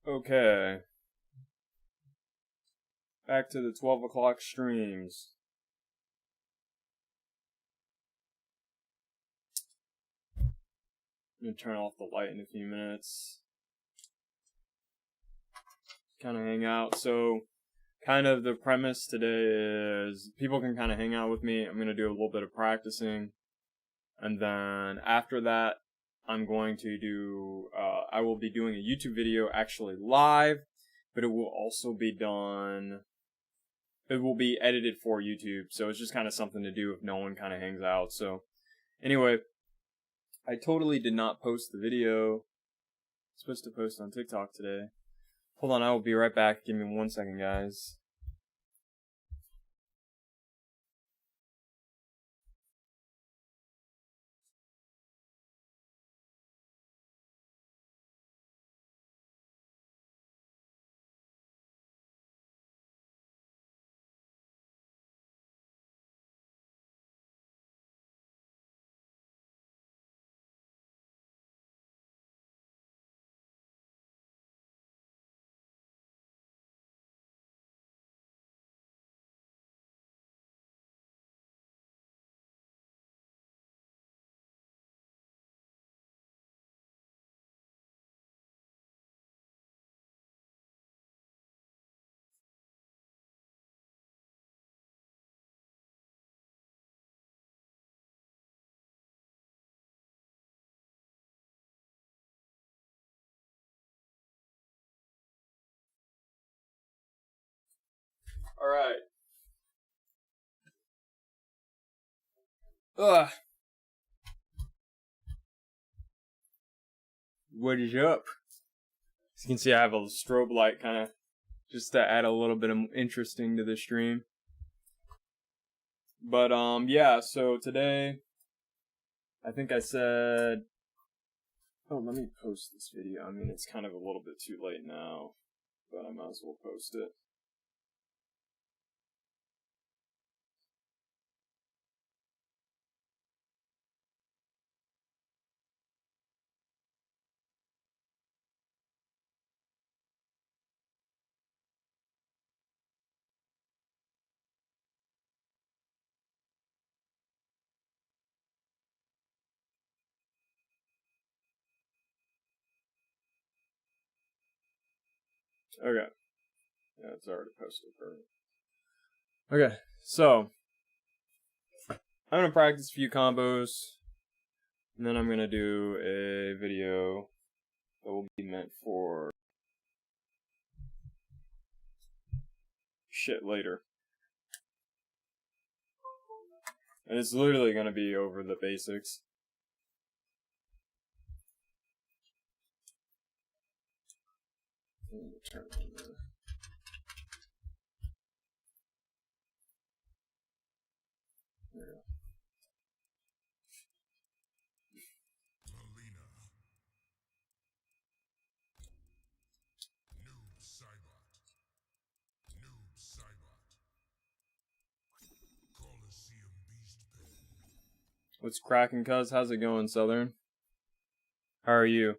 Okay. Back to the 12 o'clock streams. I'm gonna turn off the light in a few minutes. Kind of hang out. So, kind of the premise today is people can kind of hang out with me. I'm gonna do a little bit of practicing. And then after that, I'm going to do, I will be doing a YouTube video actually live, but it will also be done, it will be edited for YouTube. So it's just kind of something to do if no one kind of hangs out. So anyway, I totally did not post the video. I'm supposed to post on TikTok today. Hold on, I will be right back. Give me 1 second, guys. Alright. Ugh. What is up? As you can see, I have a strobe light kind of just to add a little bit of interesting to the stream. But, yeah, so today, I think I said, oh, let me post this video. I mean, it's kind of a little bit too late now, but I might as well post it. Okay. Yeah, it's already posted. Perfect. Okay, so I'm gonna practice a few combos, and then I'm gonna do a video that will be meant for shit later. And it's literally gonna be over the basics. Turn on the... There we go. What's cracking, cuz? How's it going, Southern? How are you?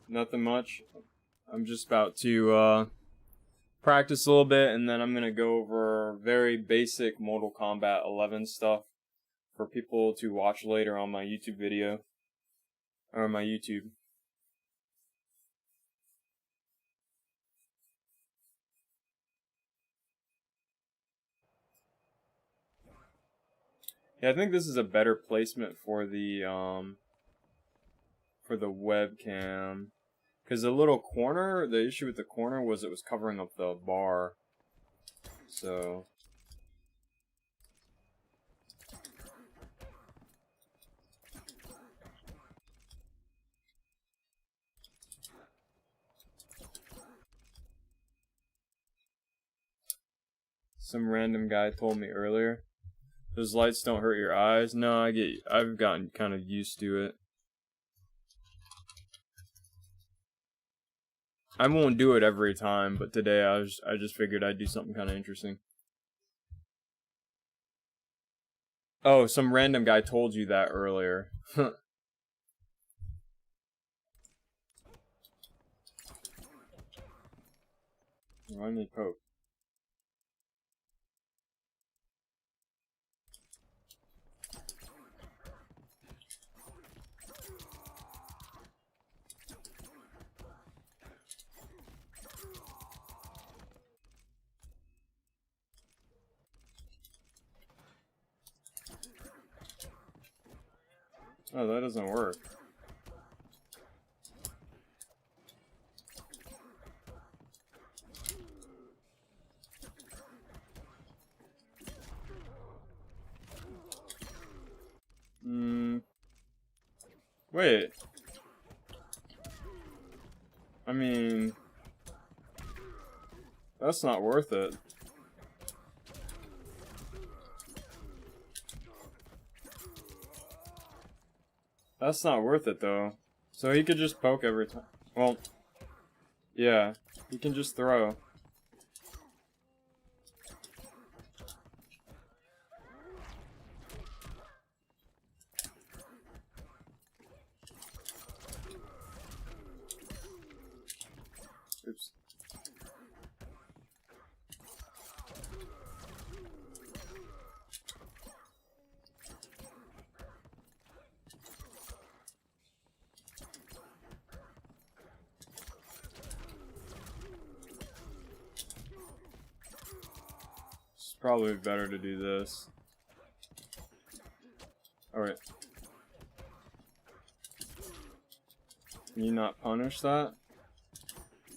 Nothing much. I'm just about to practice a little bit, and then I'm gonna go over very basic Mortal Kombat 11 stuff for people to watch later on my YouTube video, or my YouTube. Yeah, I think this is a better placement for the webcam. Because the little corner, the issue with the corner was it was covering up the bar. So... Some random guy told me earlier, those lights don't hurt your eyes. No, I've gotten kind of used to it. I won't do it every time, but today I just figured I'd do something kind of interesting. Oh, some random guy told you that earlier. Why need poke? Oh, that doesn't work. Wait. I mean, that's not worth it. That's not worth it, though. So he could just poke every time. Well, yeah, he can just throw. Oops. It's probably better to do this. Alright. Can you not punish that?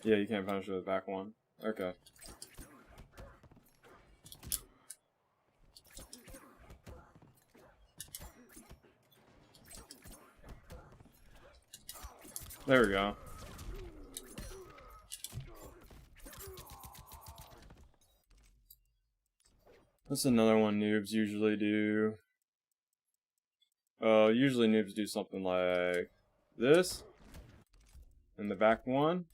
Yeah, you can't punish with the back one. Okay. There we go. That's another one noobs usually do. Usually noobs do something like this. And the back one.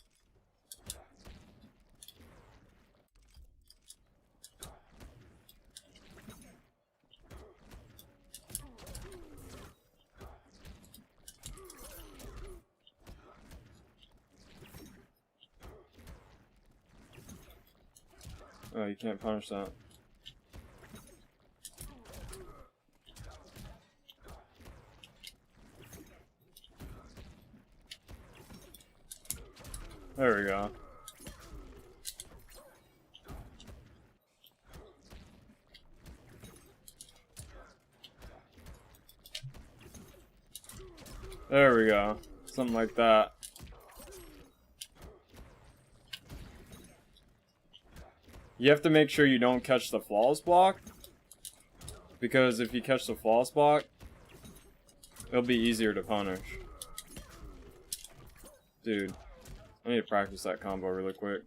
Oh, you can't punish that. There we go. There we go. Something like that. You have to make sure you don't catch the flawless block. Because if you catch the flawless block, it'll be easier to punish. Dude, I need to practice that combo really quick.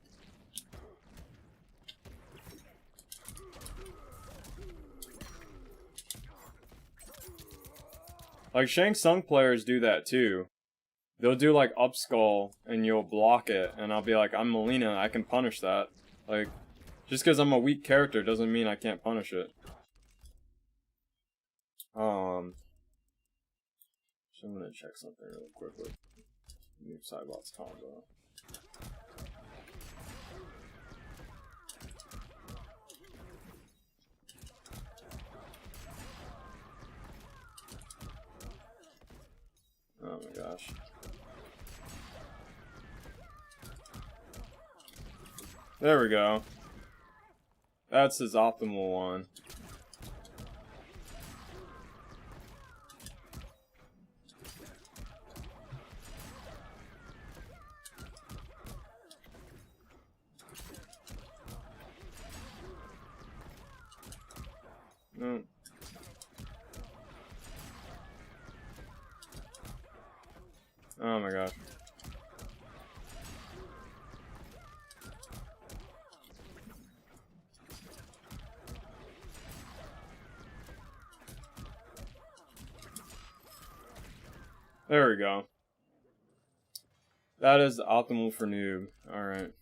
Like, Shang Tsung players do that too. They'll do like up skull and you'll block it, and I'll be like, I'm Melina, I can punish that. Like, just because I'm a weak character doesn't mean I can't punish it. So I'm gonna check something real quickly. New Sidebox combo. Oh my gosh. There we go. That's his optimal one. No. Oh my gosh. There we go. That is optimal for noob. Alright.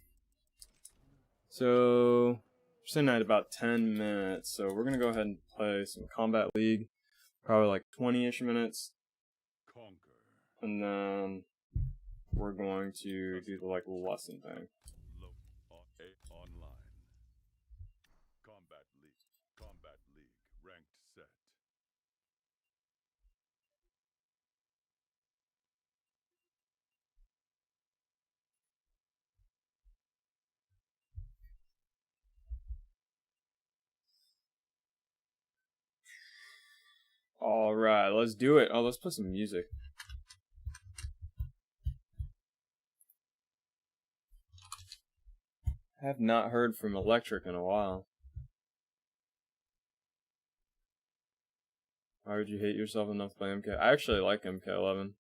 So, we're sitting at about 10 minutes, so we're gonna go ahead and play some Combat League. Probably like 20-ish minutes. And then we're going to do the like lesson thing. Alright, let's do it. Oh, let's put some music. I have not heard from Electric in a while. Why would you hate yourself enough to play MK? I actually like MK11.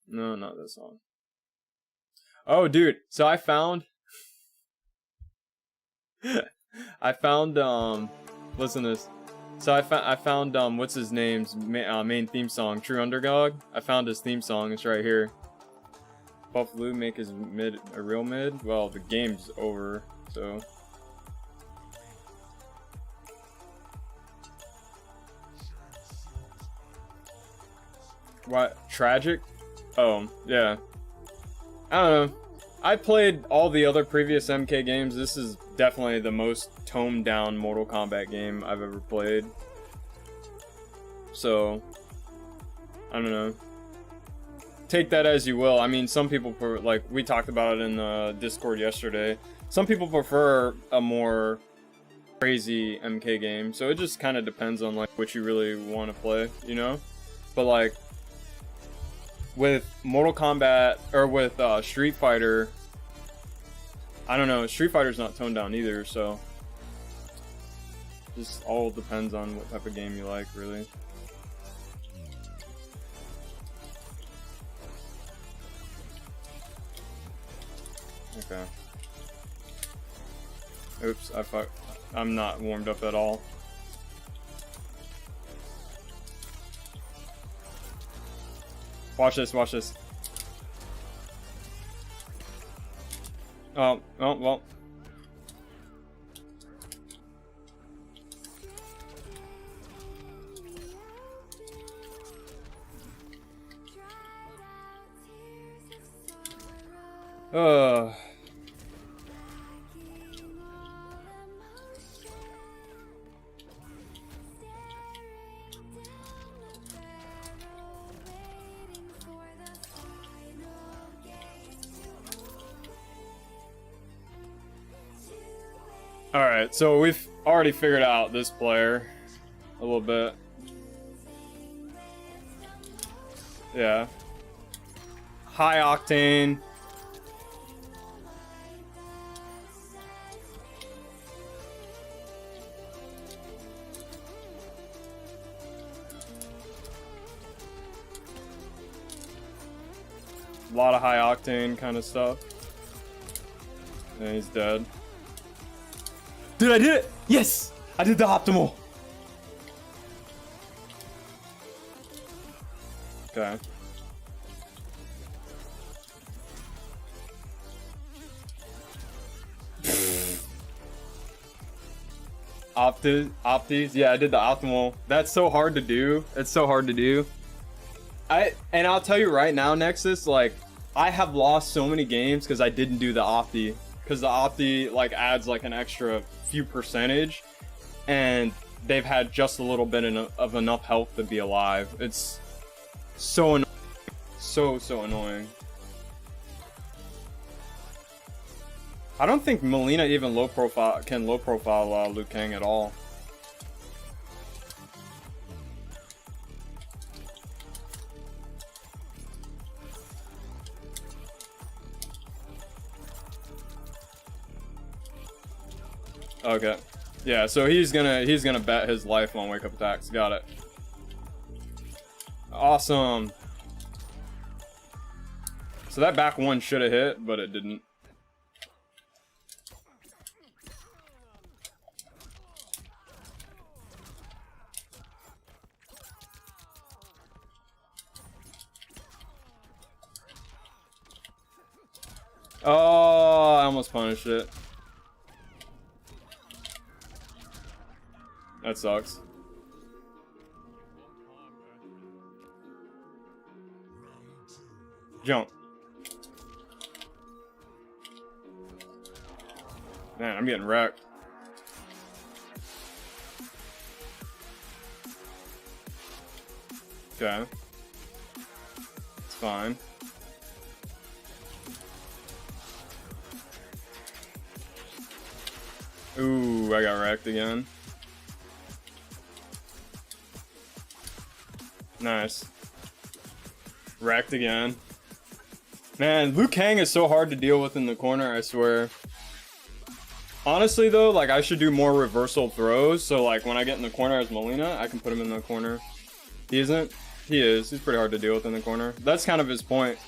No, not this song. Oh, dude. So I found... listen to this. So I found what's his name's main theme song, True Underdog. I found his theme song. It's right here. Buffalo make his mid a real mid. Well, the game's over, so. What? Tragic? Oh, yeah. I don't know. I played all the other previous MK games. This is definitely the most toned down Mortal Kombat game I've ever played. So, I don't know. Take that as you will. I mean, some people, like, we talked about it in the Discord yesterday. Some people prefer a more crazy MK game. So it just kind of depends on, like, what you really want to play, you know? But, like, with Mortal Kombat, or with Street Fighter, I don't know, Street Fighter's not toned down either, so just all depends on what type of game you like, really. Okay. Oops, I'm not warmed up at all. Watch this, watch this. Oh, well. Alright, so we've already figured out this player a little bit. Yeah. High octane. A lot of high octane kind of stuff. And he's dead. Dude, I did it! Yes! I did the optimal! Okay. Opties? Yeah, I did the optimal. That's so hard to do. It's so hard to do. And I'll tell you right now, Nexus, like, I have lost so many games because I didn't do the opti. Because the opti, like, adds, like, an extra few percentage. And they've had just a little bit of enough health to be alive. It's so annoying. So annoying. I don't think Melina even can low profile Liu Kang at all. Okay. Yeah, so he's gonna bet his life on wake up attacks. Got it. Awesome. So that back one should have hit, but it didn't. Oh, I almost punished it. That sucks. Jump. Man, I'm getting wrecked. Okay. It's fine. Ooh, I got wrecked again. Nice. Wrecked again. Man, Liu Kang is so hard to deal with in the corner, I swear. Honestly though, like I should do more reversal throws, so like when I get in the corner as Melina, I can put him in the corner. He isn't? He is. He's pretty hard to deal with in the corner. That's kind of his point.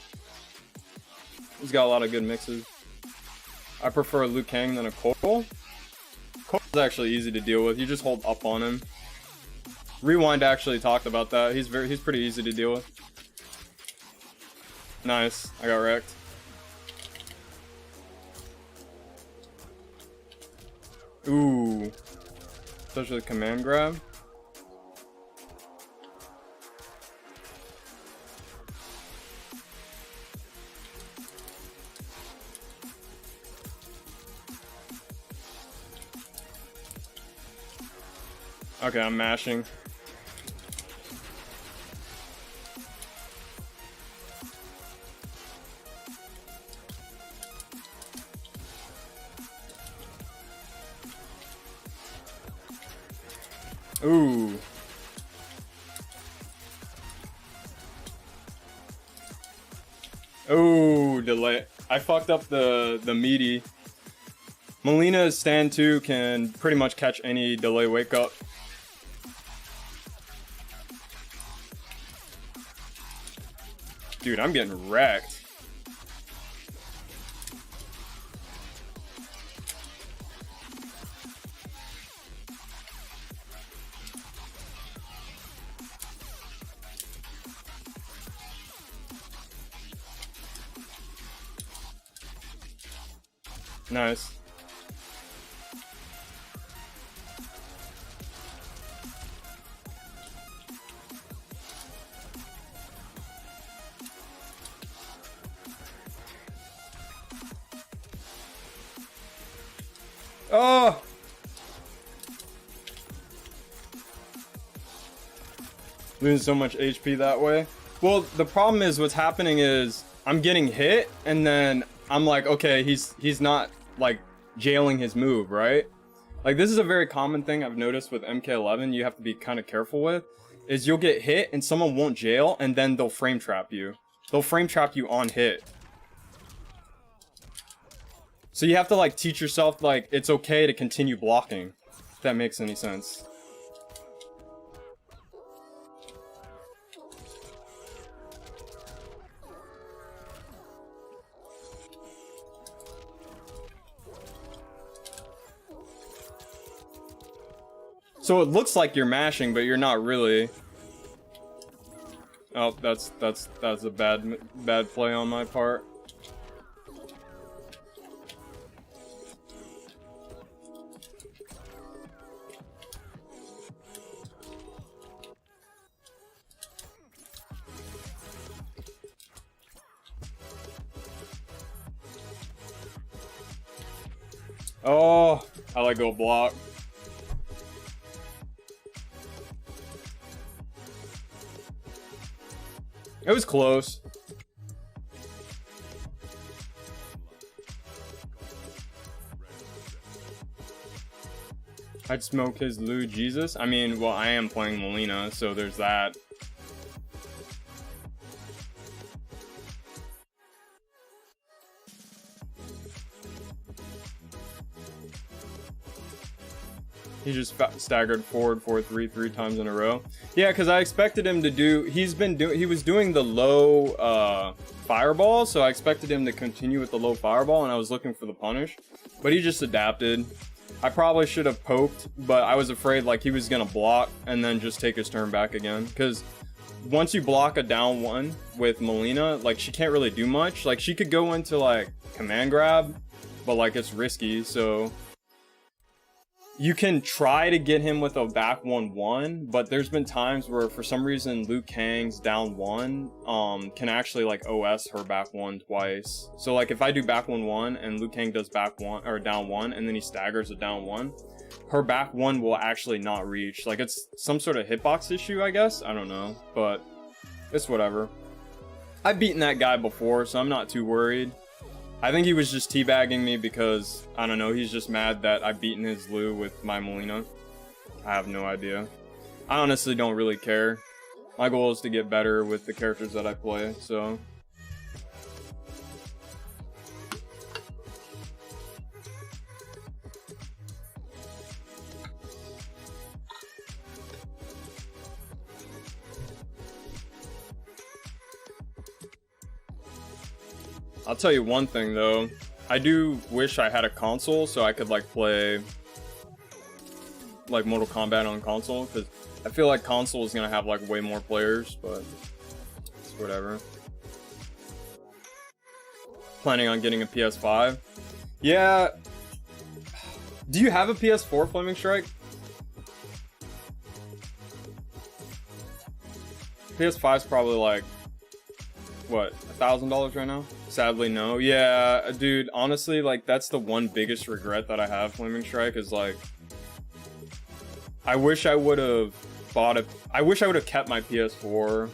He's got a lot of good mixes. I prefer Liu Kang than a Cole. Cole's actually easy to deal with. You just hold up on him. Rewind actually talked about that. He's pretty easy to deal with. Nice. I got wrecked. Ooh. Especially command grab. Okay, I'm mashing. Ooh. Ooh, delay. I fucked up the meaty. Melina's stand 2 can pretty much catch any delay wake up. Dude, I'm getting wrecked. Nice. Oh! Losing so much HP that way. Well, the problem is what's happening is I'm getting hit and then I'm like, okay, he's not like jailing his move, right? Like this is a very common thing I've noticed with MK11 you have to be kind of careful with, is you'll get hit and someone won't jail and then they'll frame trap you. They'll frame trap you on hit. So you have to like teach yourself like it's okay to continue blocking, if that makes any sense. So it looks like you're mashing, but you're not really. Oh, that's a bad play on my part. Oh, I let go block. It was close. I'd smoke his Lou Jesus. I mean, well, I am playing Melina, so there's that. He just staggered forward 4-3 3 times in a row. Yeah, because I expected him to do. He was doing the low fireball, so I expected him to continue with the low fireball, and I was looking for the punish, but he just adapted. I probably should have poked, but I was afraid like he was gonna block and then just take his turn back again. Because once you block a down one with Melina, like she can't really do much. Like she could go into like command grab, but like it's risky, so. you can try to get him with a back 1-1, but there's been times where for some reason Liu Kang's down 1 can actually like OS her back 1 twice. So like if I do back 1-1 and Liu Kang does back 1 or down 1 and then he staggers a down 1, her back 1 will actually not reach. Like it's some sort of hitbox issue, I guess. I don't know, but it's whatever. I've beaten that guy before, so I'm not too worried. I think he was just teabagging me because, I don't know, he's just mad that I've beaten his Lou with my Melina. I have no idea. I honestly don't really care. My goal is to get better with the characters that I play, so... I'll tell you one thing though, I do wish I had a console so I could like play like Mortal Kombat on console, because I feel like console is gonna have like way more players, but it's whatever. Planning on getting a PS5? Yeah. Do you have a PS4, Flaming Strike? PS5's probably like, what, $1,000 right now? Sadly, no. Yeah, dude, honestly, like, that's the one biggest regret that I have, Flaming Strike, is like, I wish I would have bought it. I wish I would have kept my PS4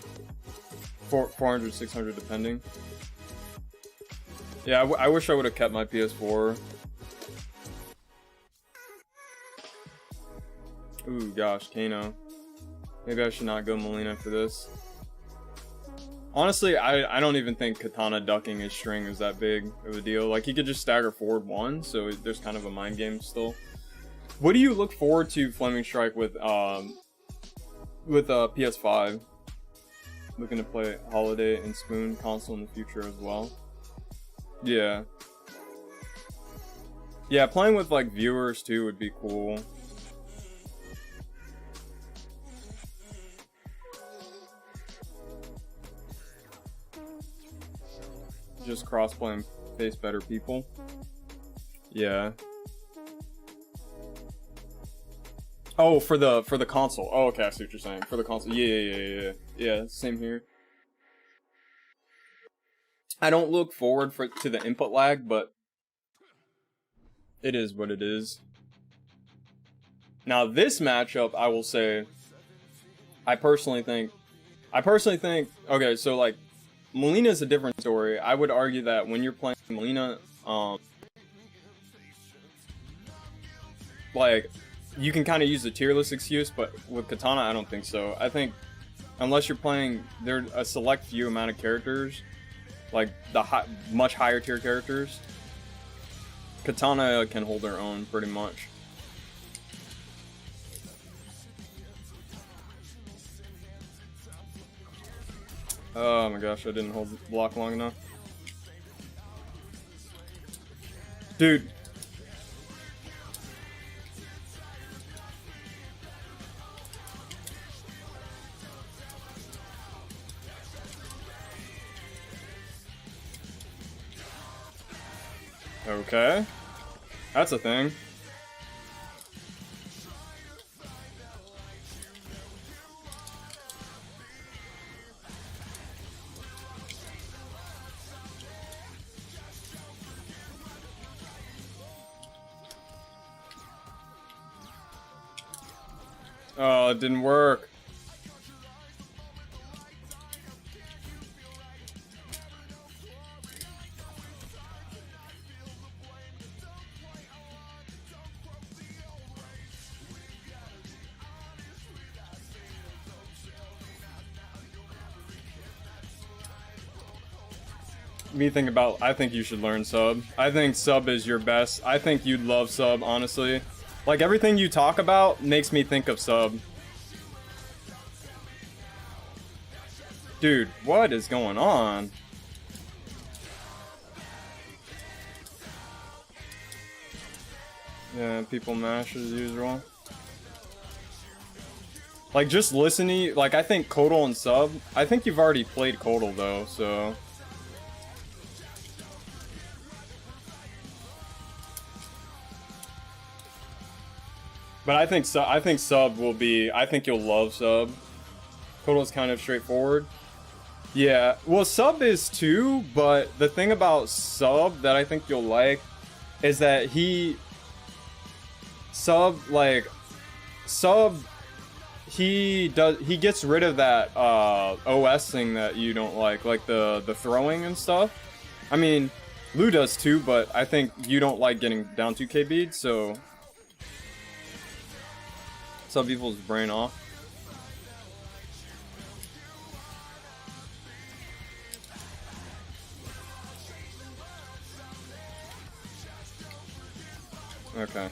for 400, 600, depending. Yeah, I wish I would have kept my PS4. Ooh, gosh, Kano. Maybe I should not go Melina for this. Honestly, I don't even think Katana ducking his string is that big of a deal. Like, he could just stagger forward 1, so there's kind of a mind game still. What do you look forward to, Flaming Strike, with PS5? Looking to play Holiday and Spoon console in the future as well. Yeah. Yeah, playing with, like, viewers, too, would be cool. Just crossplay and face better people. Yeah. Oh, for the console. Oh, okay, I see what you're saying. For the console. Yeah, same here. I don't look forward to the input lag, but it is what it is. Now, this matchup, I will say, I personally think, okay, so like, Melina is a different story. I would argue that when you're playing Melina, like, you can kind of use the tier list excuse, but with Katana, I don't think so. I think, unless you're playing, there are a select few amount of characters, like the much higher tier characters, Katana can hold her own pretty much. Oh my gosh, I didn't hold the block long enough. Dude. Okay. That's a thing. Oh, it didn't work. I think you should learn sub. I think sub is your best. I think you'd love sub, honestly. Like, everything you talk about makes me think of sub. Dude, what is going on? Yeah, people mash as usual. Like, just listening, like, I think Kodal and sub, I think you've already played Kodal though, so... But I think sub will be. I think you'll love sub. Total's kind of straightforward. Yeah, well, sub is too, but the thing about sub that I think you'll like is that he gets rid of that OS thing that you don't like the throwing and stuff. I mean, Lou does too, but I think you don't like getting down 2k beads, so sub people's brain off. Okay.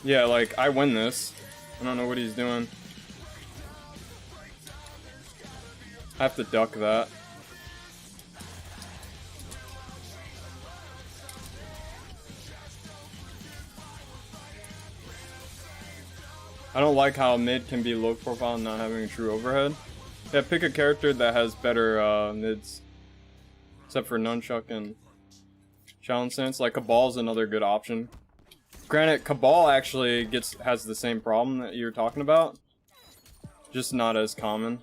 Yeah, like, I win this. I don't know what he's doing. I have to duck that. I don't like how mid can be low profile and not having a true overhead. Yeah, pick a character that has better mids. Except for Nunchuck and Challenge Sense. Like, Cabal's another good option. Granted, Cabal actually has the same problem that you're talking about. Just not as common.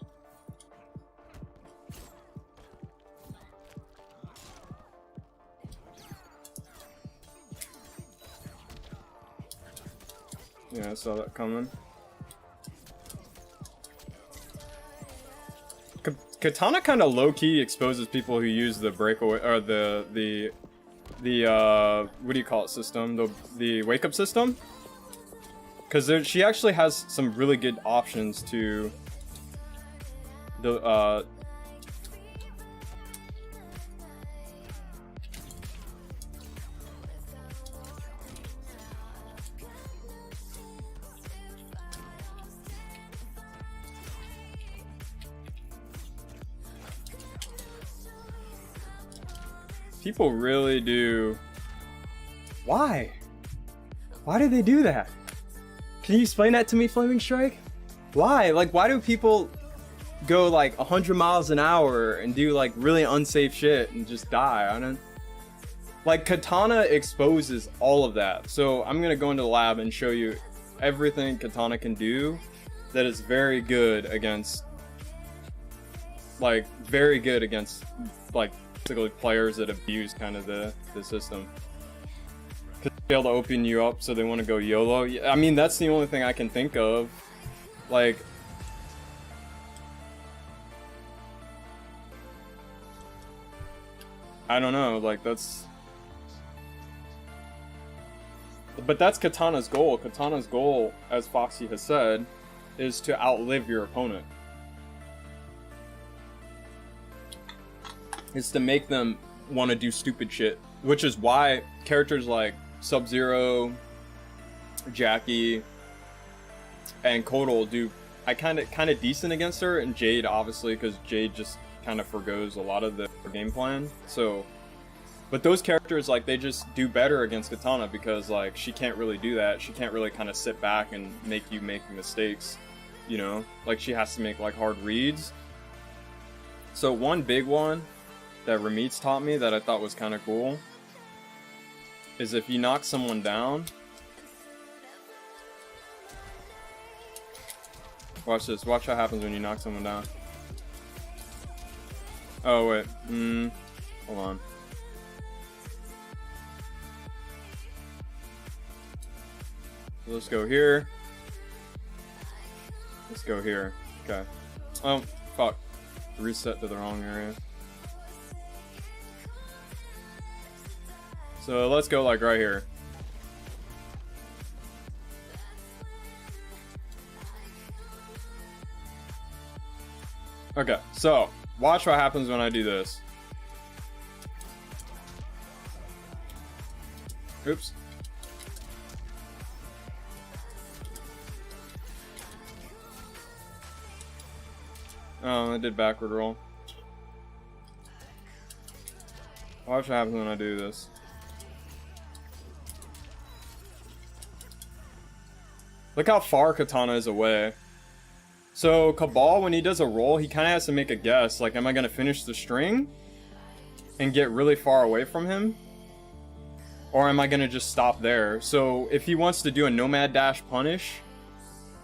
Yeah, I saw that coming. Katana kind of low-key exposes people who use the breakaway or the what do you call it system? The wake up system? Because she actually has some really good options to the people really do. Why? Why do they do that? Can you explain that to me, Flaming Strike? Why? Like, why do people go like 100 miles an hour and do like really unsafe shit and just die? I don't. Like, Katana exposes all of that. So I'm gonna go into the lab and show you everything Katana can do that is very good against, like, basically players that abuse kind of the system. Because they able to open you up, so they want to go YOLO. I mean, that's the only thing I can think of. Like, I don't know, like, that's... But that's Katana's goal. Katana's goal, as Foxy has said, is to outlive your opponent. Is to make them want to do stupid shit. Which is why characters like Sub-Zero, Jackie, and Kotal do kind of decent against her, and Jade obviously, because Jade just kind of forgoes a lot of the game plan. So, but those characters, like, they just do better against Katana because, like, she can't really do that. She can't really kind of sit back and make you make mistakes, you know? Like, she has to make, like, hard reads. So one big one that Ramit's taught me that I thought was kind of cool is if you knock someone down, watch this, watch what happens when you knock someone down. Oh wait, hold on. So let's go here. Let's go here. Okay. Oh, fuck. Reset to the wrong area. So let's go like right here. Okay, so watch what happens when I do this. Oops. Oh, I did backward roll. Watch what happens when I do this. Look how far Katana is away. So Cabal, when he does a roll, he kind of has to make a guess. Like, am I going to finish the string and get really far away from him? Or am I going to just stop there? So if he wants to do a nomad dash punish,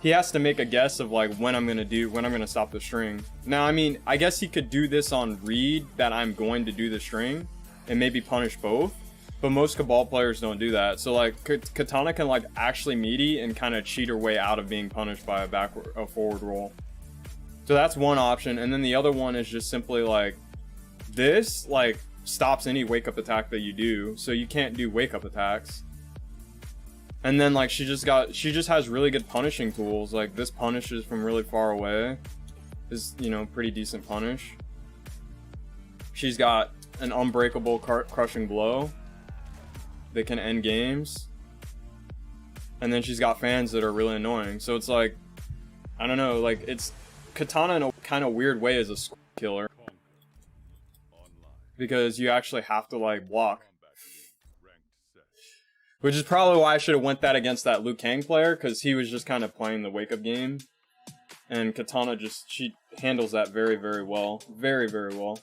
he has to make a guess of like when I'm going to stop the string. Now, I mean, I guess he could do this on read that I'm going to do the string and maybe punish both. But most Cabal players don't do that. So like Katana can like actually meaty and kind of cheat her way out of being punished by a forward roll. So that's one option. And then the other one is just simply like this like stops any wake up attack that you do. So you can't do wake up attacks. And then like she just has really good punishing tools. Like this punishes from really far away. Is, you know, pretty decent punish. She's got an unbreakable crushing blow that can end games, and then she's got fans that are really annoying. So it's like, I don't know, like it's Katana in a kind of weird way as a killer, because you actually have to like block, which is probably why I should have went that against that Liu Kang player, because he was just kind of playing the wake up game, and Katana she handles that very, very well, very, very well.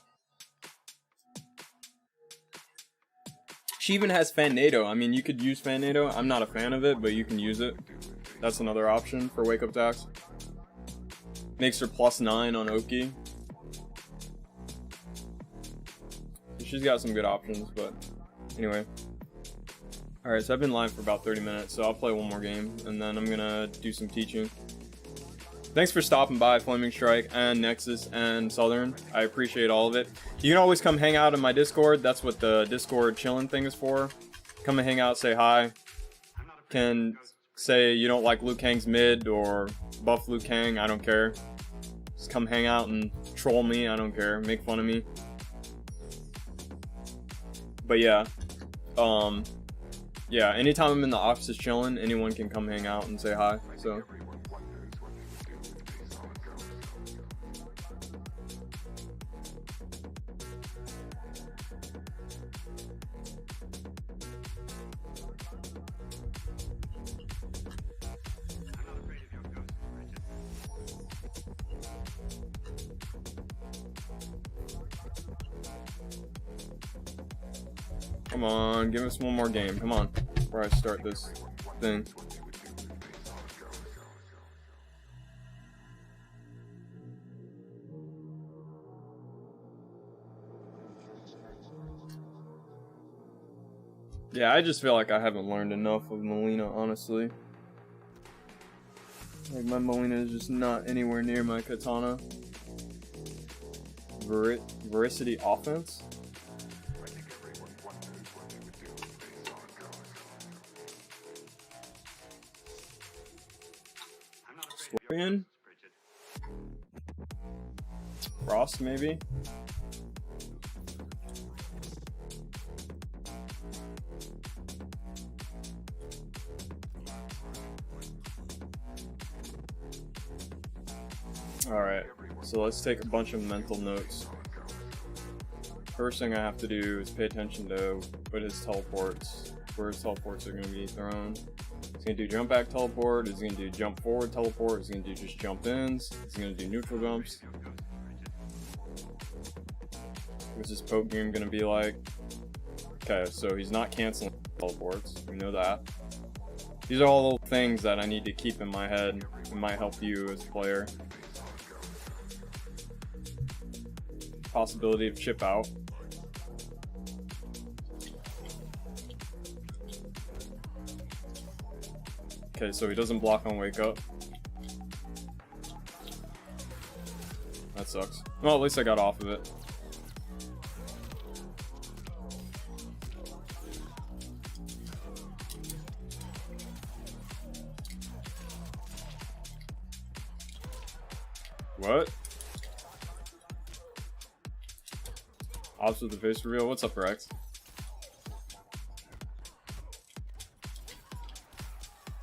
She even has Fan-Nado. I mean, you could use Fan-Nado. I'm not a fan of it, but you can use it. That's another option for wake up attacks. Makes her +9 on Oki. She's got some good options, but anyway. Alright, so I've been live for about 30 minutes, so I'll play one more game, and then I'm gonna do some teaching. Thanks for stopping by, Flaming Strike, and Nexus, and Southern. I appreciate all of it. You can always come hang out in my Discord. That's what the Discord chilling thing is for. Come and hang out, say hi. Can say you don't like Liu Kang's mid, or buff Liu Kang, I don't care. Just come hang out and troll me, I don't care. Make fun of me. But yeah. Yeah, anytime I'm in the office chilling, anyone can come hang out and say hi, so... Come on, give us one more game. Come on, before I start this thing. Yeah, I just feel like I haven't learned enough of Melina, honestly. Like, my Melina is just not anywhere near my Katana. Veracity offense? Scorpion? Frost, maybe? Alright, so let's take a bunch of mental notes. First thing I have to do is pay attention to what his teleports, where his teleports are going to be thrown. He's going to do jump back teleport, he's going to do jump forward teleport, he's going to do just jump ins, he's going to do neutral jumps. What's his poke game going to be like? Okay, so he's not canceling teleports, we know that. These are all little things that I need to keep in my head. It might help you as a player. Possibility of chip out. Okay, so he doesn't block on wake up. That sucks. Well, at least I got off of it. What? Ops with the face reveal. What's up, Rex?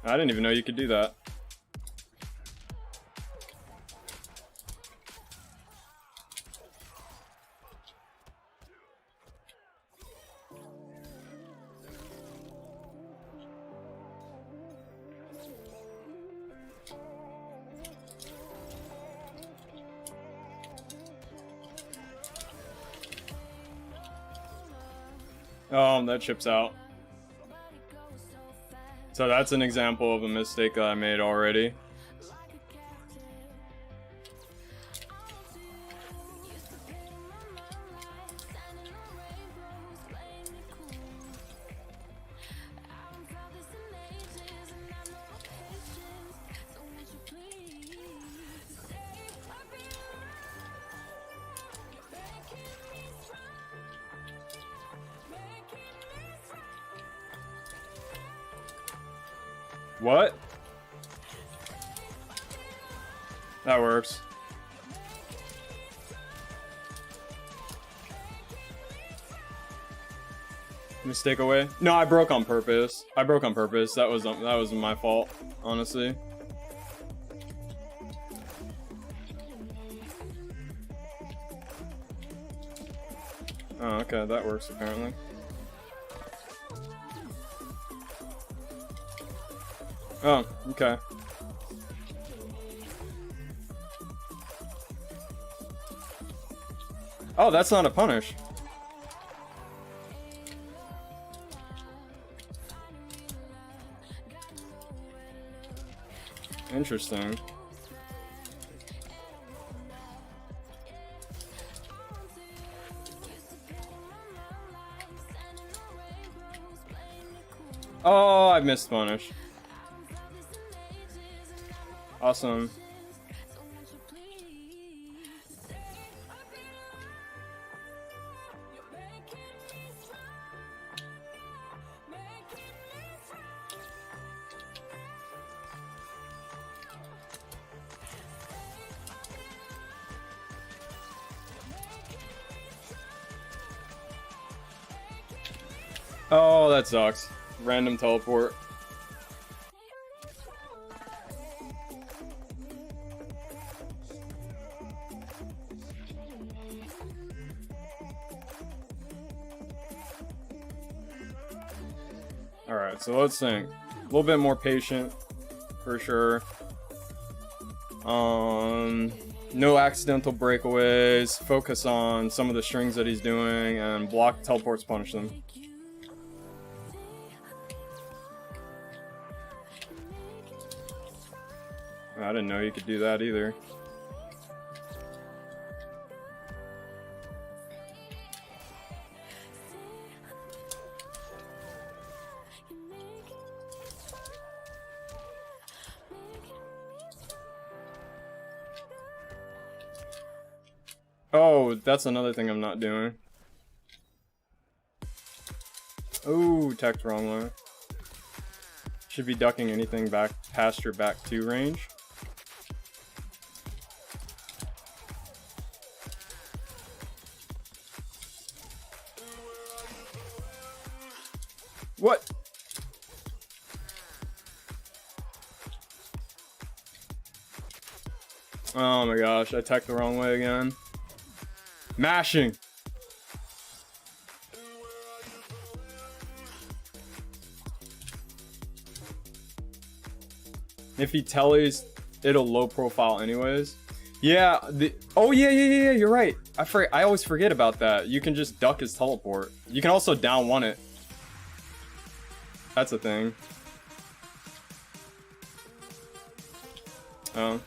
I didn't even know you could do that. Oh, that chips out. So that's an example of a mistake that I made already. What? That works. Mistake away? No, I broke on purpose. I broke on purpose. That was my fault, honestly. Oh, okay, that works apparently. Oh, okay. Oh, that's not a punish. Interesting. Oh, I missed punish. Awesome. Oh, that sucks. Random teleport. Alright, so let's think. A little bit more patient, for sure. No accidental breakaways. Focus on some of the strings that he's doing, and block teleports, punish them. I didn't know you could do that either. Oh, that's another thing I'm not doing. Oh, teched wrong way. Should be ducking anything back past your back 2 range. What? Oh my gosh, I teched the wrong way again. Mashing! If he tellies, it'll low profile anyways. Yeah, oh yeah, you're right. I always forget about that. You can just duck his teleport. You can also down 1 it. That's a thing. Oh.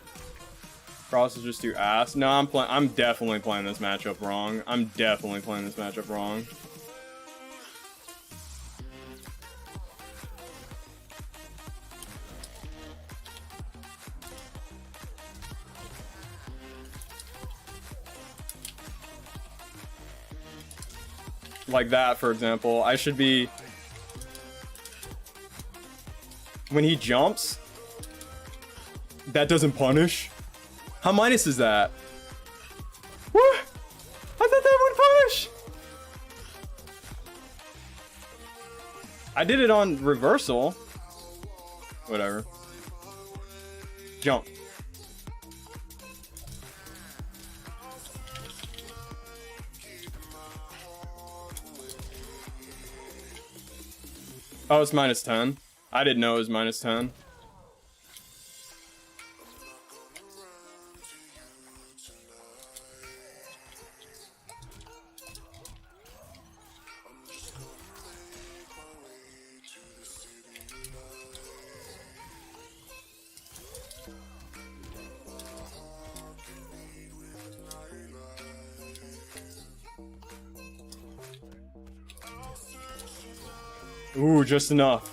Cross is just too ass. No, I'm definitely playing this matchup wrong. I'm definitely playing this matchup wrong. Like that, for example. I should be... When he jumps, that doesn't punish. How minus is that? What? I thought that would punish. I did it on reversal. Whatever. Jump. Oh, it's minus 10. I didn't know it was minus 10. Ooh, just enough.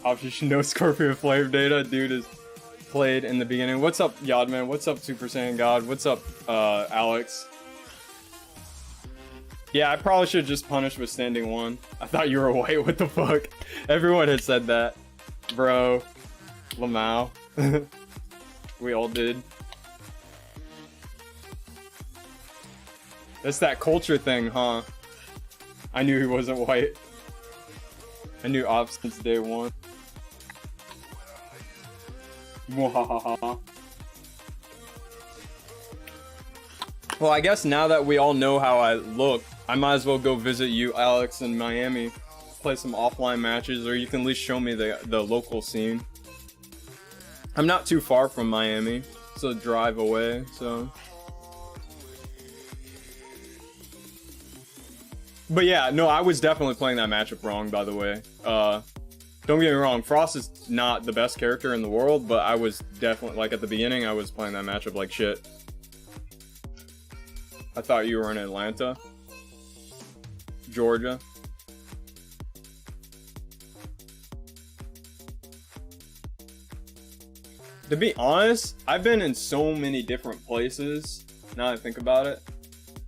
Option no Scorpion Flame data. Dude is played in the beginning. What's up, Yodman? What's up, Super Saiyan God? What's up, Alex? Yeah, I probably should just punish with standing one. I thought you were white. What the fuck? Everyone had said that. Bro. Lamau. We all did. That's that culture thing, huh? I knew he wasn't white. I knew Op since day one. Mwahaha. Well, I guess now that we all know how I look, I might as well go visit you, Alex, in Miami. Play some offline matches, or you can at least show me the local scene. I'm not too far from Miami. It's a drive away, so... But yeah, no, I was definitely playing that matchup wrong, by the way. Don't get me wrong, Frost is not the best character in the world, but I was definitely, like at the beginning, I was playing that matchup like shit. I thought you were in Atlanta. Georgia. To be honest, I've been in so many different places, now that I think about it.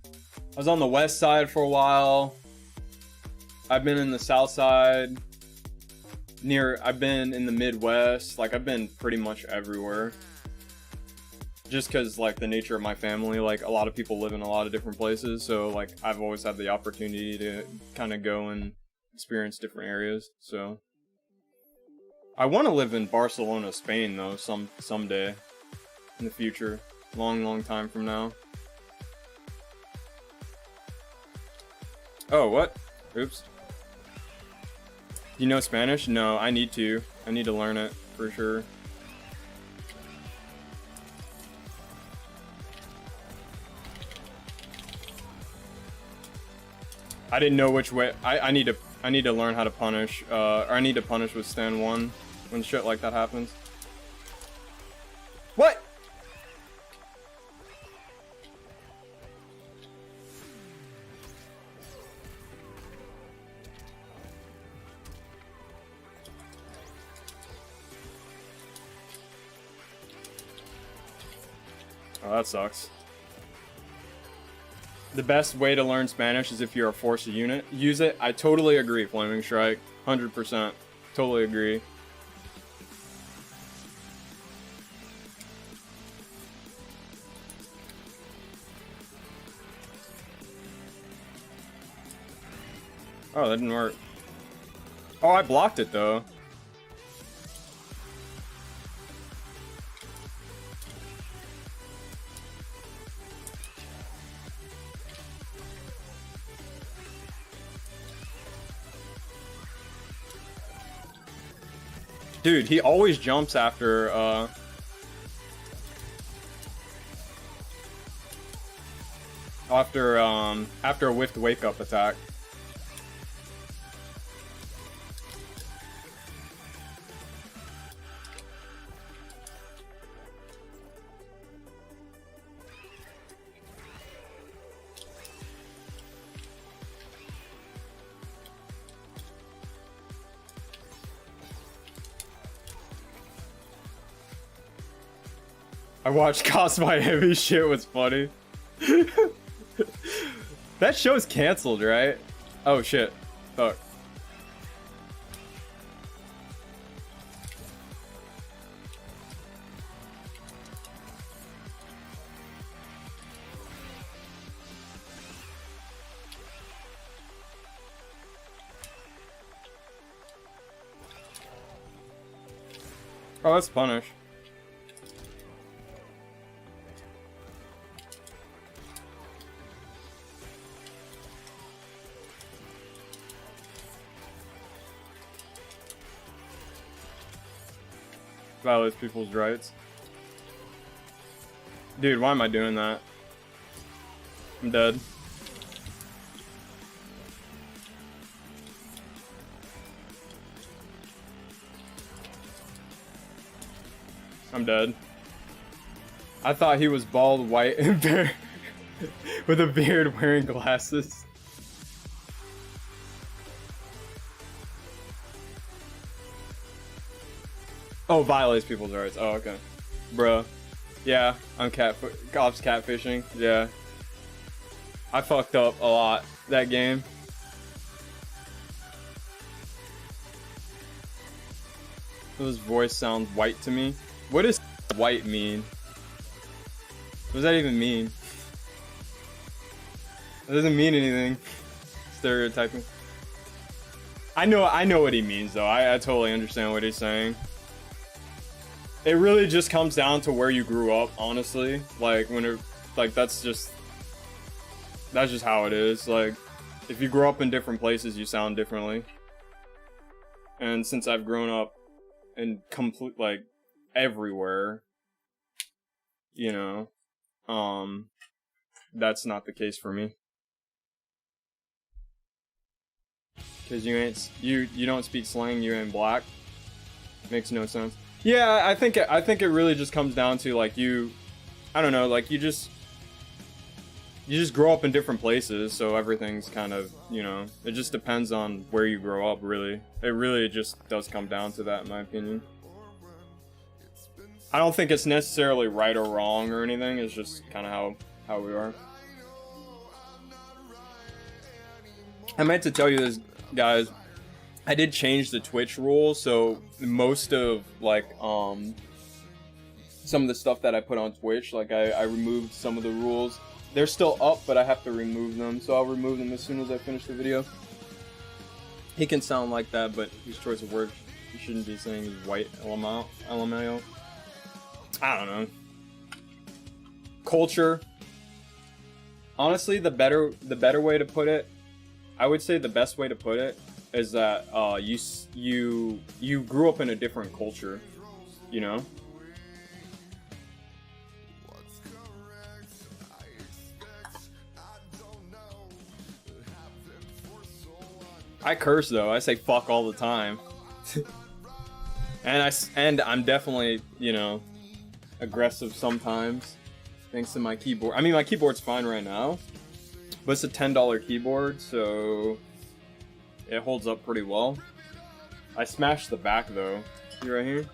I was on the west side for a while. I've been in the south side. I've been in the Midwest. Like, I've been pretty much everywhere. Just because, like, the nature of my family, like, a lot of people live in a lot of different places. So, like, I've always had the opportunity to kind of go and experience different areas. So, I want to live in Barcelona, Spain, though, someday in the future. Long time from now. Oh, what? Oops. You know Spanish? No, I need to. I need to learn it, for sure. I didn't know which way. I need to learn how to punish. Or I need to punish with stand one when shit like that happens. What? Oh, that sucks. The best way to learn Spanish is if you're a force unit. Use it. I totally agree, Flaming Strike. 100%. Totally agree. Oh, that didn't work. Oh, I blocked it, though. Dude, he always jumps after, after a whiffed wake-up attack. I watched Cost My Heavy. Shit was funny. That show's canceled, right? Oh shit. Fuck. Oh, that's punish. Violates people's rights. Dude, why am I doing that? I'm dead. I'm dead. I thought he was bald, white, and bare with a beard, wearing glasses. Oh, violates people's rights. Oh, okay. Bruh. Yeah, I'm cops catfishing. Yeah. I fucked up a lot that game. His voice sounds white to me. What does white mean? What does that even mean? It doesn't mean anything. Stereotyping. I know what he means though. I totally understand what he's saying. It really just comes down to where you grew up, honestly. Like that's just how it is. Like if you grow up in different places, you sound differently. And since I've grown up in like everywhere, you know, that's not the case for me. Cause you don't speak slang, you ain't black. Makes no sense. Yeah, I think it really just comes down to like I don't know, like you just grow up in different places, so everything's kind of, you know, it just depends on where you grow up, really. It really just does come down to that, in my opinion. I don't think it's necessarily right or wrong or anything, it's just kind of how we are. I meant to tell you this, guys. I did change the Twitch rules, so most of like some of the stuff that I put on Twitch, like I removed some of the rules. They're still up, but I have to remove them, so I'll remove them as soon as I finish the video. He can sound like that, but his choice of words, he shouldn't be saying he's white. LMAO. I don't know. Culture. Honestly, the better way to put it, I would say the best way to put it is that you grew up in a different culture, you know? I curse though. I say fuck all the time. and I'm definitely, you know, aggressive sometimes thanks to my keyboard. I mean, my keyboard's fine right now, but it's a $10 keyboard, so it holds up pretty well. I smashed the back though. See right here?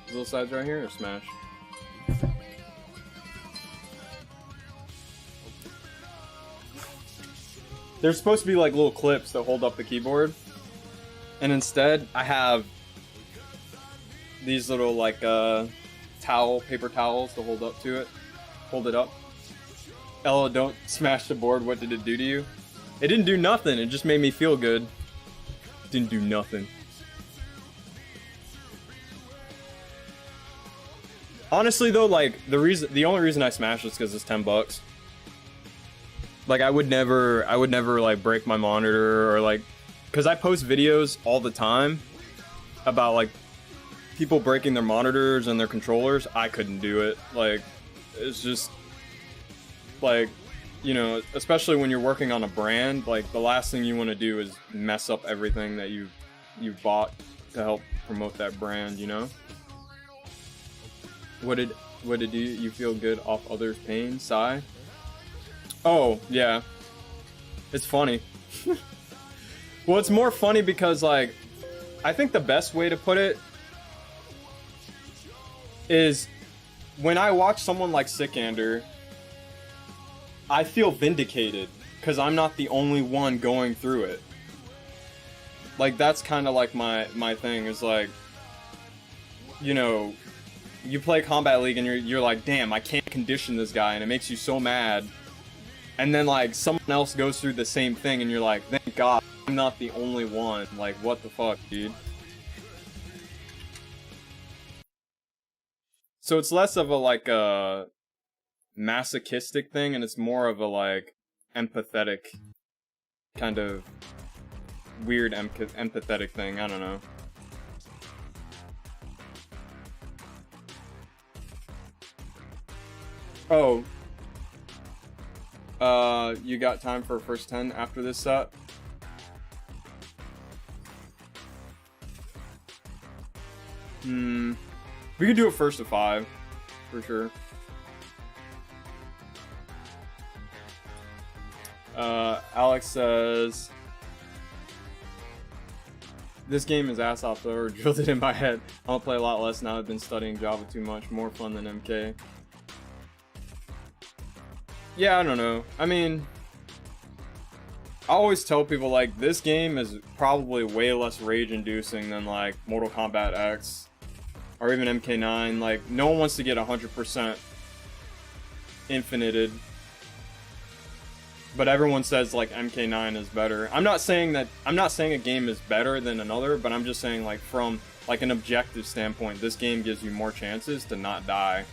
These little sides right here are smashed. There's supposed to be like little clips that hold up the keyboard, and instead I have these little like paper towels to hold it up. Ella, don't smash the board. What did it do to you? It didn't do nothing. It just made me feel good. Didn't do nothing. Honestly though, like the only reason I smashed it is because it's $10. Like I would never like break my monitor or like, cause I post videos all the time about like people breaking their monitors and their controllers. I couldn't do it. Like it's just like, you know, especially when you're working on a brand, like the last thing you want to do is mess up everything that you bought to help promote that brand, you know? What did you feel good off others' pain? Sigh? Oh, yeah. It's funny. Well, it's more funny because, like, I think the best way to put it is when I watch someone like Sikander, I feel vindicated because I'm not the only one going through it. Like, that's kind of like my thing is like, you know, you play Combat League and you're like, damn, I can't condition this guy, and it makes you so mad. And then like someone else goes through the same thing and you're like, thank God I'm not the only one. Like, what the fuck, dude? So it's less of a like a masochistic thing, and it's more of a like empathetic kind of weird empathetic thing. I don't know. Oh. You got time for a first 10 after this set? We could do a first to 5, for sure. Alex says, this game is ass off though, or drilled it in my head. I'll play a lot less now. I've been studying Java too much. More fun than MK. Yeah, I don't know. I mean, I always tell people, like, this game is probably way less rage-inducing than, like, Mortal Kombat X or even MK9. Like, no one wants to get 100% infinited. But everyone says, like, MK9 is better. I'm not saying a game is better than another, but I'm just saying, like, from, like, an objective standpoint, this game gives you more chances to not die.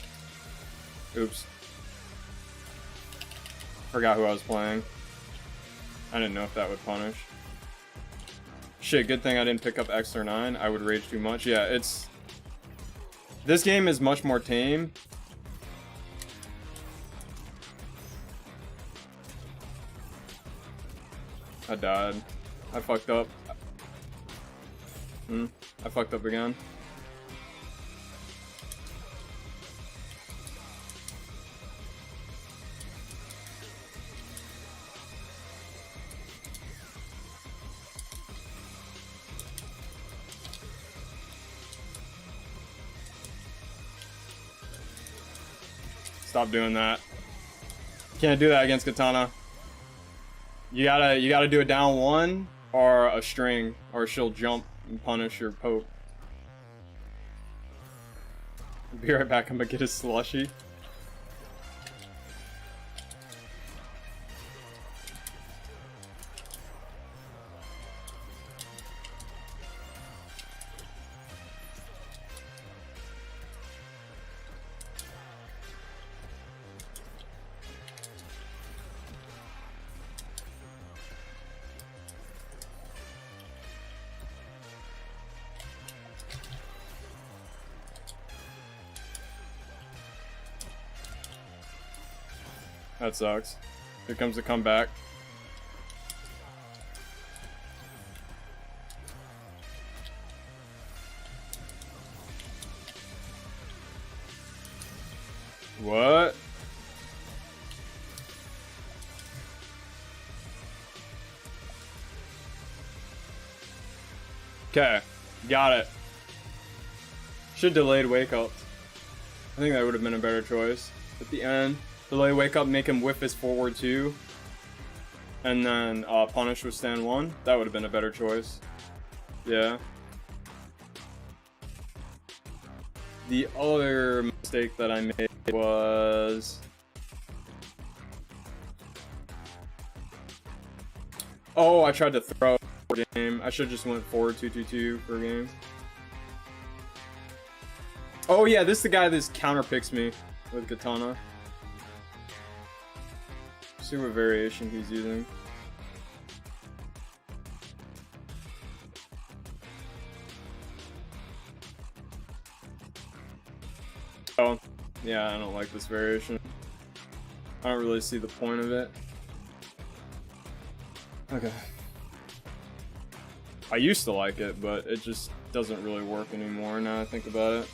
Oops. Forgot who I was playing. I didn't know if that would punish. Shit, good thing I didn't pick up X or 9. I would rage too much. Yeah, it's... This game is much more tame. I died. I fucked up. I fucked up again. Stop doing that. Can't do that against Katana. You gotta do a down one or a string, or she'll jump and punish your poke. Be right back. I'm gonna get a slushy. That sucks. Here comes the comeback. What? Okay, got it. Should delayed wake up. I think that would have been a better choice at the end. Delay wake up, make him whiff his forward 2, and then punish with stand 1. That would have been a better choice. Yeah. The other mistake that I made was... Oh, I tried to throw for game. I should have just went forward 2-2-2 per game. Oh yeah, this is the guy that counter picks me with Katana. See what variation he's using. Oh, yeah, I don't like this variation. I don't really see the point of it. Okay. I used to like it, but it just doesn't really work anymore now I think about it.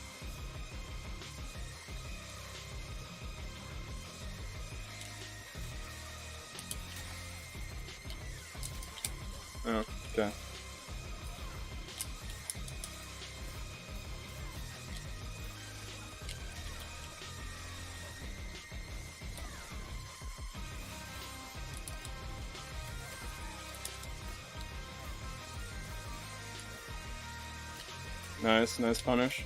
Oh, okay. Nice, nice punish.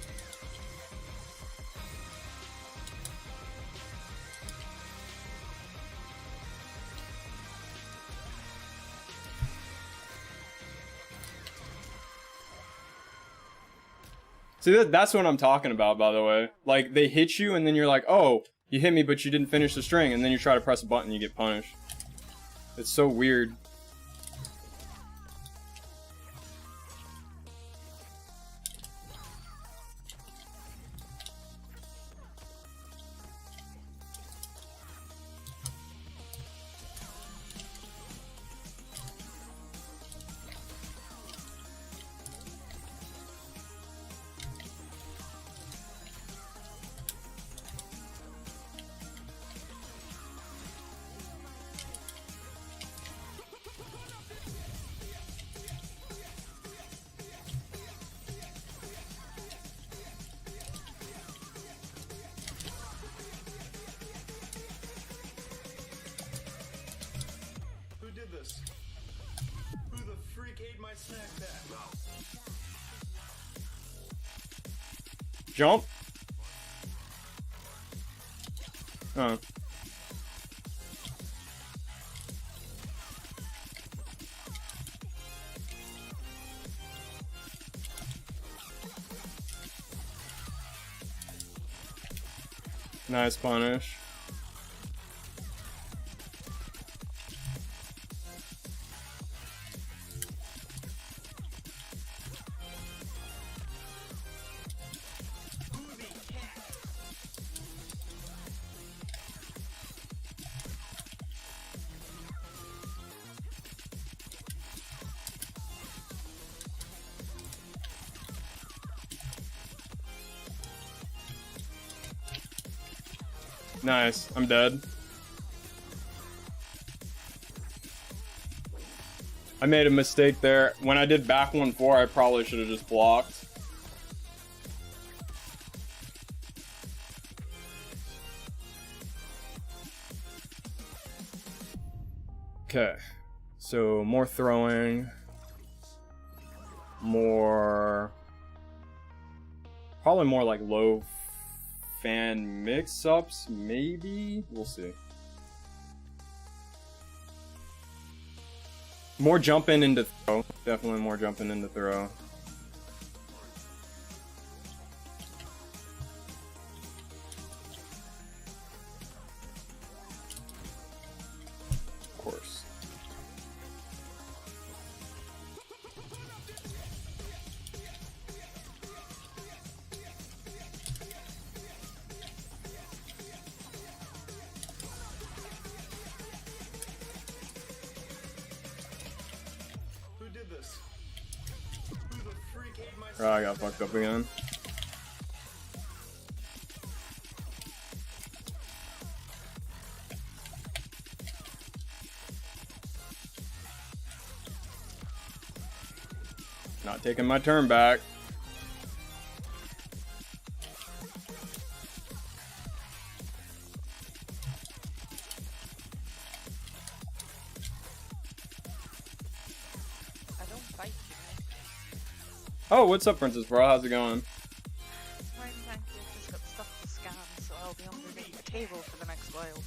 See, that's what I'm talking about, by the way. Like, they hit you, and then you're like, oh, you hit me, but you didn't finish the string, and then you try to press a button, and you get punished. It's so weird. Jump. Oh. Nice punish. Nice. I'm dead. I made a mistake there. When I did back 1-4, I probably should have just blocked. Okay. So, more throwing. More... Probably more like low fan mix-ups, maybe? We'll see. More jumping into throw. Definitely more jumping into throw. Of course. Oh, I got fucked up again. Not taking my turn back. Oh, what's up, Princess Bro? How's it going? Fine, thank you. Just got stuff to scan, so I'll be underneath the table for the next while.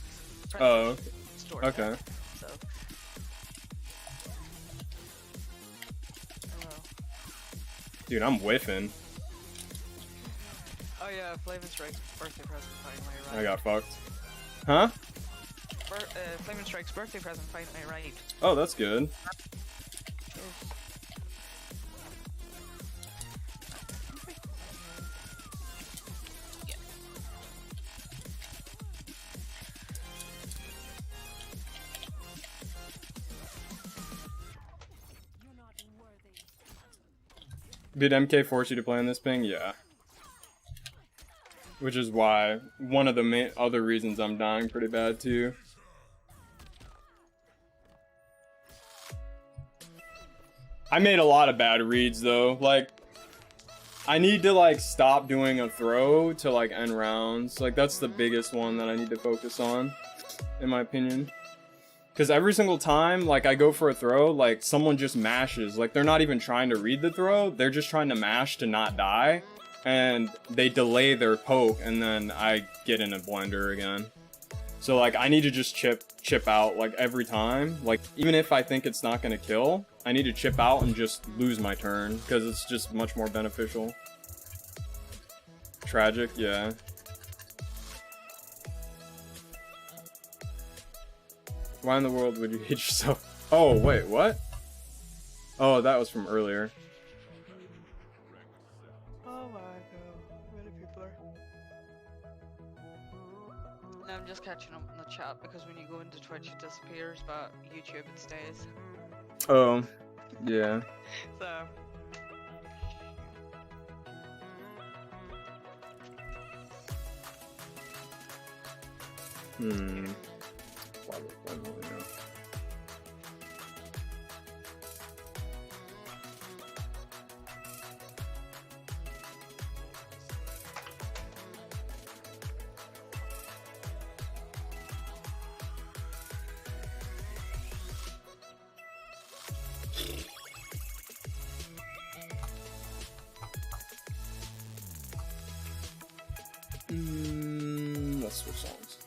Oh, Store okay. there, so. Dude, I'm whiffing. Oh yeah, Flamin' Strike's birthday present finally arrived. I got fucked. Huh? Flamin' Strike's birthday present finally arrived. Oh, that's good. Did MK force you to play on this ping? Yeah. Which is why, one of the main other reasons I'm dying pretty bad too. I made a lot of bad reads though. Like, I need to like stop doing a throw to like end rounds. Like, that's the biggest one that I need to focus on, in my opinion. Because every single time, like, I go for a throw, like, someone just mashes. Like, they're not even trying to read the throw. They're just trying to mash to not die. And they delay their poke, and then I get in a blender again. So, like, I need to just chip out, like, every time. Like, even if I think it's not going to kill, I need to chip out and just lose my turn. Because it's just much more beneficial. Tragic, yeah. Why in the world would you hate yourself? Oh, wait, what? Oh, that was from earlier. Oh my god, many people are. No, I'm just catching up in the chat because when you go into Twitch it disappears, but YouTube it stays. Oh, yeah. So. Let's switch songs.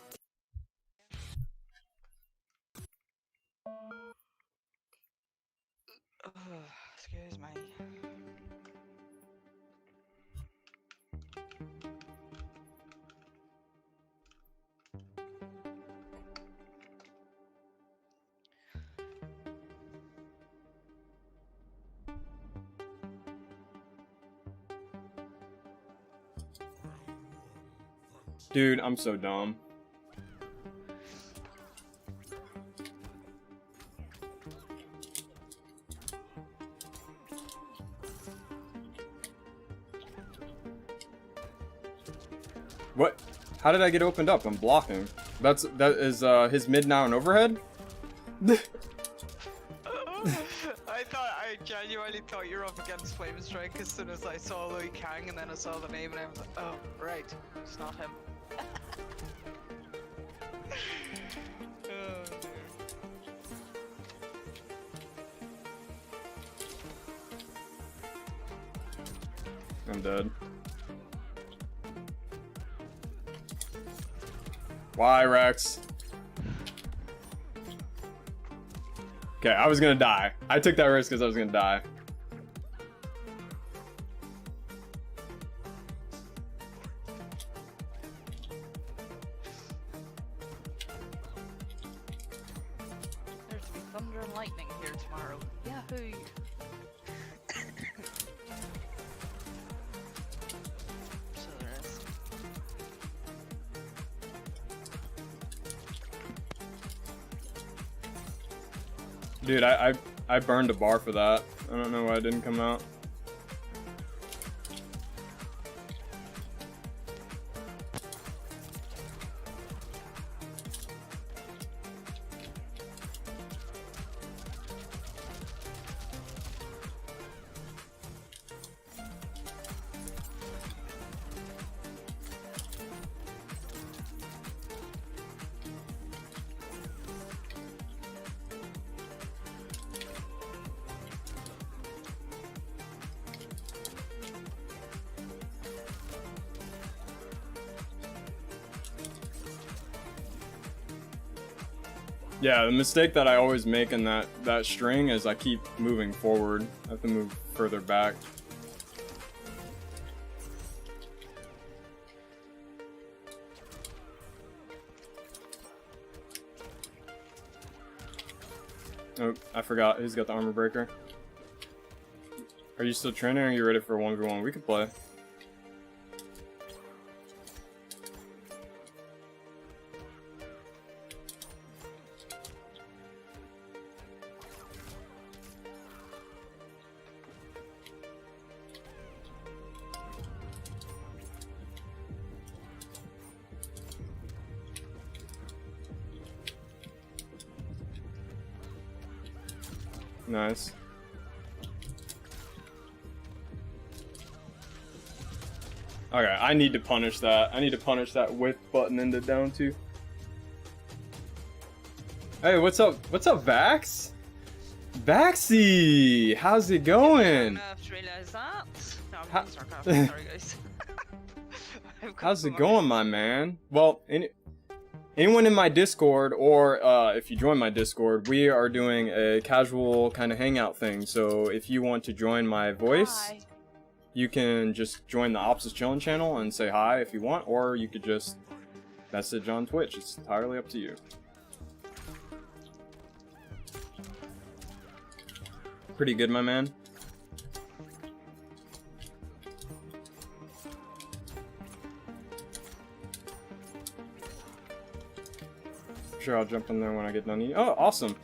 Excuse me. Dude, I'm so dumb. What? How did I get opened up? I'm blocking. That is his mid now and overhead? I genuinely thought you were up against Flame Strike as soon as I saw Louis Kang, and then I saw the name and I was like, oh, right, it's not him. Oh, dear. I'm dead. Why, Rex? Okay, I was gonna die. I took that risk because I was gonna die. There's to be thunder and lightning here tomorrow. Yahoo! So there is. Dude, I burned a bar for that. I don't know why it didn't come out. Yeah, the mistake that I always make in that string is I keep moving forward. I have to move further back. Oh, I forgot. Who's got the armor breaker? Are you still training or are you ready for 1v1? We could play. Nice. Okay, I need to punish that. I need to punish that with button into down two. Hey, what's up? What's up, Vax? Vaxy, how's it going? I have to realize that. No, I'm How- sarcastic. Sorry, guys. How's it going, my man? Well, anyone in my Discord, or if you join my Discord, we are doing a casual kind of hangout thing. So if you want to join my voice, Hi. you can just join the Opposites Chillin' channel and say hi if you want, or you could just message on Twitch. It's entirely up to you. Pretty good, my man. Sure, I'll jump in there when I get done eating. Oh, awesome.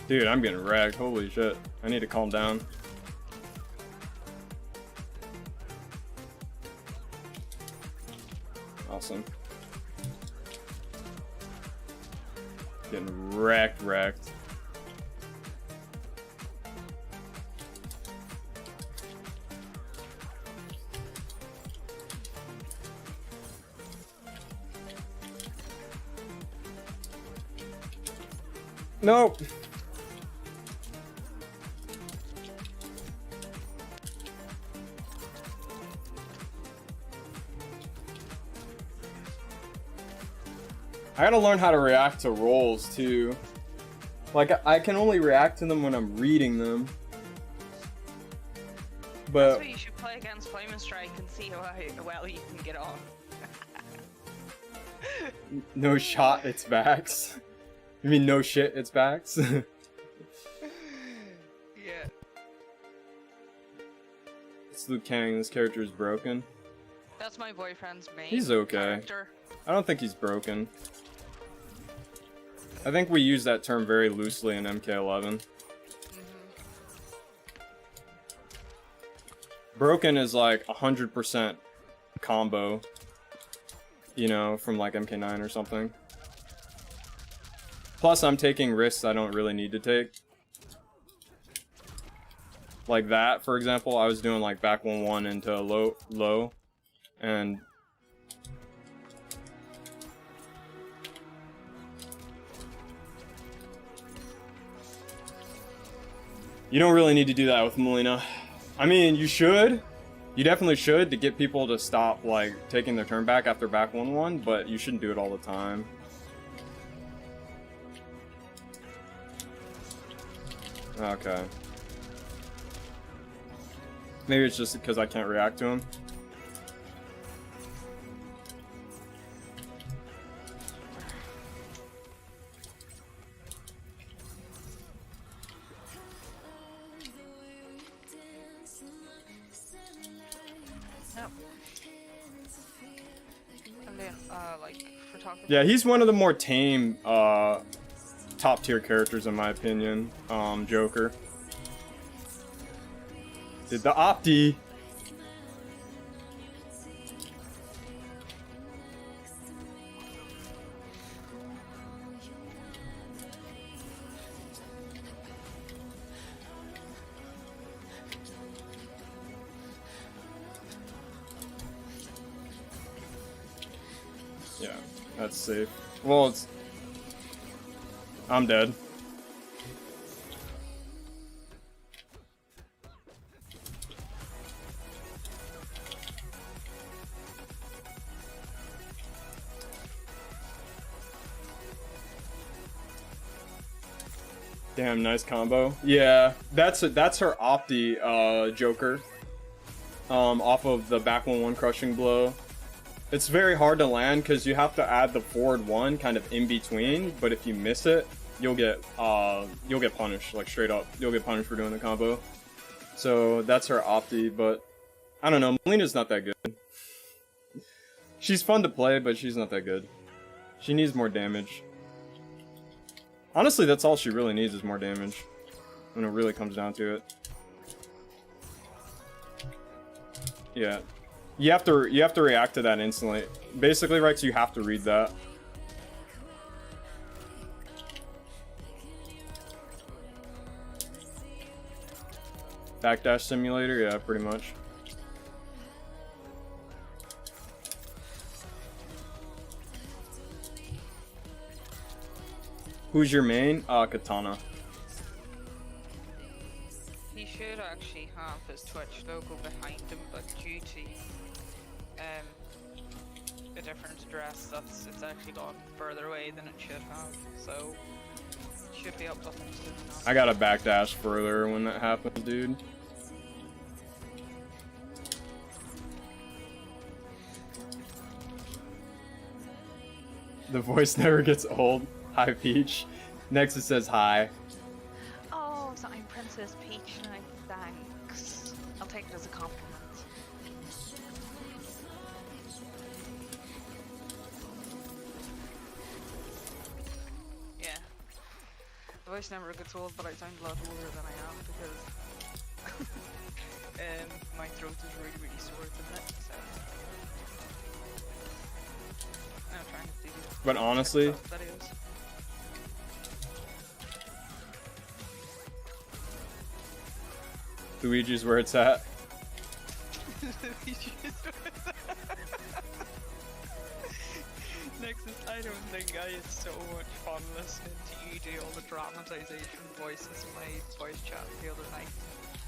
Dude, I'm getting wrecked. Holy shit. I need to calm down. Awesome. Getting wrecked. Nope. I gotta learn how to react to rolls too. Like, I can only react to them when I'm reading them. But That's why you should play against Flaming Strike and see how well you can get on. no shot, it's backs. You mean no shit, it's backs? Yeah. It's Liu Kang, this character is broken. That's my boyfriend's main He's okay. character. I don't think he's broken. I think we use that term very loosely in MK11. Broken is like 100% combo, you know, from like MK9 or something. Plus, I'm taking risks I don't really need to take. Like that, for example, I was doing like back 1-1 into low, and you don't really need to do that with Melina. I mean, you should. You definitely should, to get people to stop like taking their turn back after back 1-1, but you shouldn't do it all the time. Okay. Maybe it's just because I can't react to him. Yep. And then, like, photography. Yeah, he's one of the more tame, top tier characters in my opinion. Joker. Did the Opti. Yeah, that's safe. Well, it's... I'm dead. Damn, nice combo. Yeah, that's her Opti Joker. Off of the back 1-1 crushing blow. It's very hard to land because you have to add the forward 1 kind of in between, but if you miss it, you'll get punished, like straight up. You'll get punished for doing the combo. So that's her Opti, but I don't know, Melina's not that good. She's fun to play, but she's not that good. She needs more damage. Honestly, that's all she really needs is more damage. When it really comes down to it. Yeah. You have to react to that instantly. Basically, right, so you have to read that. Backdash simulator, yeah, pretty much. Who's your main? Katana. He should actually have his Twitch logo behind him, but due to a different address, it's actually gone further away than it should have. So it should be up soon enough. I gotta backdash further when that happens, dude. The voice never gets old. Hi, Peach. Next it says hi. Oh, so I'm Princess Peach now. Thanks. I'll take it as a compliment. Yeah. The voice never gets old, but I sound a lot older than I am because my throat is really, really sore at the minute. So I'm trying to do. But honestly, videos. Luigi's where it's at. Nexus, I don't think I had so much fun listening to you do all the dramatization voices in my voice chat the other night.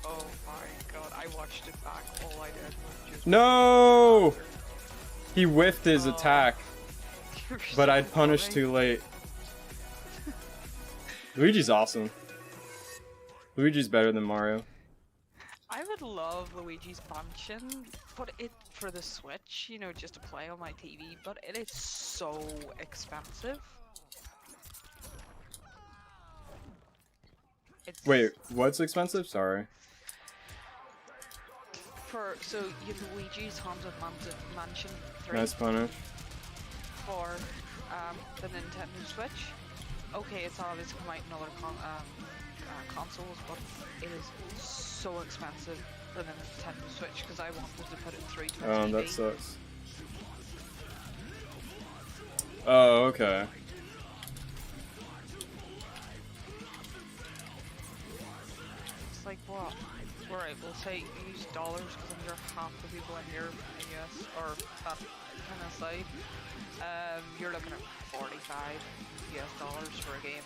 Oh my god, I watched it back, all I did was just... No! He whiffed his attack, but I'd punished too late. Luigi's awesome. Luigi's better than Mario. I would love Luigi's Mansion, but it for the Switch, you know, just to play on my TV, but it is so expensive. Wait, what's expensive? Sorry. So you have Luigi's Haunted Mansion 3 Nice punish. for the Nintendo Switch. Okay, it's obviously come out in other consoles, but it is so expensive for the Nintendo Switch because I wanted to put it through to my TV. That sucks. Oh, okay. It's like, what? Alright, we'll say use dollars because I'm sure half the people in here in US or that kind of side. You're looking at 45 US dollars for a game.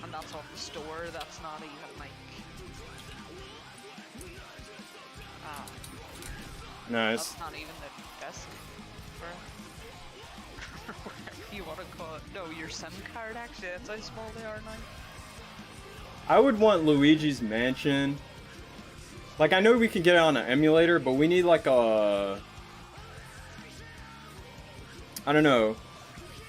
And that's off the store, that's not even like... Nice. That's not even the disc for whatever you want to call it. No, your SIM card actually, that's how small they are now. I would want Luigi's Mansion. Like, I know we can get it on an emulator, but we need like a... I don't know.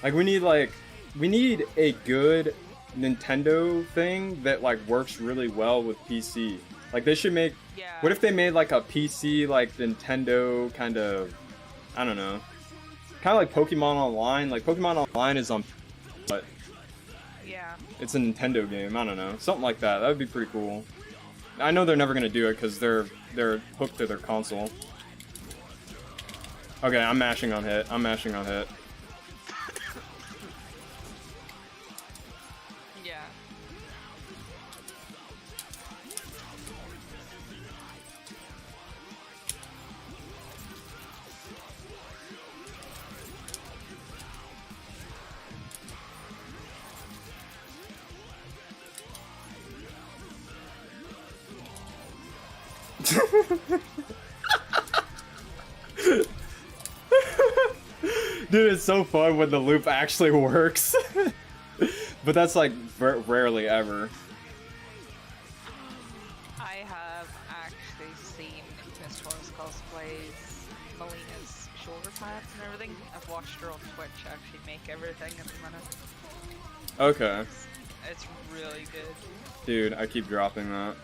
Like, we need a good Nintendo thing that like works really well with PC. Like, they should make... Yeah. What if they made like a PC, like Nintendo kind of... I don't know. Kind of like Pokemon Online. Like, Pokemon Online is on... But Yeah. it's a Nintendo game. I don't know. Something like that. That would be pretty cool. I know they're never going to do it because they're hooked to their console. Okay, I'm mashing on hit. I'm mashing on hit. Yeah. Dude, it's so fun when the loop actually works. But that's like rarely ever. I have actually seen Miss Forrest cosplays Melina's shoulder pads and everything. I've watched her on Twitch actually make everything at the minute. Okay. It's really good. Dude, I keep dropping that.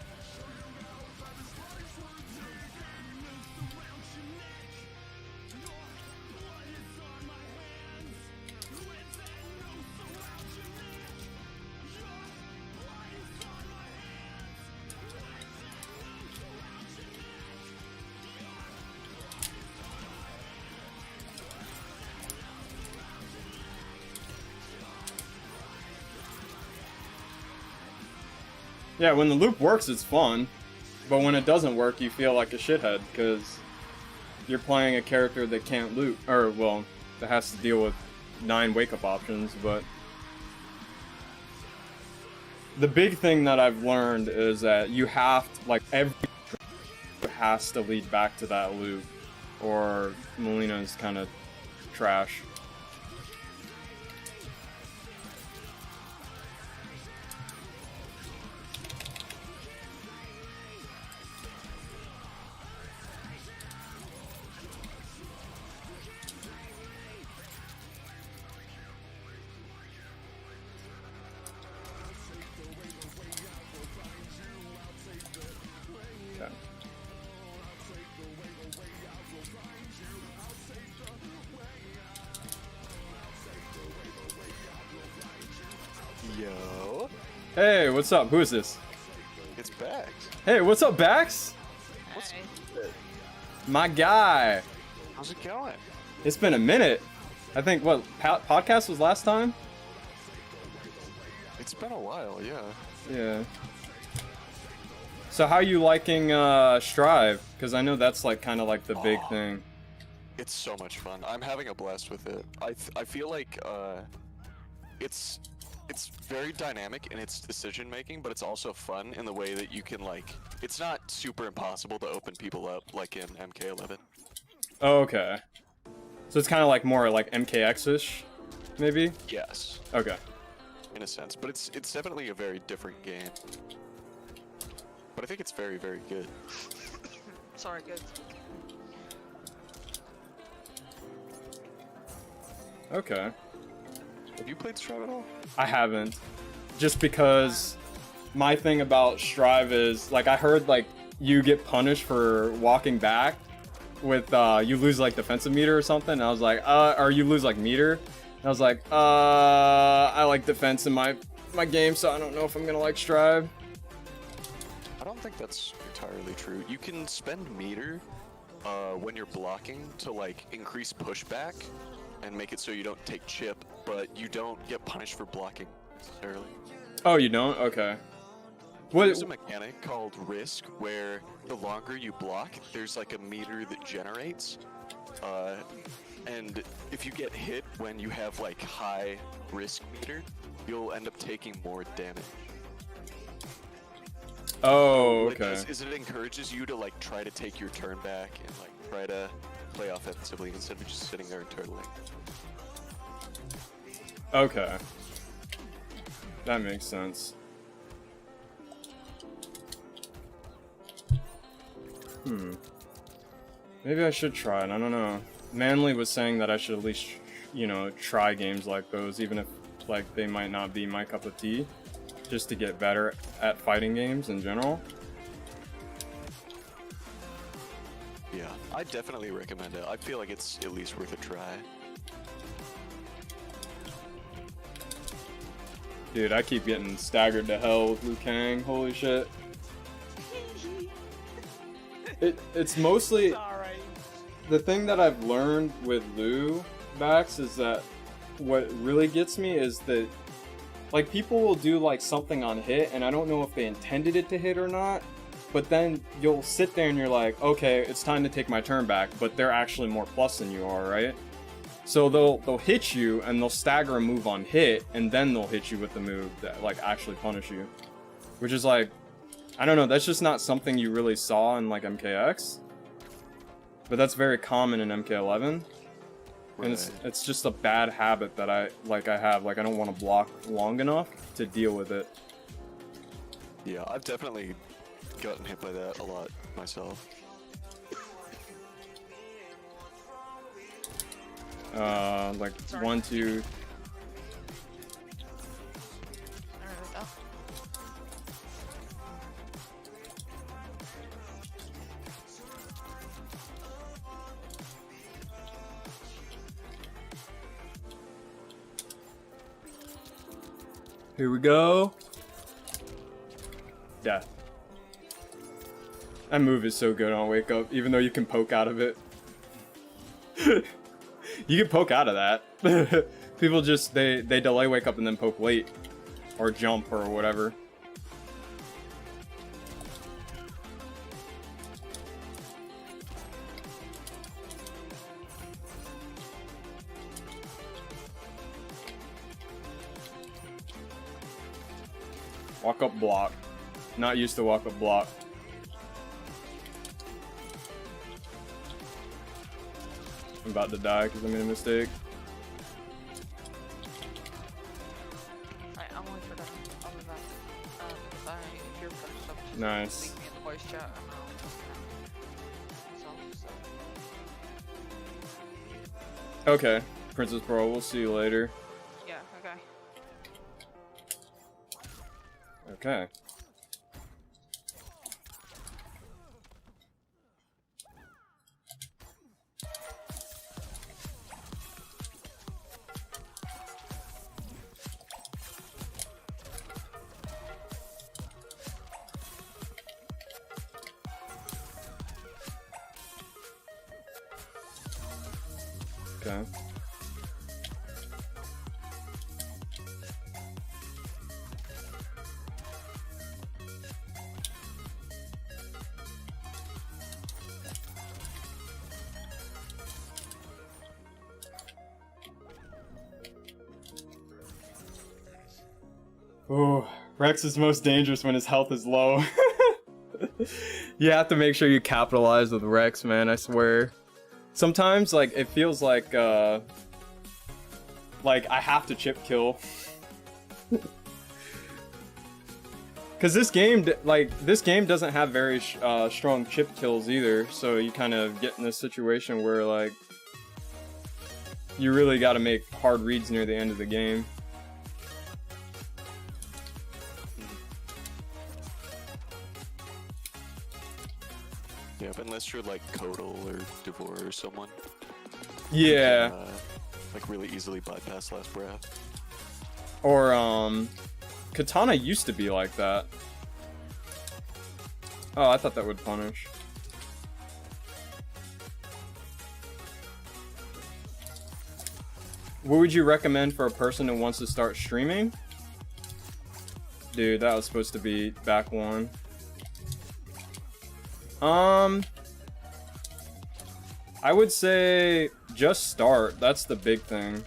Yeah, when the loop works, it's fun. But when it doesn't work, you feel like a shithead, because you're playing a character that can't loop. Or, well, that has to deal with 9 wake-up options, but... The big thing that I've learned is that you have to, like, every has to lead back to that loop, or Melina's kind of trash. Hey, what's up? Who is this? It's Bax. Hey, what's up, Bax? What's Hey. My guy. How's it going? It's been a minute. I think, what, podcast was last time? It's been a while, yeah. Yeah. So how you liking Strive? Because I know that's like kind of like the big thing. It's so much fun. I'm having a blast with it. I feel like it's very dynamic in its decision making, but it's also fun in the way that you can like. It's not super impossible to open people up like in MK11. Oh, okay. So it's kind of like more like MKX-ish, maybe? Yes, Okay. in a sense, but it's definitely a very different game. But I think it's very, very good. Sorry, guys. Okay. Have you played Strive at all? I haven't. Just because my thing about Strive is, like, I heard, like, you get punished for walking back with, you lose, like, defensive meter or something, and I was like, or you lose, like, meter. And I was like, I like defense in my game, so I don't know if I'm gonna like Strive. I don't think that's entirely true. You can spend meter when you're blocking to like increase pushback and make it so you don't take chip, but you don't get punished for blocking necessarily. Oh, you don't? Okay. There's a mechanic called risk where the longer you block, there's like a meter that generates. And if you get hit when you have like high risk meter, you'll end up taking more damage. Oh, Like, okay. is it encourages you to like try to take your turn back and like try to play offensively instead of just sitting there and turtling. Okay. That makes sense. Maybe I should try it, I don't know. Manly was saying that I should at least, you know, try games like those, even if, like, they might not be my cup of tea, just to get better at fighting games in general. Yeah, I definitely recommend it. I feel like it's at least worth a try. Dude, I keep getting staggered to hell with Liu Kang, holy shit. It's mostly... Sorry. The thing that I've learned with Liu Bax is that what really gets me is that, like, people will do like something on hit and I don't know if they intended it to hit or not, but then you'll sit there and you're like, okay, it's time to take my turn back, but they're actually more plus than you are, right? So they'll hit you and they'll stagger a move on hit and then they'll hit you with the move that like actually punish you, which is like, I don't know, that's just not something you really saw in like MKX. But that's very common in MK11, and it's just a bad habit that I have. Like, I don't want to block long enough to deal with it. Yeah, I've definitely gotten hit by that a lot myself. Like Sorry. 1, 2. Alright, that. Here we go. Yeah. That move is so good on Wake Up, even though you can poke out of it. You can poke out of that. People just, they delay Wake Up and then poke late. Or jump or whatever. Walk up block. Not used to walk up block. I'm about to die because I made a mistake. I'm only for that. Other than that, if you're finished up, just Nice. leave me in the voice chat and I'll myself, so. Okay, Princess Pearl, we'll see you later. Yeah, okay. Okay. Okay. Ooh, Rex is most dangerous when his health is low. You have to make sure you capitalize with Rex, man, I swear. Sometimes, like, it feels like I have to chip kill. Because this game doesn't have very strong chip kills either, so you kind of get in this situation where, like, you really got to make hard reads near the end of the game. Yeah, but unless you're like Kodal or Devor or someone. Yeah. You can, like really easily bypass last breath. Or Katana used to be like that. Oh, I thought that would punish. What would you recommend for a person who wants to start streaming? Dude, that was supposed to be back one. I would say just start. That's the big thing.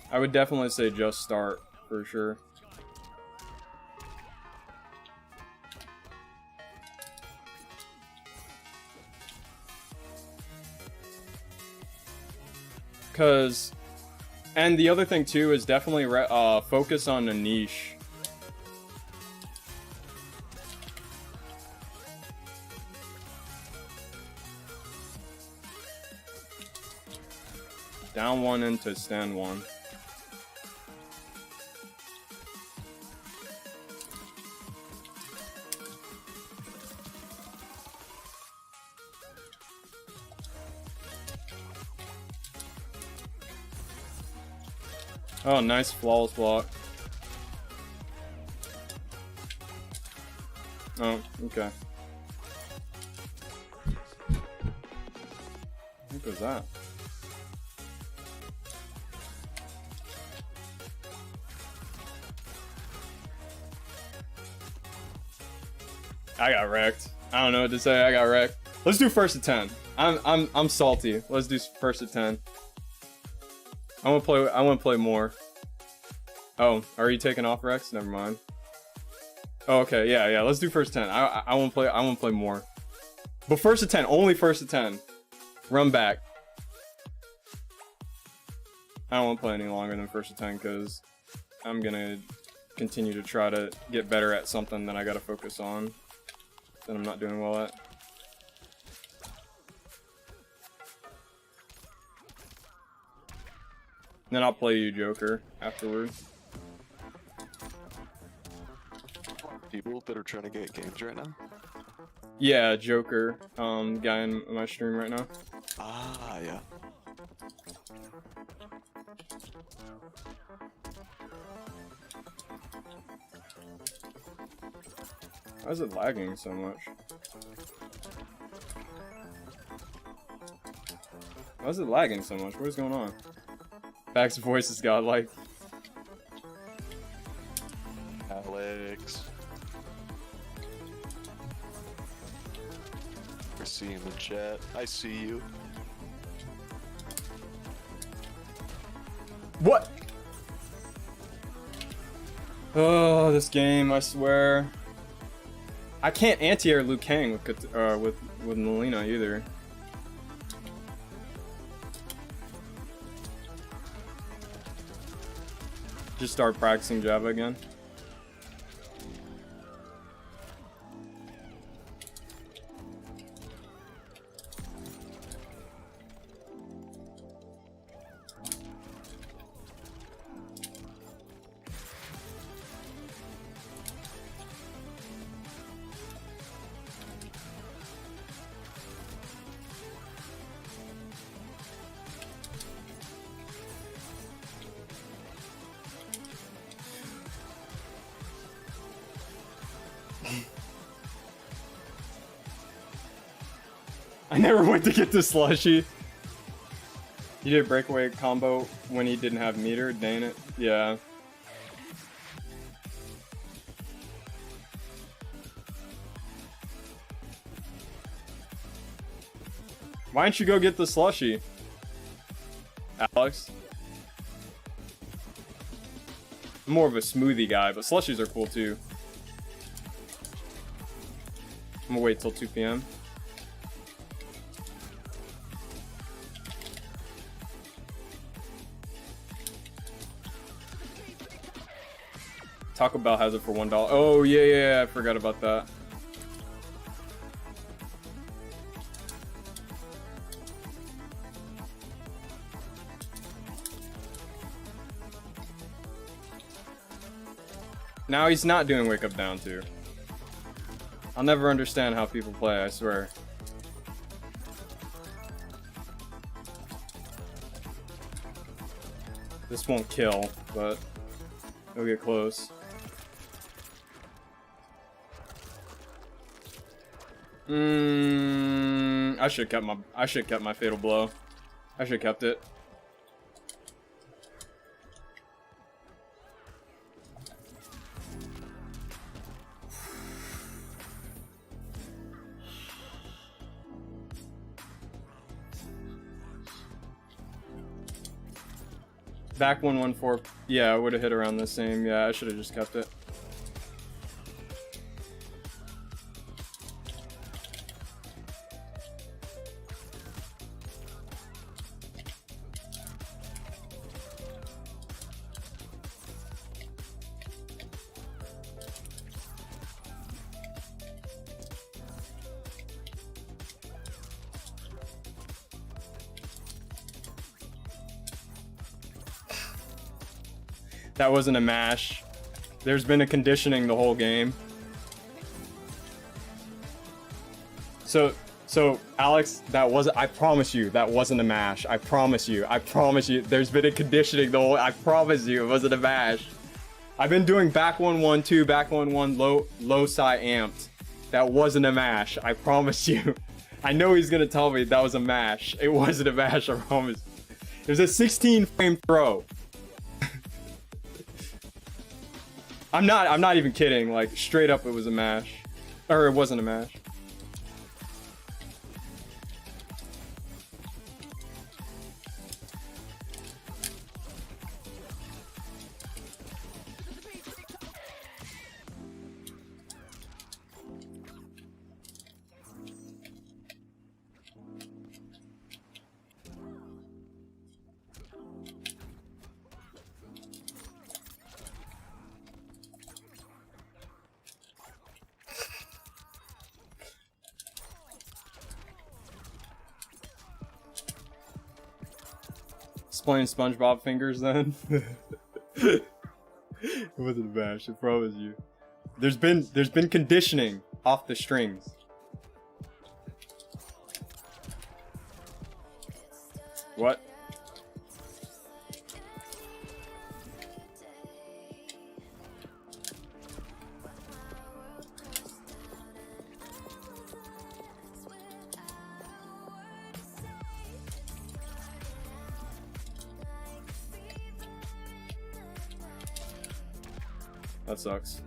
I would definitely say just start, for sure. And the other thing too is definitely focus on a niche. Down one into stand one. Oh, nice flawless block. Oh, okay. What was that? I got wrecked. I don't know what to say. I got wrecked. Let's do first to 10. I'm salty. Let's do first to 10. I want to play more. Oh, are you taking off, Rex? Never mind. Oh, okay. Yeah. Let's do first 10. I want to play more. But first to 10. Only first to 10. Run back. I don't want to play any longer than first to 10 because I'm gonna continue to try to get better at something that I gotta focus on that I'm not doing well at. Then I'll play you Joker afterward. People that are trying to get games right now? Yeah, Joker, guy in my stream right now. Ah, yeah. Why is it lagging so much? Why is it lagging so much? What is going on? Back's voice is godlike. Alex. I see you in the chat. I see you. What? Oh, this game, I swear. I can't anti-air Liu Kang with Melina either. Just start practicing Java again. I never went to get the slushy. You did breakaway combo when he didn't have meter, dang it. Yeah. Why don't you go get the slushy, Alex? I'm more of a smoothie guy, but slushies are cool too. I'm gonna wait till 2 p.m. Taco Bell has it for $1. Oh yeah, I forgot about that. Now he's not doing Wake Up Down 2. I'll never understand how people play, I swear. This won't kill, but it'll get close. I should have kept my fatal blow. I should have kept it. Back 114. Yeah, I would have hit around the same. Yeah, I should have just kept it. That wasn't a mash. There's been a conditioning the whole game. So Alex, that wasn't, I promise you, that wasn't a mash. I promise you. There's been a conditioning the whole, I promise you, it wasn't a mash. I've been doing back 112, back 11, low side amped. That wasn't a mash. I promise you. I know he's gonna tell me that was a mash. It wasn't a mash, I promise. It was a 16 frame throw. I'm not even kidding, like straight up it was a mash. Or it wasn't a mash. Playing SpongeBob fingers then. It wasn't a mash, I promise you. There's been conditioning off the strings. What? That sucks.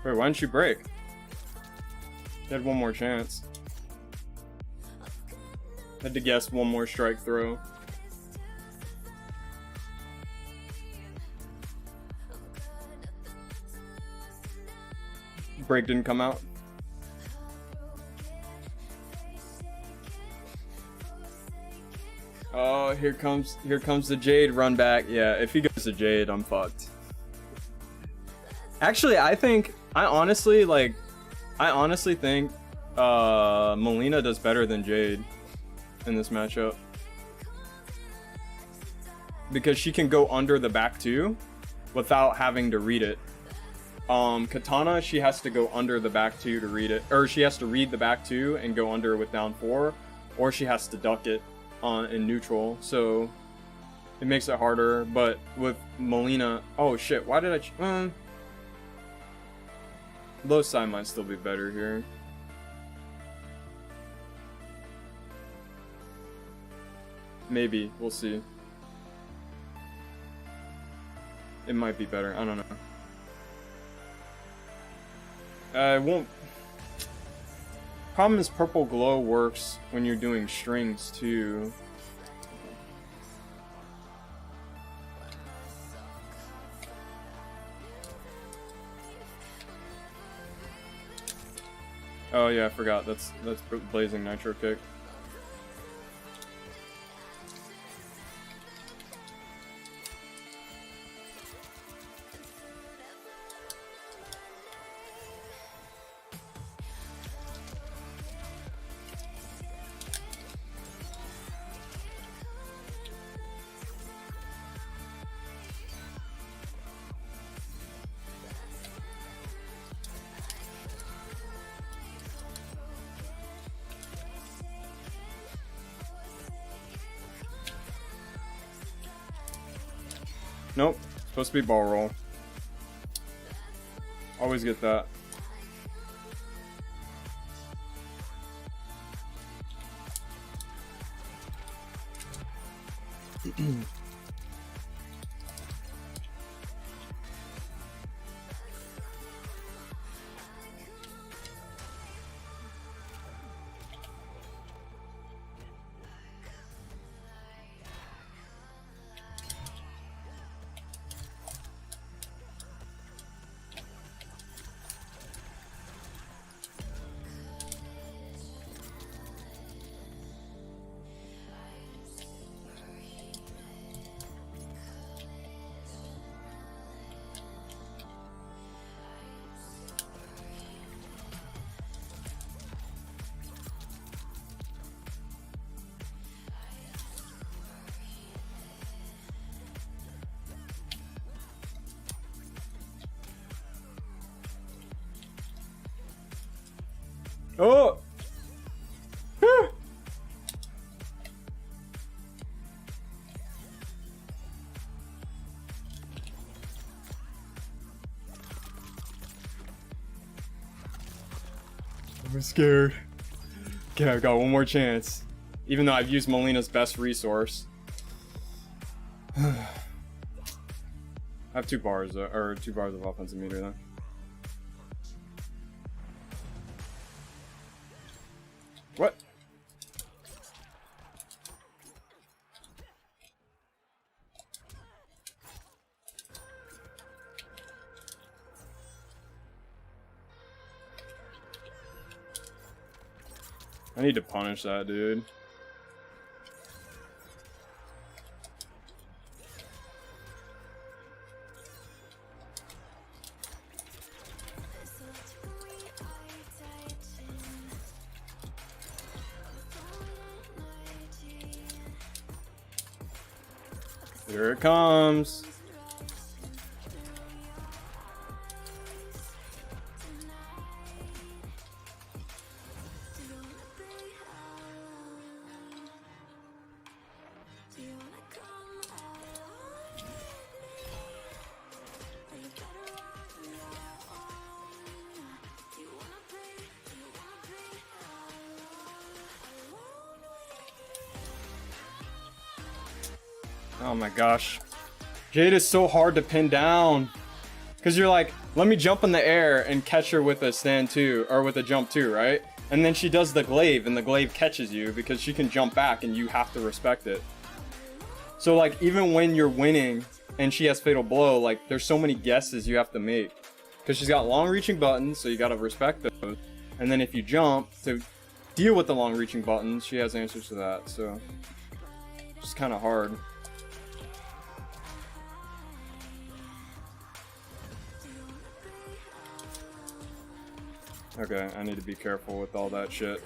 Wait, why didn't you break? You had one more chance. Had to guess one more strike throw. Break didn't come out. Oh, here comes the Jade run back. Yeah, if he goes to Jade, I'm fucked. Actually, I honestly think Melina does better than Jade in this matchup. Because she can go under the back two without having to read it. Katana, she has to go under the back two to read it. Or she has to read the back two and go under with down 4. Or she has to duck it in neutral, so it makes it harder. But with Melina, oh shit, why did I Low side might still be better here. Maybe, we'll see. It might be better, I don't know. It won't... Problem is purple glow works when you're doing strings too. Oh yeah, I forgot. That's Blazing Nitro Kick. Nope, supposed to be ball roll. Always get that. Oh! I'm scared. Okay, I got one more chance. Even though I've used Molina's best resource. I have 2 bars, or 2 bars of offensive meter then. What? I need to punish that dude. Here it comes. Oh my gosh. Jade is so hard to pin down. Because you're like, let me jump in the air and catch her with a stand 2, or with a jump 2, right? And then she does the glaive, and the glaive catches you because she can jump back and you have to respect it. So like, even when you're winning and she has Fatal Blow, like, there's so many guesses you have to make. Because she's got long reaching buttons, so you gotta respect those. And then if you jump to deal with the long reaching buttons, she has answers to that, so it's kind of hard. Okay, I need to be careful with all that shit.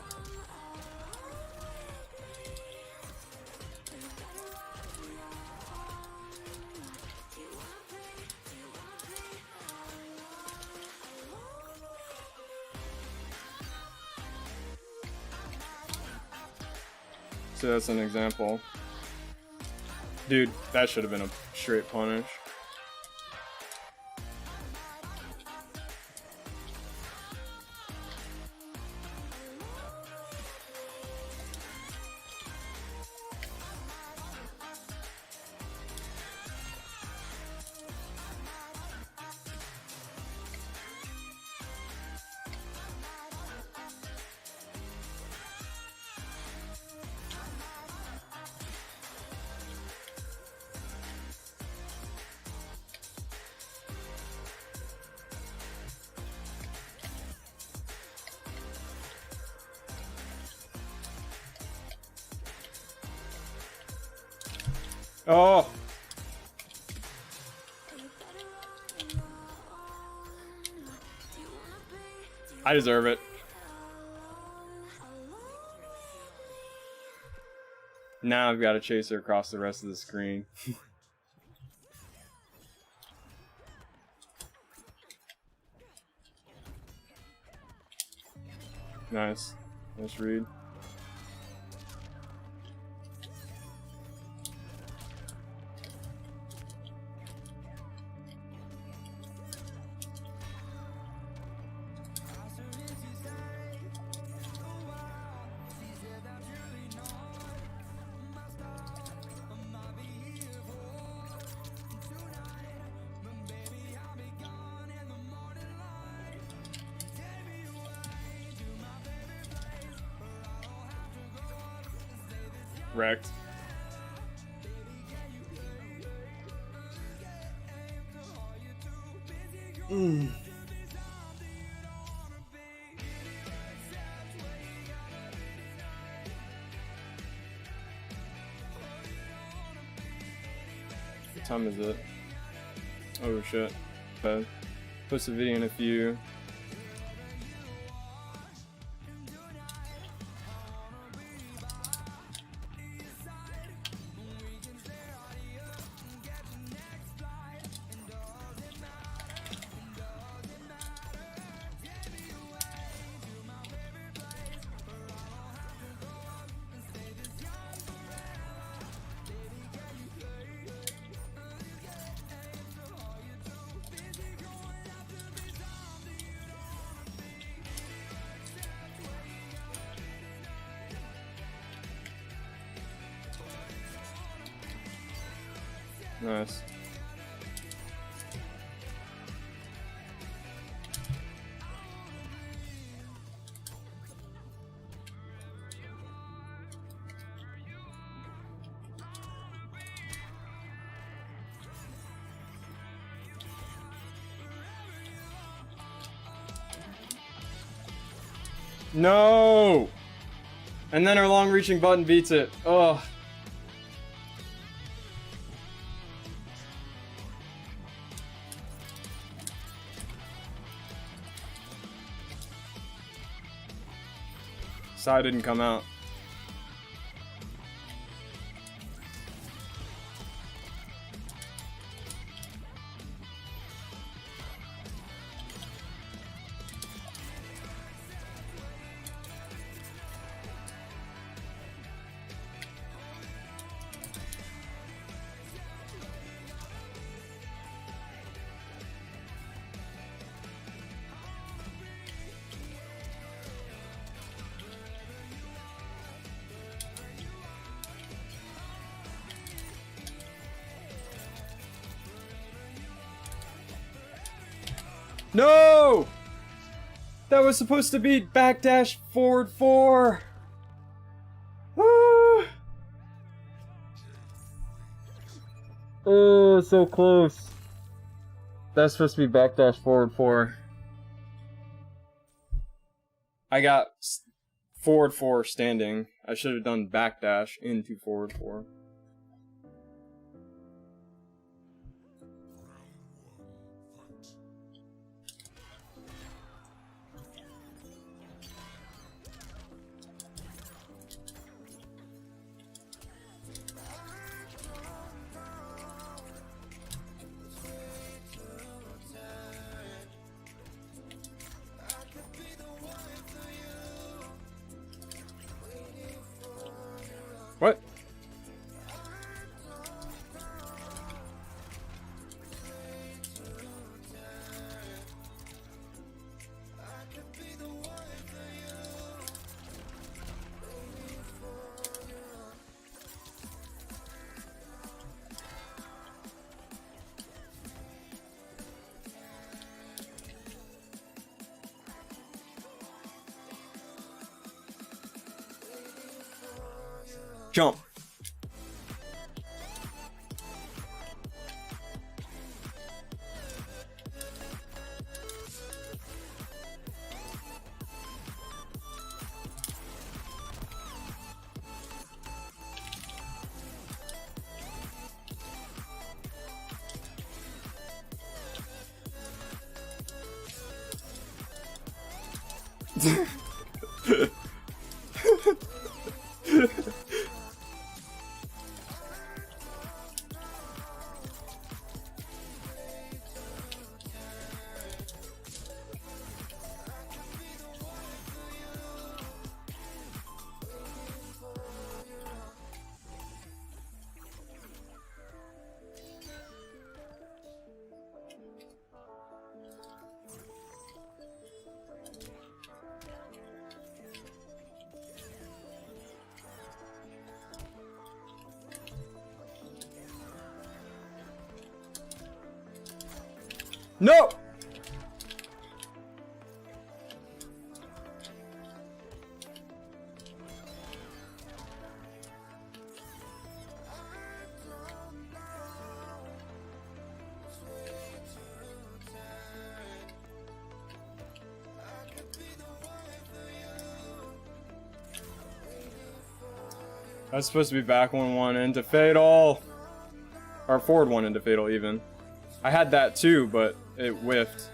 So that's an example. Dude, that should have been a straight punish. Oh! I deserve it. Now I've got to chase her across the rest of the screen. Nice. Nice read. Wrecked. What time is it? Oh shit. Post a video in a few. Nice. No! And then our long-reaching button beats it. Ugh. Side didn't come out. No! That was supposed to be backdash forward 4. Ah. Oh, so close. That's supposed to be backdash forward 4. I got forward 4 standing. I should have done backdash into forward 4. What? Jump. No! I was supposed to be back 1-1 into Fatal. Or forward 1 into Fatal, even. I had that too, but it whiffed.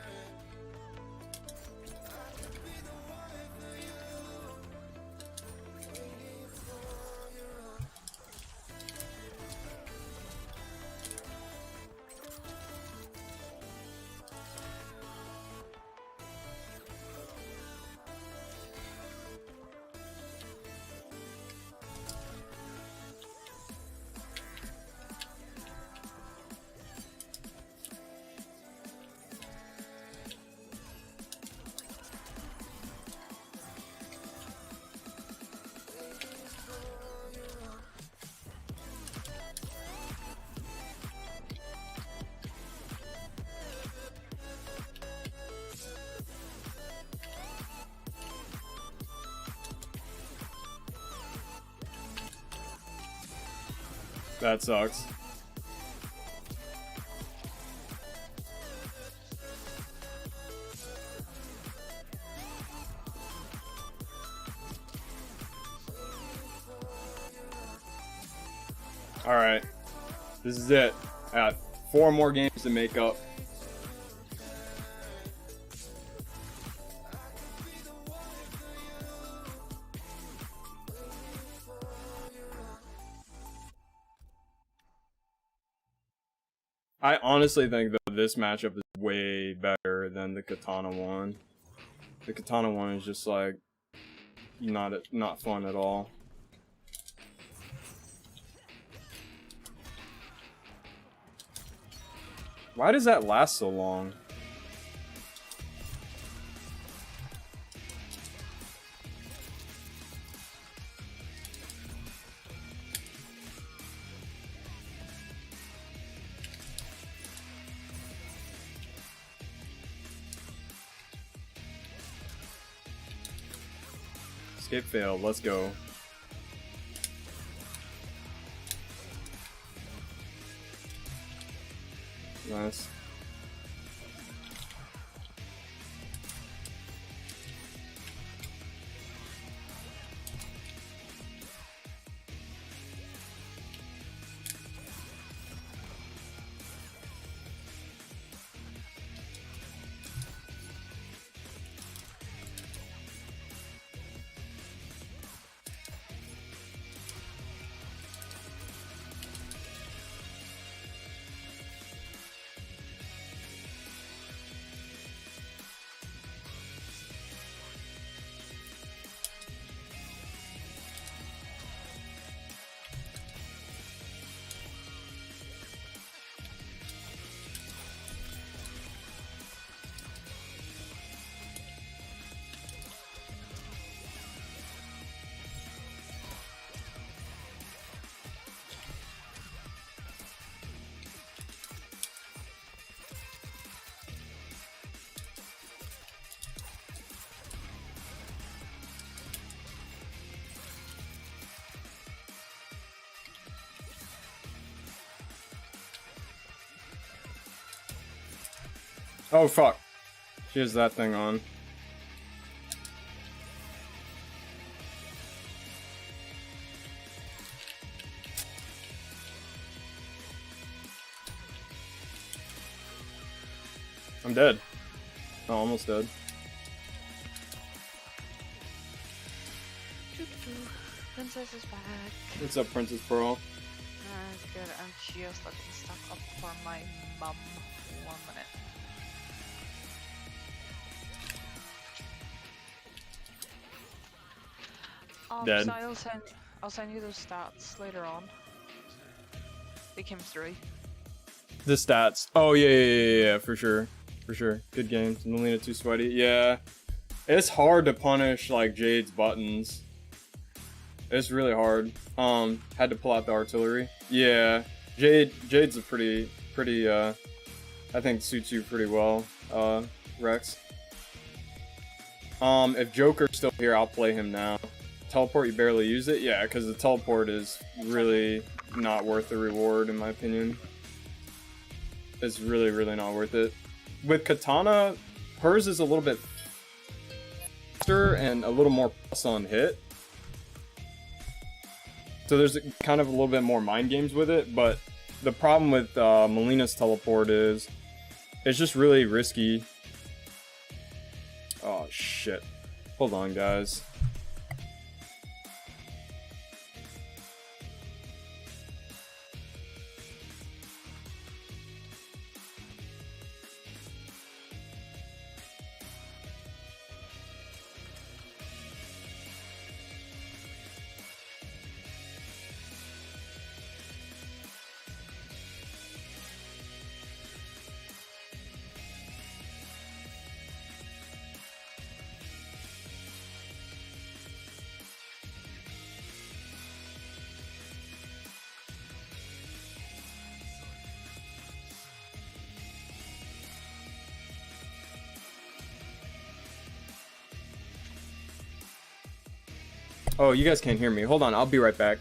That sucks. Alright. This is it. I got 4 more games to make up. I honestly think that this matchup is way better than the Katana one. The Katana one is just like not fun at all. Why does that last so long? Escape failed, let's go. Nice. Oh fuck. She has that thing on. I'm dead. Oh, almost dead. Princess is back. What's up, Princess Pearl? Good. I'm just looking stuff up for my mum. 1 minute. Dead. So I'll send you those stats later on. They came through. The stats. Oh yeah, for sure. For sure. Good game. Melina too sweaty. Yeah. It's hard to punish like Jade's buttons. It's really hard. Had to pull out the artillery. Yeah. Jade's a pretty I think suits you pretty well, Rex. If Joker's still here, I'll play him now. Teleport, you barely use it? Yeah, because the teleport is really not worth the reward, in my opinion. It's really not worth it. With Katana, hers is a little bit faster and a little more plus on hit. So there's kind of a little bit more mind games with it, but the problem with Melina's teleport is it's just really risky. Oh shit. Hold on, guys. Oh, you guys can't hear me. Hold on, I'll be right back.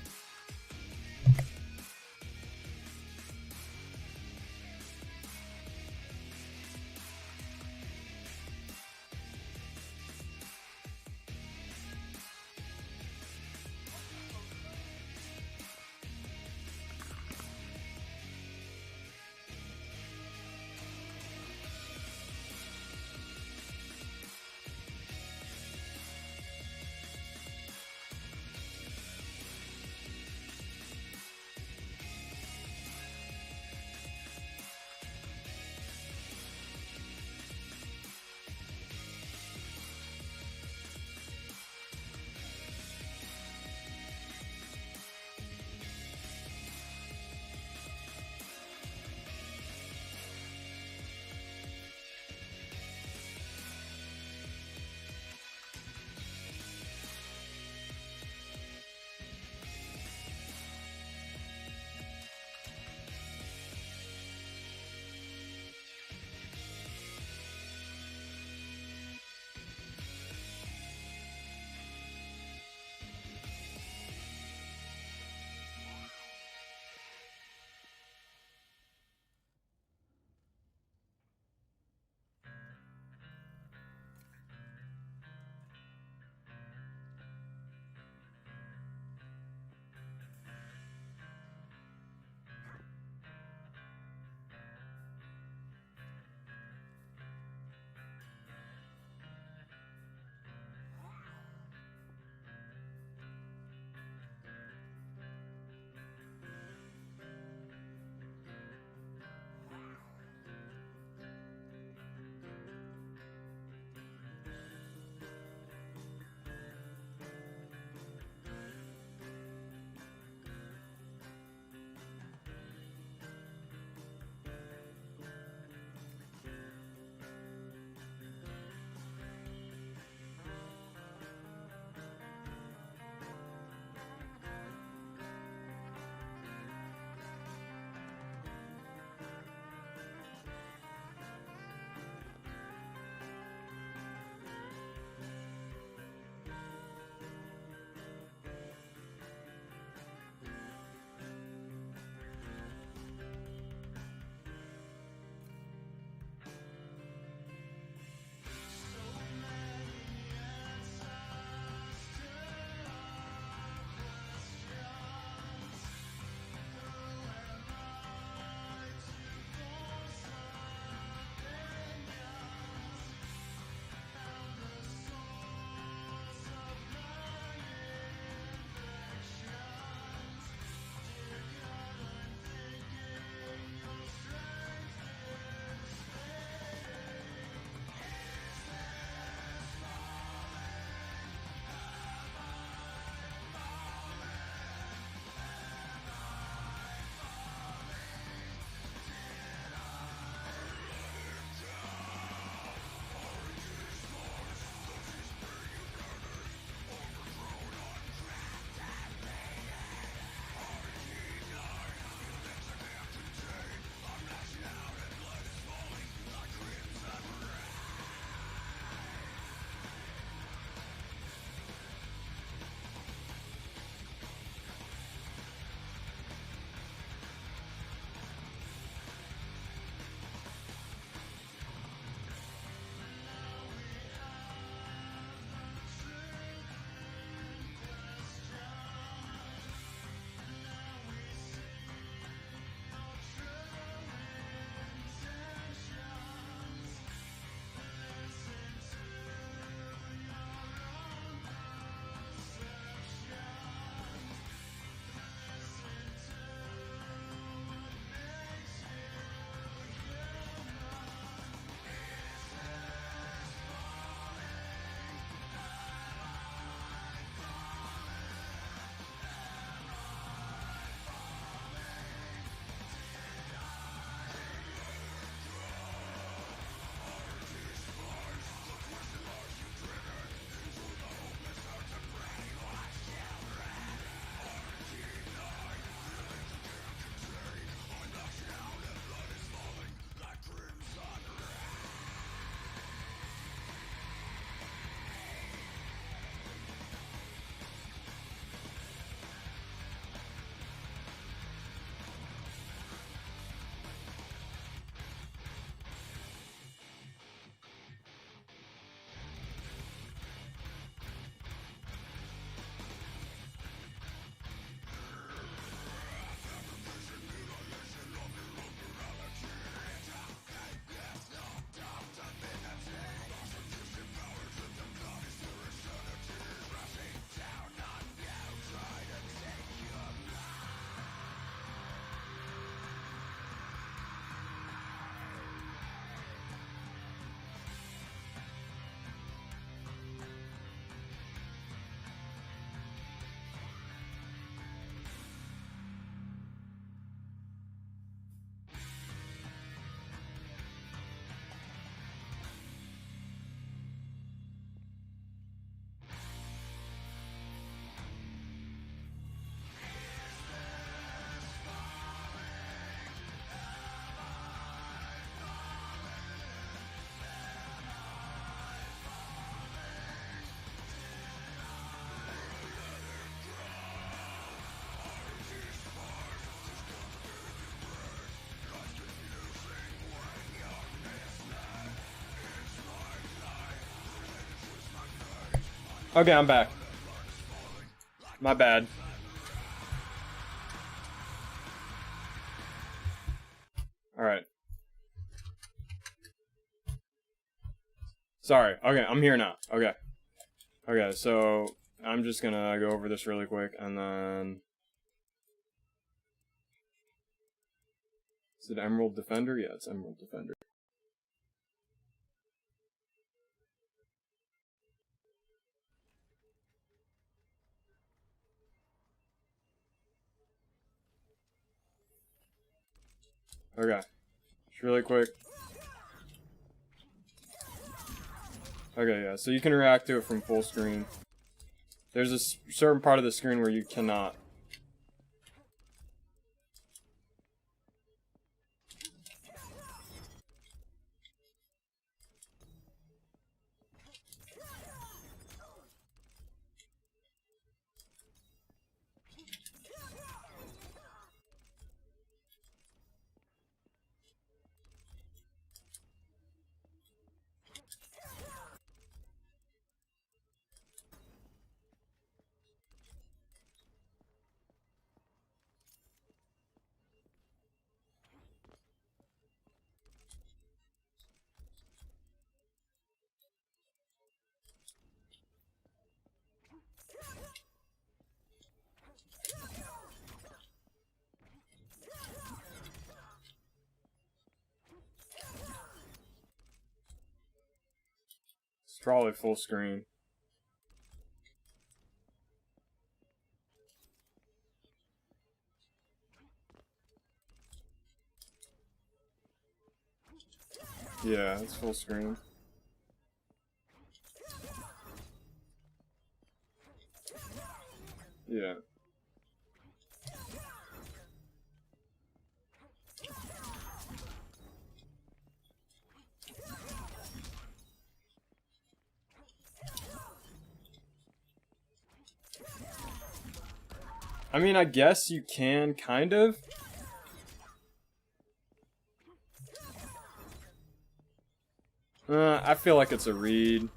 Okay, I'm back. My bad. Alright. Sorry. Okay, I'm here now. Okay. Okay, so I'm just gonna go over this really quick and then... Is it Emerald Defender? Yeah, it's Emerald Defender. Okay. Just really quick. Okay, yeah, so you can react to it from full screen. There's a certain part of the screen where you cannot. It's probably full screen. Yeah, it's full screen. Yeah. I mean, I guess you can, kind of. I feel like it's a read.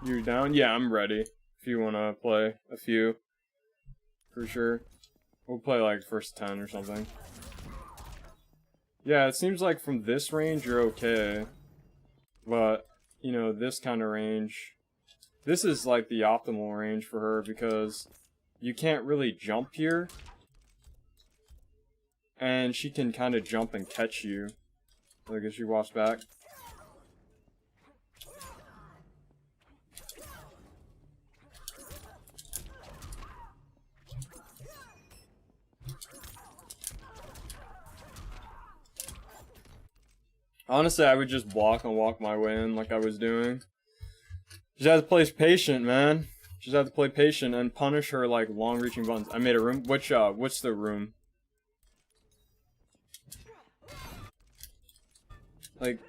You down? Yeah, I'm ready. If you want to play a few. For sure. We'll play like first 10 or something. Yeah, it seems like from this range you're okay. But, you know, this kind of range... This is like the optimal range for her because you can't really jump here. And she can kind of jump and catch you. Like as she walks back. Honestly, I would just block and walk my way in like I was doing. Just have to play patient, man. Just have to play patient and punish her like long-reaching buttons. I made a room. What's the room? Like...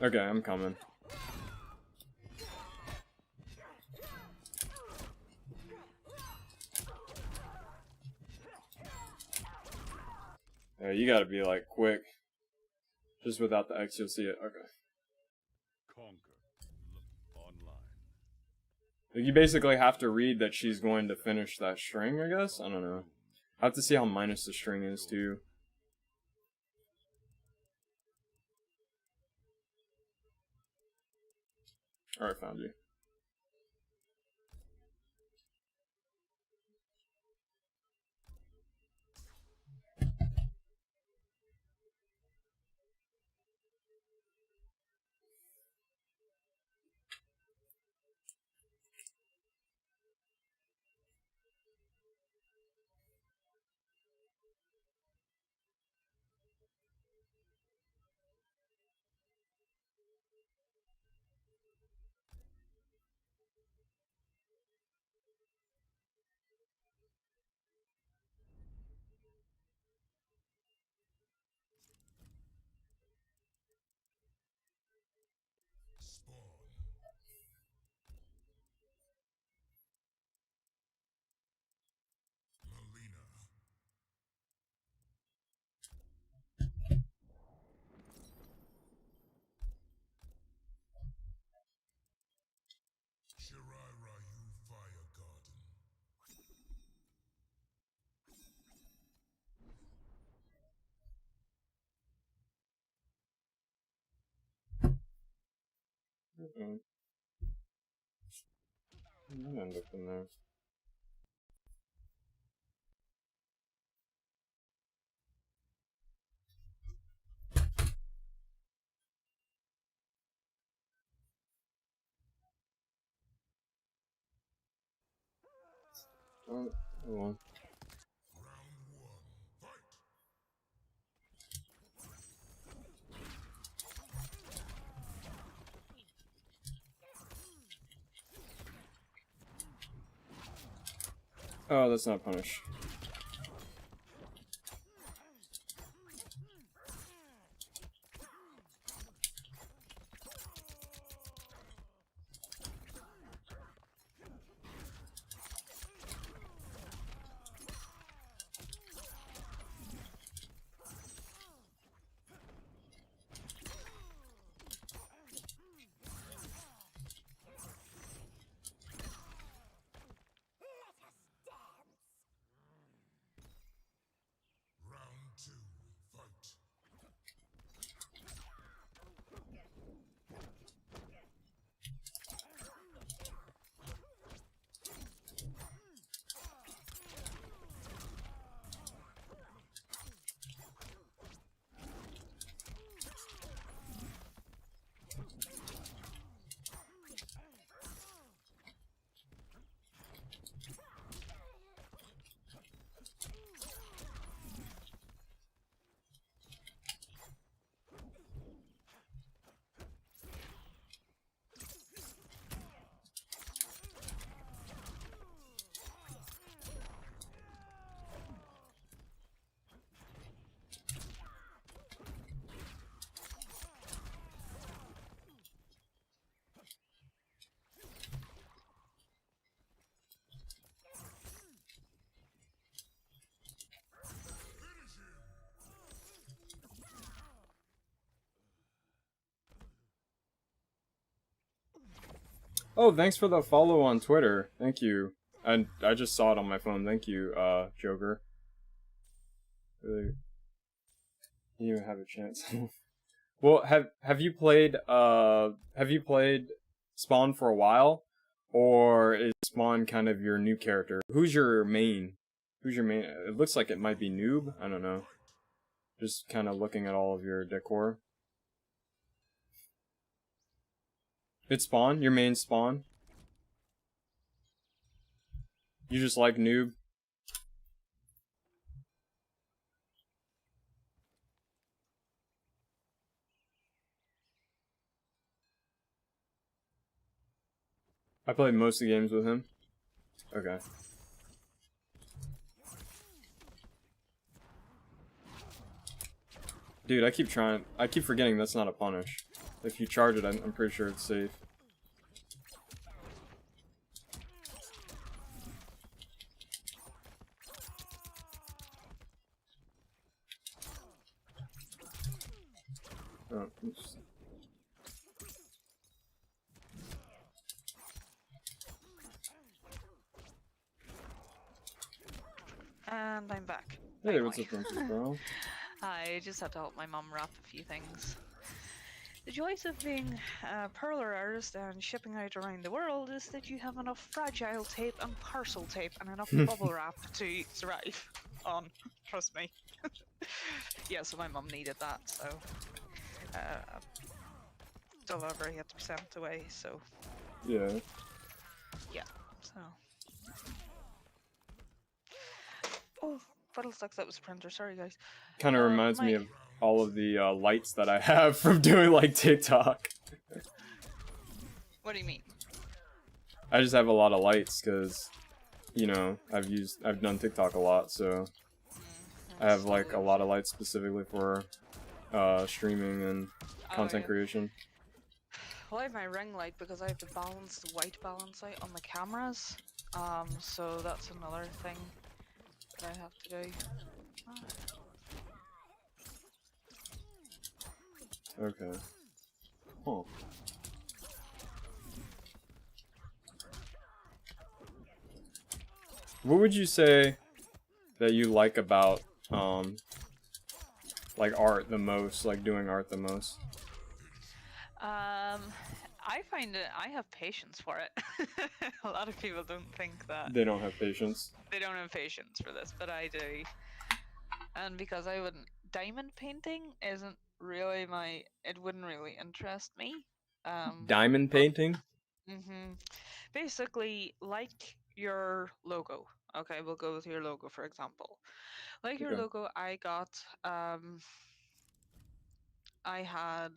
Okay, I'm coming. Yeah, you gotta be like quick. Just without the X, you'll see it. Okay. Like, you basically have to read that she's going to finish that string, I guess? I don't know. I have to see how minus the string is, too. Alright, found you. I'm gonna end up in there. Oh, hold on. Oh, that's not punish. Oh, thanks for the follow on Twitter. Thank you. And I just saw it on my phone. Thank you, Joker. Really, you didn't have a chance. Well, have you played Spawn for a while, or is Spawn kind of your new character? Who's your main? Who's your main? It looks like it might be Noob. I don't know. Just kind of looking at all of your decor. It's Spawn, your main Spawn. You just like Noob. I played most of the games with him. Okay. Dude, I keep forgetting that's not a punish. If you charge it, I'm pretty sure it's safe. Oh, oops. And I'm back. Hey, what's up, Princess Bro? I just had to help my mum wrap a few things. The joys of being a perler artist and shipping out around the world is that you have enough fragile tape and parcel tape and enough bubble wrap to survive on. Trust me. Yeah, so my mum needed that, so delivery had to be sent away, so Yeah. yeah, so. Oh, Fiddlesticks, that was a printer, sorry guys. Kind of reminds me of all of the lights that I have from doing like TikTok. What do you mean? I just have a lot of lights because, you know, I've done TikTok a lot, so I have like a lot of lights specifically for streaming and content creation. Well, I have my ring light because I have to balance the white balance out on the cameras. So that's another thing that I have to do. Okay. Huh. What would you say that you like about like art the most, like doing art the most? I I find it. I have patience for it. A lot of people don't think that. They don't have patience. They don't have patience for this, but I do. And because I wouldn't, diamond painting isn't really my. It wouldn't really interest me. Diamond But painting? basically, like your logo. Okay, we'll go with your logo for example. Like your Okay. logo, I got. I had.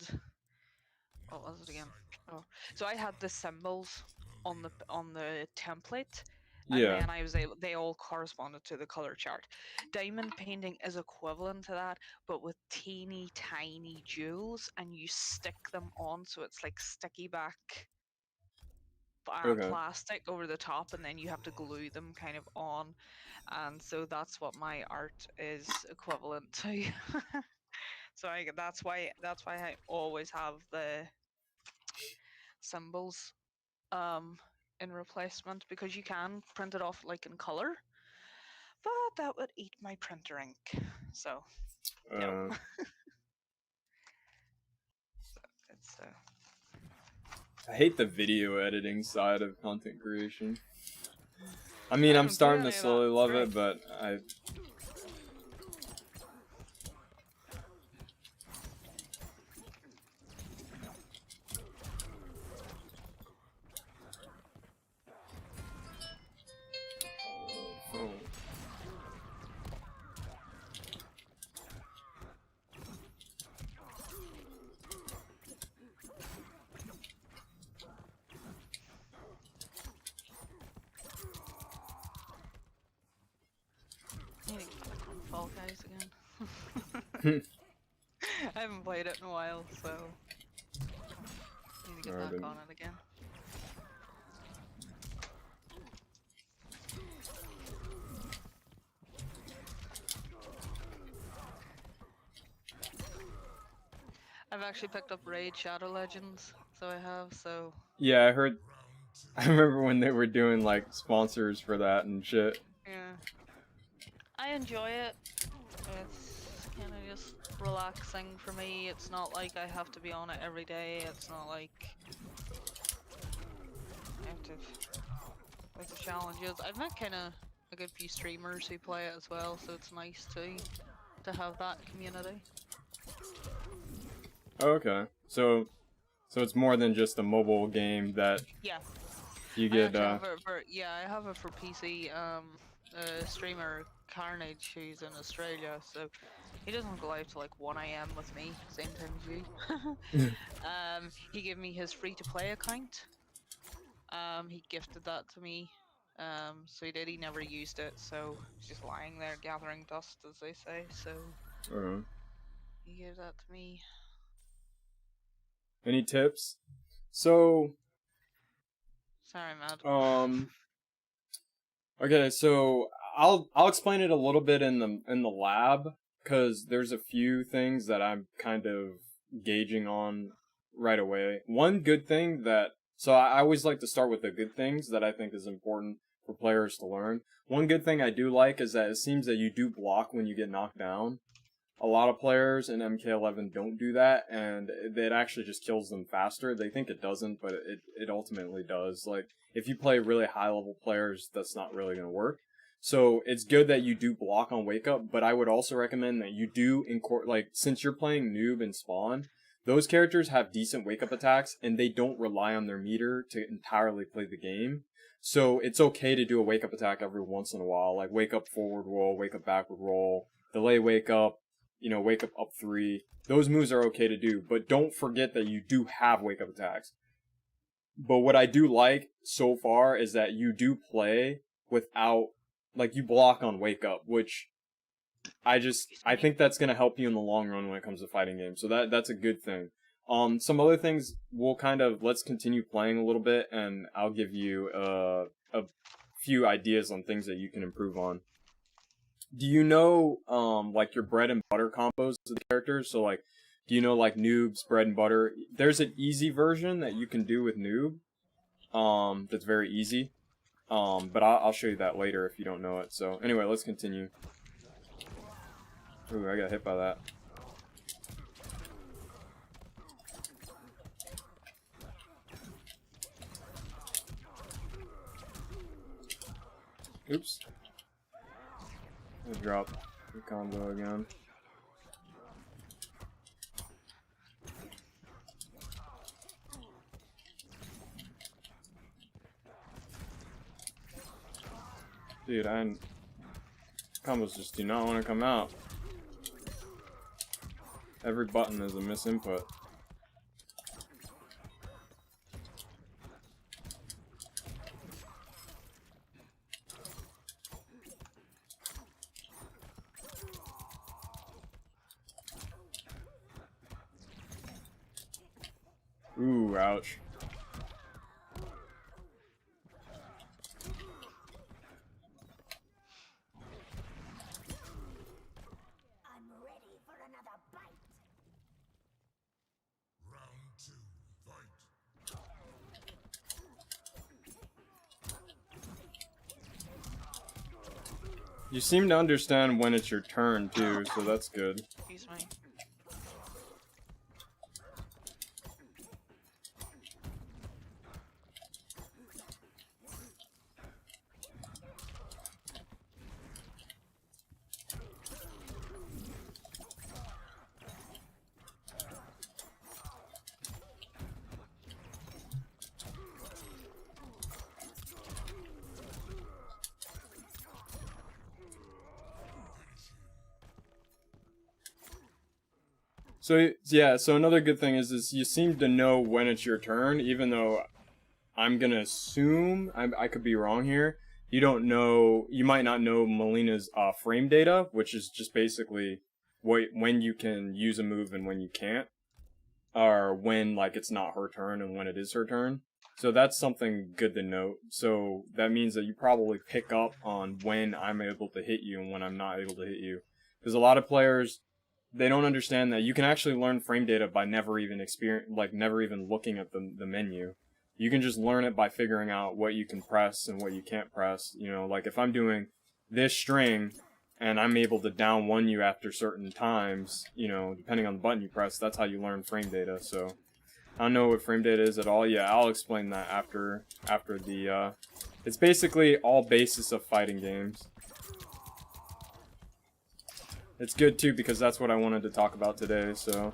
What was it again? Oh, so I had the symbols on the template, and Yeah. then I was able. They all corresponded to the color chart. Diamond painting is equivalent to that, but with teeny tiny jewels, and you stick them on, so it's like sticky back Okay. plastic over the top, and then you have to glue them kind of on, and so that's what my art is equivalent to. So that's why I always have the symbols in replacement, because you can print it off like in color, but that would eat my printer ink. So no. Uh, It's I hate the video editing side of content creation. I I mean, I'm don't do starting to any of that. slowly It's love great. it, but I. Oh. I need to get back on Fall Guys Hmm. again. I haven't played it in a while, so need to get Alright, back then. on it again. I've actually picked up Raid Shadow Legends, so I have, so Yeah, I heard. I remember when they were doing like sponsors for that and shit. yeah. I enjoy it. It's kind of just relaxing for me. It's not like I have to be on it every day. It's not like I have to like the challenges. I've met kind of a good few streamers who play it as well, so it's nice to have that community. Oh, okay, so it's more than just a mobile game that Yeah, you I get. actually have it for I have it for PC. Streamer Carnage, who's in Australia, so he doesn't go live till like 1 a.m. with me, same time as you. He gave me his free to play account. He gifted that to me. So he did. He never used it, so he's just lying there gathering dust, as they say. So he gave that to me. Any tips? So, Sorry, Matt. okay, so I'll explain it a little bit in the lab, because there's a few things that I'm kind of gauging on right away. One good thing that, so I always like to start with the good things that I think is important for players to learn. One good thing I do like is that it seems that you do block when you get knocked down. A lot of players in MK11 don't do that, and it actually just kills them faster. They think it doesn't, but it ultimately does. Like, if you play really high-level players, that's not really going to work. So it's good that you do block on Wake Up, but I would also recommend that you do like, since you're playing Noob and Spawn, those characters have decent Wake Up attacks, and they don't rely on their meter to entirely play the game. So it's okay to do a Wake Up attack every once in a while, like Wake Up forward roll, Wake Up backward roll, delay Wake Up, Wake Up 3. Those moves are okay to do, but don't forget that you do have Wake Up attacks. But what I do like so far is that you do play without, like, you block on Wake Up, which I think that's going to help you in the long run when it comes to fighting games. So that's a good thing. Some other things, let's continue playing a little bit, and I'll give you a few ideas on things that you can improve on. Do you know, like, your bread and butter combos of the characters? So, like, do you know, like, Noob's bread and butter? There's an easy version that you can do with Noob, that's very easy. But I'll show you that later if you don't know it. So, anyway, let's continue. Ooh, I got hit by that. Oops. I dropped the combo again. Dude, combos just do not want to come out. Every button is a misinput. Ooh, ouch. I'm ready for another bite. Round 2, fight. You seem to understand when it's your turn too, so that's good. Excuse me. So yeah, so another good thing is you seem to know when it's your turn, even though I'm gonna assume I could be wrong here. You don't know, you might not know Melina's frame data, which is just basically when you can use a move and when you can't, or when like it's not her turn and when it is her turn. So that's something good to note. So that means that you probably pick up on when I'm able to hit you and when I'm not able to hit you, because a lot of players, they don't understand that you can actually learn frame data by never even never even looking at the menu. You can just learn it by figuring out what you can press and what you can't press. You know, like if I'm doing this string and I'm able to down one you after certain times, you know, depending on the button you press, that's how you learn frame data. So I don't know what frame data is at all. Yeah, I'll explain that after the it's basically all basis of fighting games. It's good too because that's what I wanted to talk about today, so.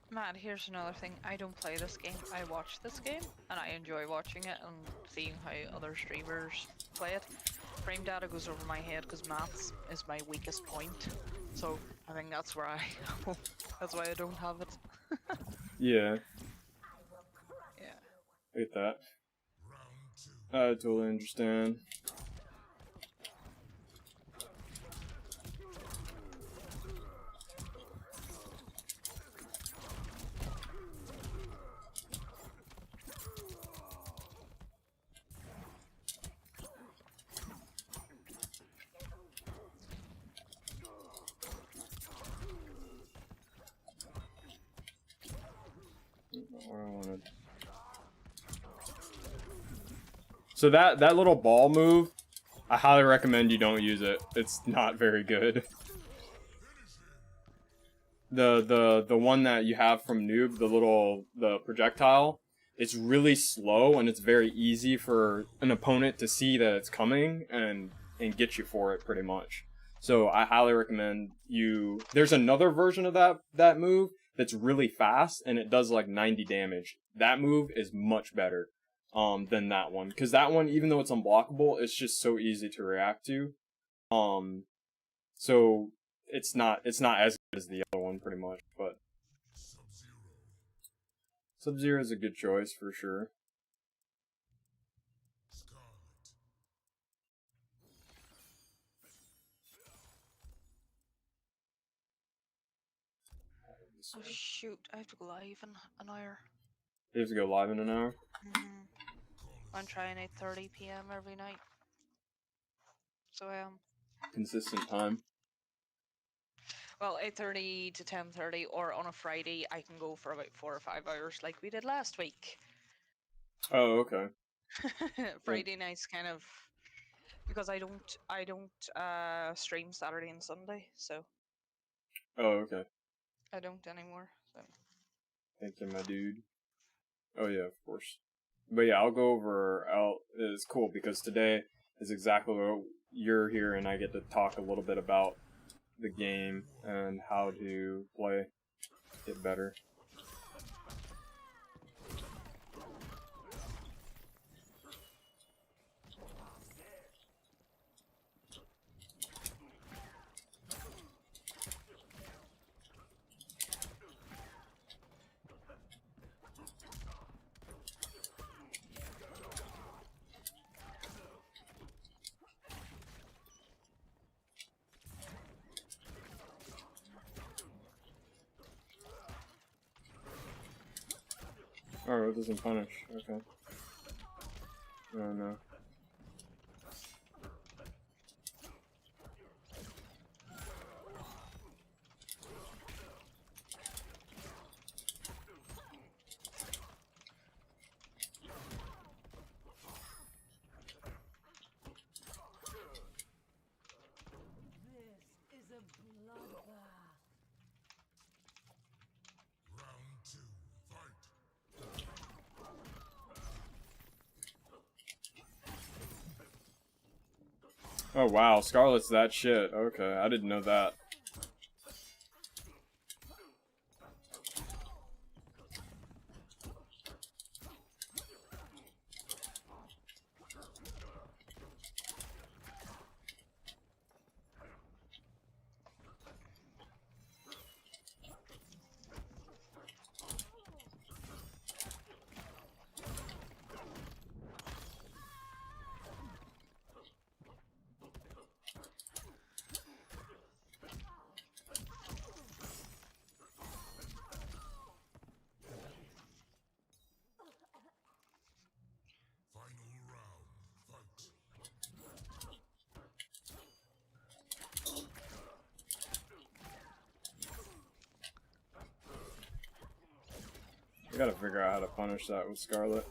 Matt, here's another thing. I don't play this game. I watch this game, and I enjoy watching it and seeing how other streamers play it. Frame data goes over my head because maths is my weakest point. So I think that's where that's why I don't have it. Yeah. Yeah. I get that. Round 2. I totally understand. What I wanted. So that little ball move, I highly recommend you don't use it. It's not very good. The one that you have from Noob, the projectile, it's really slow and it's very easy for an opponent to see that it's coming and get you for it pretty much. So I highly recommend you. There's another version of that move that's really fast and it does like 90 damage. That move is much better than that one, because that one, even though it's unblockable, it's just so easy to react to. So it's not as good as the other one pretty much, but Sub-Zero is a good choice for sure. Scarlet. Oh shoot! I have to go live in an hour. You have to go live in an hour? I'm trying 8:30 p.m. every night. So I am. Consistent time. Well, 8:30 to 10:30, or on a Friday I can go for about 4 or 5 hours, like we did last week. Oh, okay. Friday nights kind of, because I don't stream Saturday and Sunday, so Oh, okay. I don't anymore. So Thank you, my dude. Oh yeah, of course. But yeah, I'll go over. It's cool because today is exactly what you're here, and I get to talk a little bit about the game and how to play it better. Oh, it doesn't punish. Okay. Oh no. This is a bloodbath. Round two, fight. Oh wow, Scarlet's that shit. Okay, I didn't know that. Final round, fight. I gotta figure out how to punish that with Scarlet.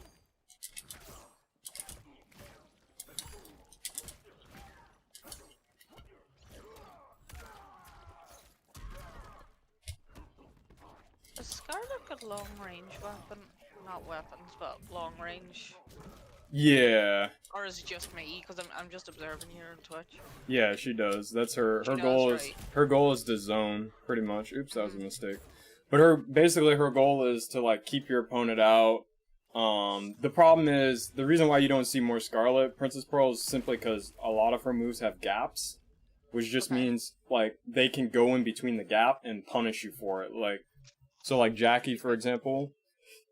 Is Scarlet got long range weapon? Not weapons, but long range. Yeah, Or is it just me? Because I'm just observing here on Twitch. yeah, she does. That's her. She Her does, goal is right. her goal is to zone pretty much. Oops, that was a mistake. But her basically her goal is to like keep your opponent out. The problem is the reason why you don't see more Scarlet Princess Pearl is simply because a lot of her moves have gaps, which just Okay. means like they can go in between the gap and punish you for it. Like so, like Jackie, for example,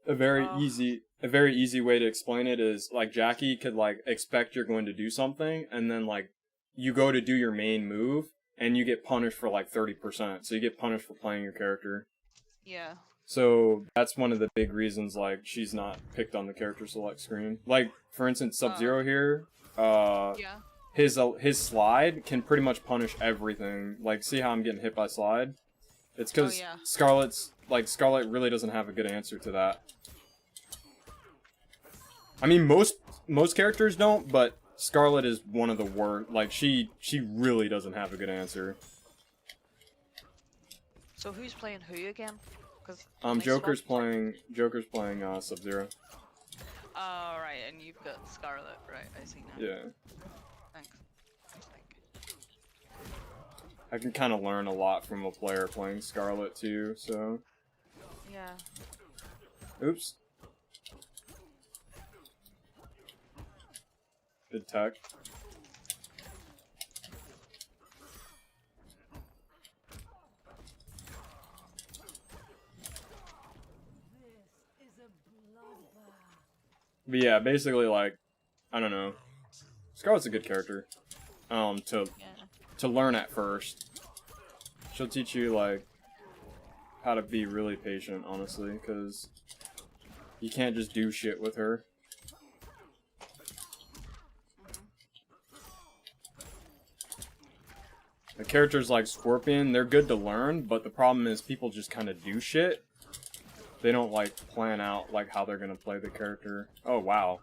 a very easy way to explain it is like Jackie could like expect you're going to do something, and then like you go to do your main move, and you get punished for like 30%. So you get punished for playing your character. Yeah. So that's one of the big reasons like she's not picked on the character select screen. Like for instance, Sub-Zero here, Yeah. his slide can pretty much punish everything. Like see how I'm getting hit by slide? It's because yeah. Scarlet really doesn't have a good answer to that. I mean most characters don't, but Scarlet is one of the worst. Like she really doesn't have a good answer. So who's playing who again? Because Joker's playing Sub-Zero. Oh right, and you've got Scarlet, right? I see now. Yeah. Thanks. I can kind of learn a lot from a player playing Scarlet too, so. Yeah. Oops. Good tech. This is a bloodbath. But yeah, basically like, I don't know. Scarlet's a good character. To Yeah. learn at first. She'll teach you like how to be really patient, honestly, because you can't just do shit with her. The characters like Scorpion, they're good to learn, but the problem is people just kind of do shit. They don't like plan out like how they're gonna play the character. Oh wow.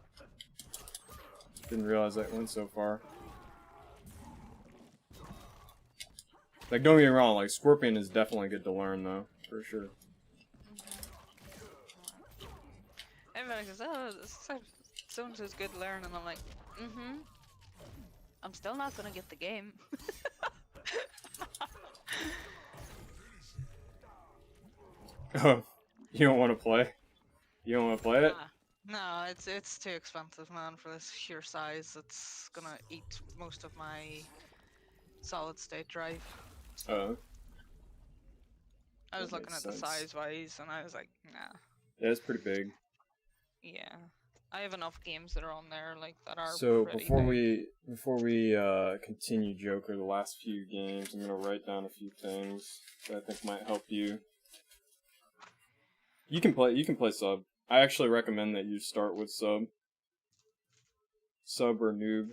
Didn't realize that went so far. Like don't get me wrong, like Scorpion is definitely good to learn though, for sure. I everybody goes, oh, so-and-so's good to learn, and I'm like, mm-hmm. I'm still not gonna get the game. Oh, you don't want to play? You don't want to play it? No, it's too expensive, man, for this sheer size. It's gonna eat most of my solid state drive. Oh. I was That looking makes at the sense. size-wise, and I was like, nah. Yeah, it's pretty big. Yeah. I have enough games that are on there, like, that are So pretty before big. we continue Joker, the last few games, I'm gonna write down a few things that I think might help you. You can play sub. I actually recommend that you start with sub. Sub or noob.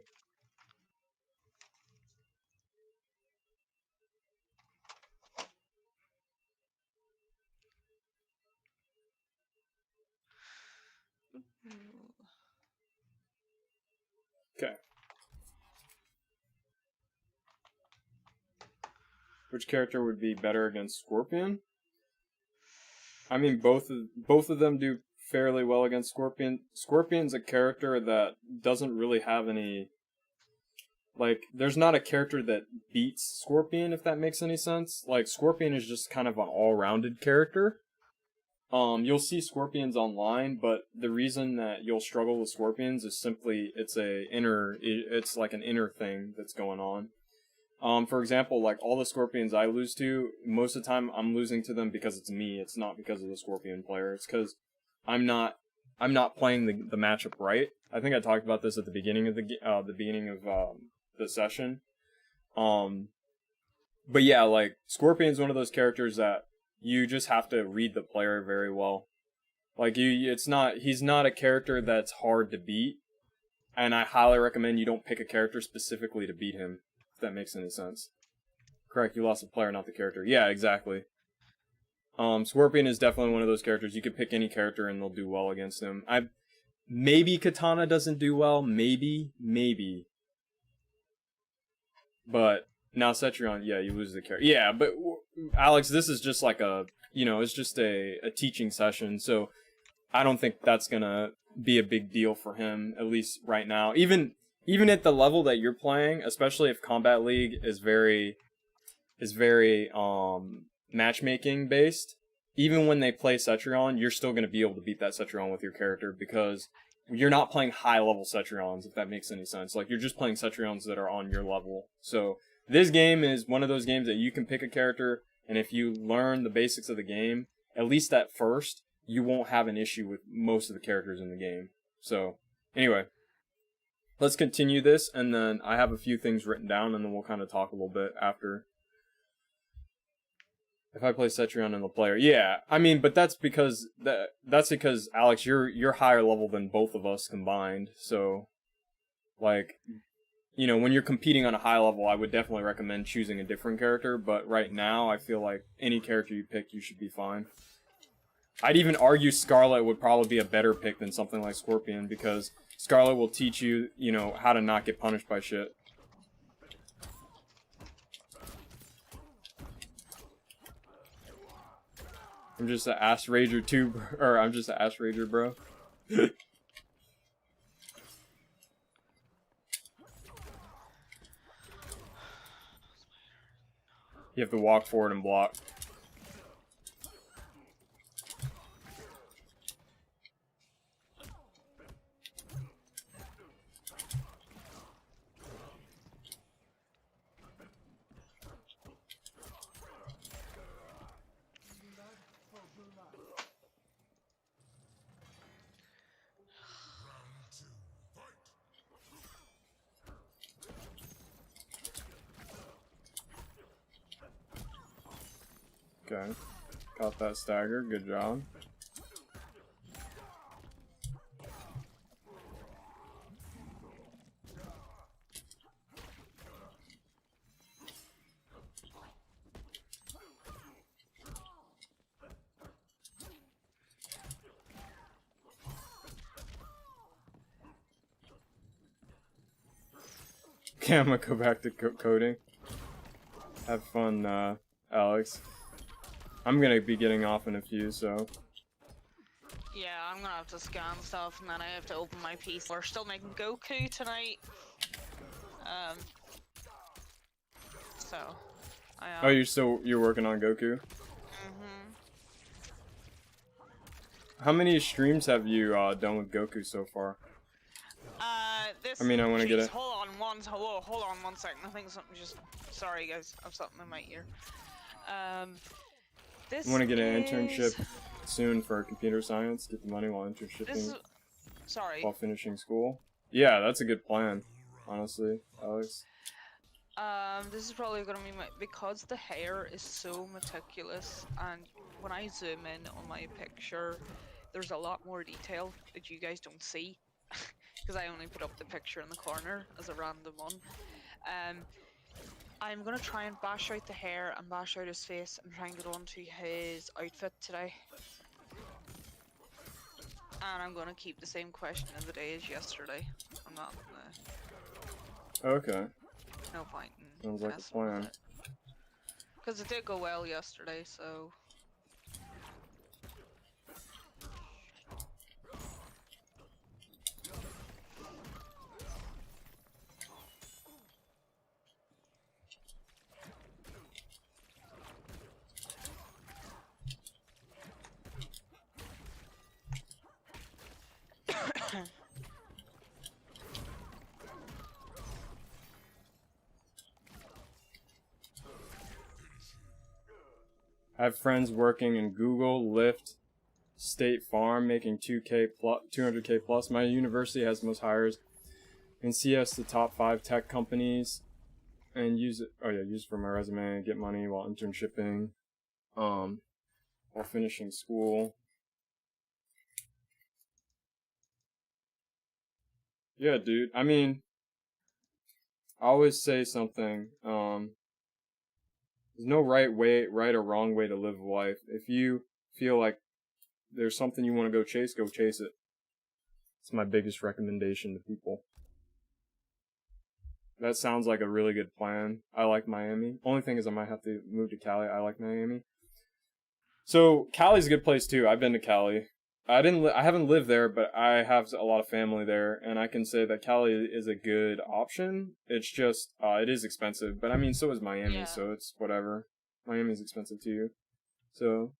Okay. Which character would be better against Scorpion? I mean, both of them do fairly well against Scorpion. Scorpion's a character that doesn't really have any. Like, there's not a character that beats Scorpion, if that makes any sense. Like, Scorpion is just kind of an all-rounded character. You'll see Scorpions online, but the reason that you'll struggle with Scorpions is simply it's like an inner thing that's going on. For example, like all the Scorpions I lose to, most of the time I'm losing to them because it's me. It's not because of the Scorpion player. It's because I'm not playing the matchup right. I think I talked about this at the beginning of the session. But yeah, like Scorpion's one of those characters that you just have to read the player very well. Like he's not a character that's hard to beat, and I highly recommend you don't pick a character specifically to beat him. If that makes any sense. Correct, you lost the player, not the character. Yeah, exactly. Scorpion is definitely one of those characters. You could pick any character and they'll do well against him. Maybe Katana doesn't do well. Maybe. But now Cetrion, yeah, you lose the character. Yeah, but Alex, this is just like it's just a teaching session. So I don't think that's gonna be a big deal for him, at least right now. Even at the level that you're playing, especially if Combat League is very matchmaking based, even when they play Cetrion, you're still going to be able to beat that Cetrion with your character because you're not playing high level Cetrions, if that makes any sense. Like, you're just playing Cetrions that are on your level. So this game is one of those games that you can pick a character, and if you learn the basics of the game, at least at first, you won't have an issue with most of the characters in the game. So anyway, let's continue this, and then I have a few things written down, and then we'll kind of talk a little bit after. If I play Cetrion and the player, yeah, I mean, but that's because Alex, you're higher level than both of us combined. So, like, when you're competing on a high level, I would definitely recommend choosing a different character. But right now, I feel like any character you pick, you should be fine. I'd even argue Scarlet would probably be a better pick than something like Scorpion because Scarlet will teach you, how to not get punished by shit. I'm just an ass rager too, or I'm just an ass rager, bro. You have to walk forward and block. Okay, got that stagger, good job. Okay, I'm gonna go back to coding. Have fun, Alex. I'm gonna be getting off in a few, so. Yeah, I'm gonna have to scan stuff, and then I have to open my PC. We're still making Goku tonight. So I Oh, you're working on Goku? Mhm. How many streams have you done with Goku so far? This. I mean, I want to get Jeez, it. hold on one second. I think something just. Sorry, guys. I have something in my ear. This. I want to get an is... internship soon for computer science. Get the money while internshipping. This is... Sorry. While finishing school. Yeah, that's a good plan. Honestly, Alex. This is probably gonna be because the hair is so meticulous, and when I zoom in on my picture, there's a lot more detail that you guys don't see, because I only put up the picture in the corner as a random one. I'm gonna try and bash out the hair and bash out his face and try and get onto his outfit today. And I'm gonna keep the same question of the day as yesterday. I'm not gonna... Okay. No point in Sounds like a plan. because it did go well yesterday, so... I have friends working in Google, Lyft, State Farm, making 200K plus. My university has the most hires, and CS the top 5 tech companies, and use it. Oh yeah, use it for my resume. Get money while internshipping, while finishing school. Yeah, dude. I mean, I always say something. There's no right or wrong way to live life. If you feel like there's something you want to go chase it. It's my biggest recommendation to people. That sounds like a really good plan. I like Miami. Only thing is I might have to move to Cali. I like Miami. So Cali's a good place too. I've been to Cali. I haven't lived there, but I have a lot of family there, and I can say that Cali is a good option. It's just it is expensive, but I mean so is Miami, Yeah. so it's whatever. Miami's expensive too. So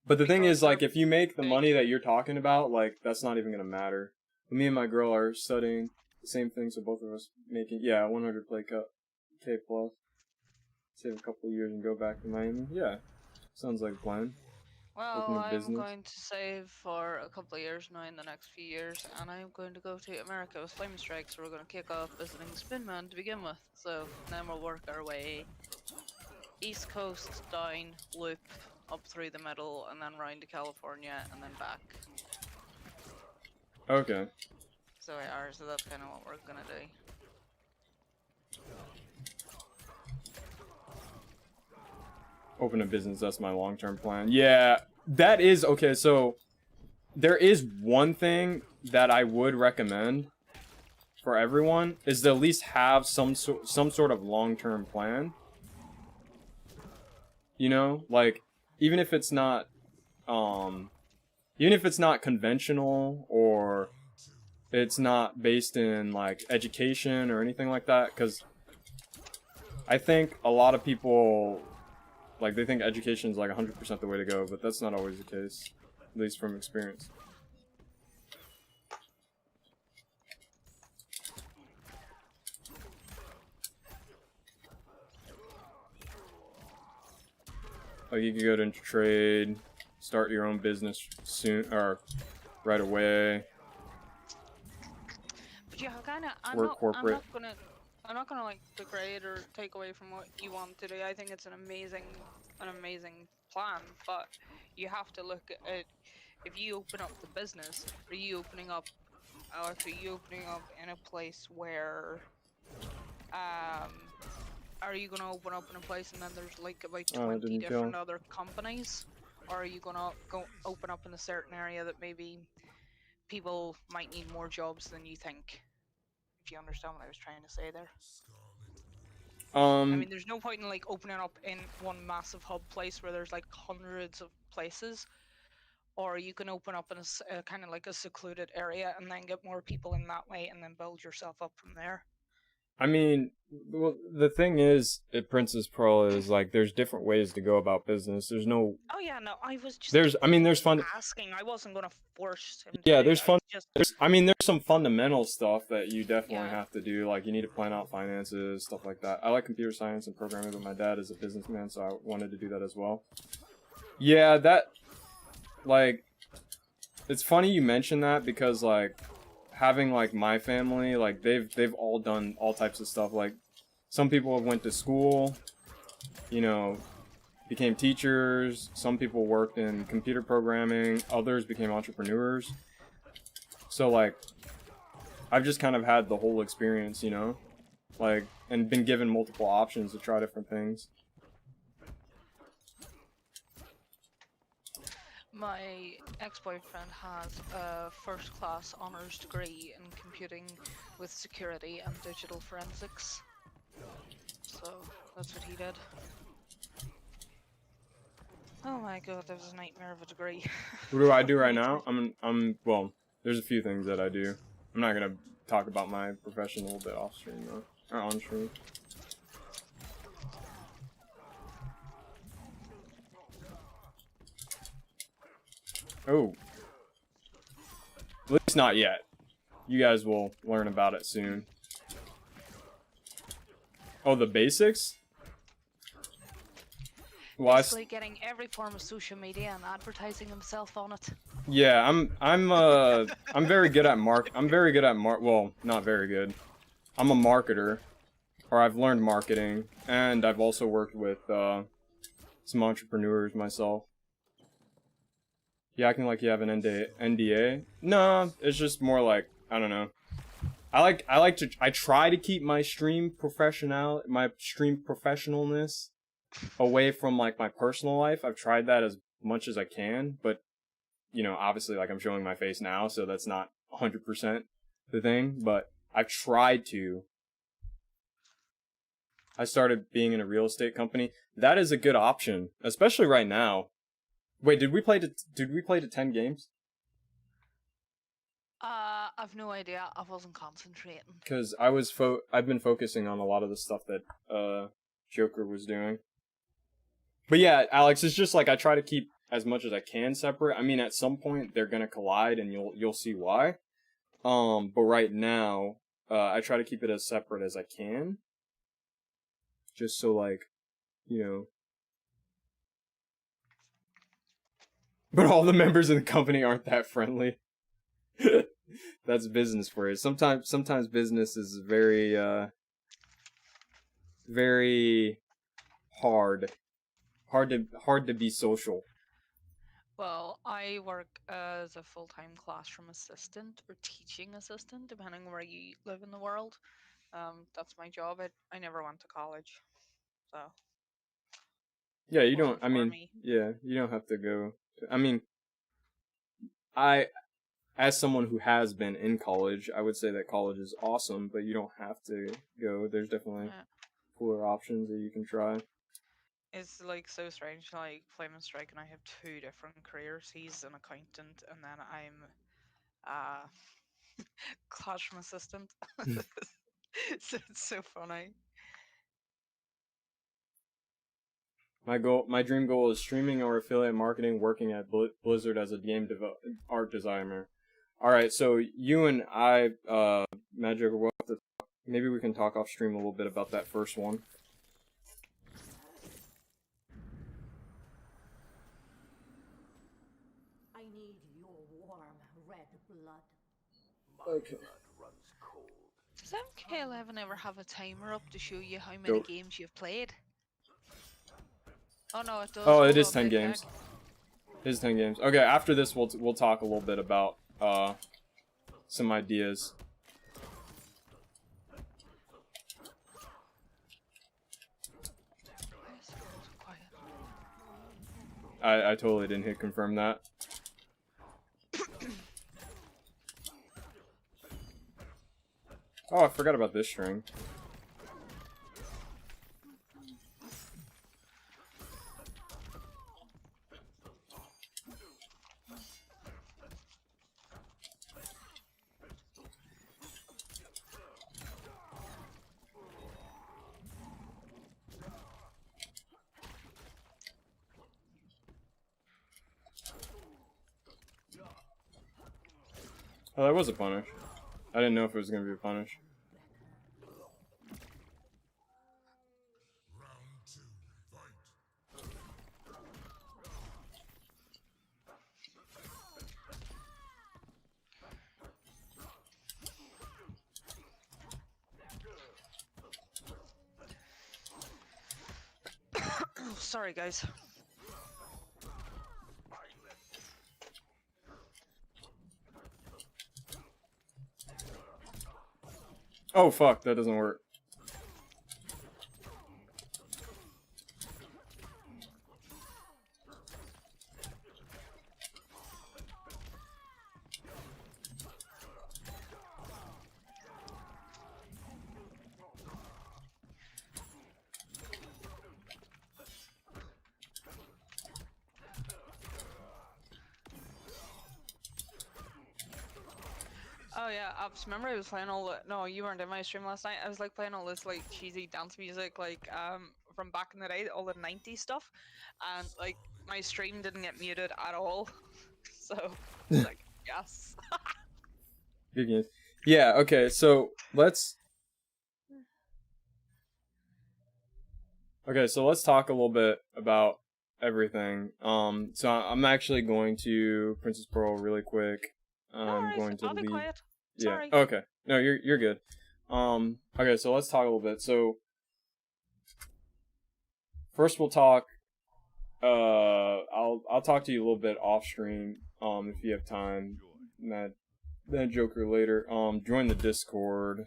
but the thing is, like, if you make the money that you're talking about, like, that's not even gonna matter. Me and my girl are studying the same thing, so both of us making 100K plus. Save a couple of years and go back to Miami. Yeah, sounds like a plan. Well, Open a I'm business. going to save for a couple of years now in the next few years, and I'm going to go to America with Flame Strike, so we're going to kick off visiting Spinman to begin with. So then we'll work our way east coast, down, loop, up through the middle, and then round to California, and then back. Okay. So that's kind of what we're going to do. Open a business, that's my long-term plan. Yeah, that is okay. So there is one thing that I would recommend for everyone is to at least have some sort of long-term plan. You know, like even if it's not conventional, or it's not based in like education or anything like that, because I think a lot of people, like, they think education is like 100% the way to go, but that's not always the case, at least from experience. Like, you could go to trade, start your own business soon, or right away. But yeah, I'm not gonna like degrade or take away from what you want to do. I think it's an amazing plan, but you have to look at it. If you open up the business, are you opening up in a place where, are you gonna open up in a place and then there's like about 20 different other companies, or are you gonna go open up in a certain area that maybe people might need more jobs than you think? If you understand what I was trying to say there. I mean, there's no point in like opening up in one massive hub place where there's like hundreds of places, or you can open up in a kind of like a secluded area and then get more people in that way and then build yourself up from there. I mean, well, the thing is, at Princess Pearl is like there's different ways to go about business. There's no, Oh yeah, no, I was just there's fun. asking. I wasn't gonna force him to Yeah, do there's that. fun. It's just There's some fundamental stuff that you definitely Yeah. have to do. Like you need to plan out finances, stuff like that. I like computer science and programming, but my dad is a businessman, so I wanted to do that as well. Yeah, that, like, it's funny you mention that because like having like my family, like they've all done all types of stuff. Like some people have went to school, you know, became teachers. Some people worked in computer programming. Others became entrepreneurs. So like, I've just kind of had the whole experience, you know, like, and been given multiple options to try different things. my ex-boyfriend has a first-class honors degree in computing with security and digital forensics. So that's what he did. Oh my god, that was a nightmare of a degree. What do I do right now? Well, there's a few things that I do. I'm not gonna talk about my profession a little bit off stream though, or on stream. Oh. At least not yet. You guys will learn about it soon. Oh, the basics? Well, Basically getting every form of social media and advertising himself on it. yeah, I'm very good at well, not very good. I'm a marketer, or I've learned marketing, and I've also worked with some entrepreneurs myself. You acting like you have an NDA? No, it's just more like, I don't know. I try to keep my stream professionalness away from like my personal life. I've tried that as much as I can, but you know, obviously like I'm showing my face now, so that's not 100% the thing, but I've tried to. I started being in a real estate company. That is a good option, especially right now. Wait, did we play to 10 games? I've no idea. I wasn't concentrating. Because I've been focusing on a lot of the stuff that Joker was doing. But yeah, Alex, it's just like I try to keep as much as I can separate. I mean, at some point they're gonna collide, and you'll see why. But right now, I try to keep it as separate as I can. Just so like, you know. But all the members of the company aren't that friendly. That's business for you. Sometimes business is very very hard to be social. Well, I work as a full-time classroom assistant or teaching assistant, depending on where you live in the world. That's my job. I never went to college, so Yeah, you don't. wasn't I for mean, me. yeah, you don't have to go. I mean, as someone who has been in college, I would say that college is awesome, but you don't have to go. There's definitely Yeah. cooler options that you can try. It's like so strange. Like Flaming Strike and I have two different careers. He's an accountant, and then I'm classroom assistant. So it's so funny. My dream goal is streaming or affiliate marketing, working at Blizzard as a game art designer. All right, so you and I, Magic, we'll have to maybe we can talk off stream a little bit about that first one. I need your warm red blood. Okay. Does MK11 ever have a timer up to show you how many Go. games you've played? Oh no, it does. Oh, it Hold is on, 10 big games. check. It is 10 games. Okay, after this we'll talk a little bit about some ideas. Why is it so quiet? I totally didn't hit confirm that. Oh, I forgot about this string. Oh, that was a punish. I didn't know if it was gonna be a punish. Round two, fight. Oh, sorry, guys. Oh fuck, that doesn't work. Oh yeah, remember I was playing all the, no, you weren't in my stream last night. I was like playing all this like cheesy dance music like from back in the day, all the 90s stuff, and like my stream didn't get muted at all. So like yes. Good games. Yeah, okay, so let's talk a little bit about everything. So I'm actually going to Princess Pearl really quick. I'm going to I'll be leave. quiet. Yeah. Sorry. Okay. No, you're good. Okay, so let's talk a little bit. So first we'll talk I'll talk to you a little bit off stream if you have time. That Joker later. Join the Discord.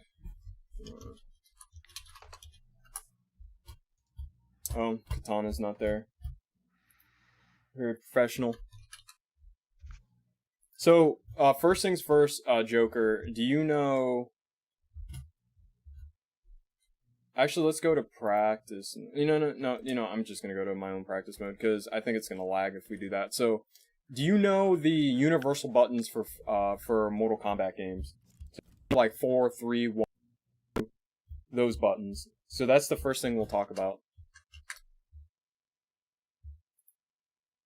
Oh, Katana's not there. Very professional. So, first things first, Joker, do you know... Actually, let's go to practice. No, I'm just gonna go to my own practice mode, because I think it's gonna lag if we do that. So, do you know the universal buttons for Mortal Kombat games? So, like 4, 3, 1, those buttons. So that's the first thing we'll talk about.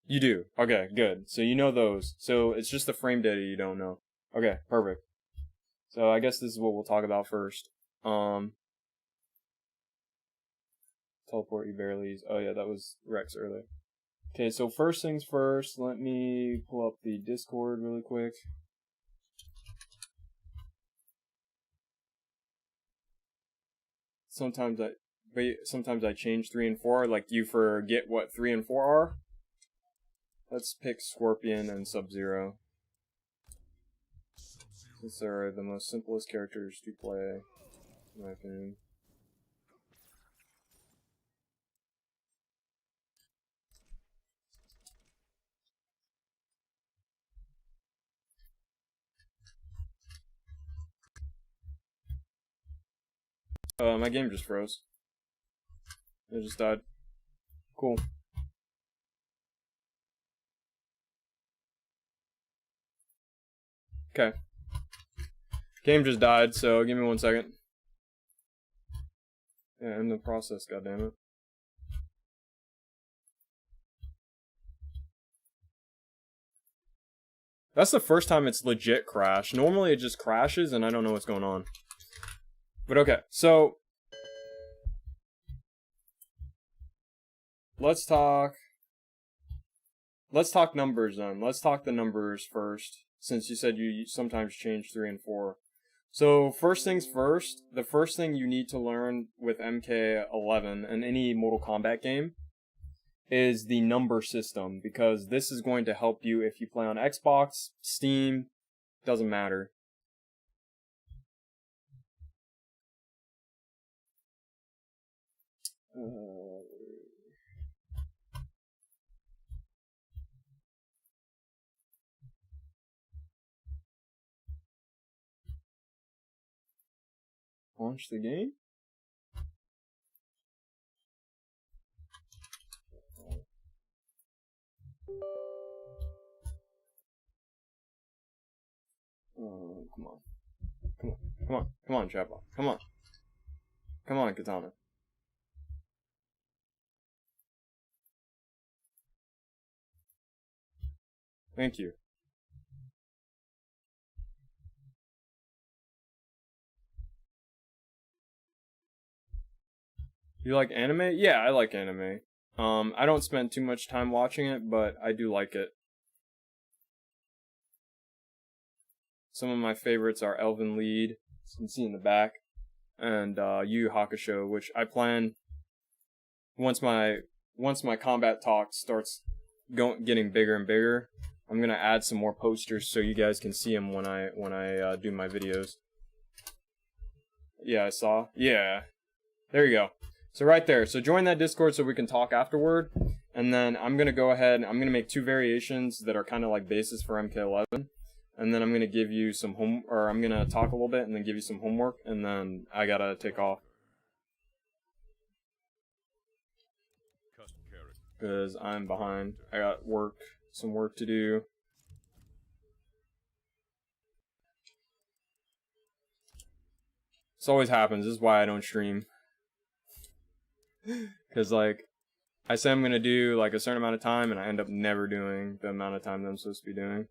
You do. Okay, good. So you know those. So it's just the frame data you don't know. Okay, perfect. So I guess this is what we'll talk about first. Teleport you barely use. Oh yeah, that was Rex earlier. Okay, so first things first, let me pull up the Discord really quick. Sometimes I change 3 and 4, like you forget what 3 and 4 are. Let's pick Scorpion and Sub-Zero. Since they're the most simplest characters to play, in my opinion. My game just froze. It just died. Cool. Okay. Game just died, so give me 1 second. Yeah, in the process, goddammit. That's the first time it's legit crashed. Normally it just crashes and I don't know what's going on. But okay, so let's talk numbers then. Let's talk the numbers first, since you said you sometimes change 3 and 4. So first things first, the first thing you need to learn with MK11 and any Mortal Kombat game is the number system, because this is going to help you if you play on Xbox, Steam, doesn't matter. Launch the game? Come on. Come on, Chapel. Come on, Katana. Thank you. You like anime? Yeah, I like anime. I don't spend too much time watching it, but I do like it. Some of my favorites are Elven Lied, as you can see in the back, and Yu Yu Hakusho, which I plan once my combat talk starts getting bigger and bigger. I'm gonna add some more posters so you guys can see them when I do my videos. Yeah, I saw. Yeah, there you go. So right there. So join that Discord so we can talk afterward. And then I'm going to go ahead and I'm going to make 2 variations that are kind of like bases for MK11. And then I'm going to give you some I'm going to talk a little bit and then give you some homework. And then I got to take off. Because I'm behind. I got some work to do. This always happens. This is why I don't stream. Because, like, I say I'm going to do, like, a certain amount of time, and I end up never doing the amount of time that I'm supposed to be doing.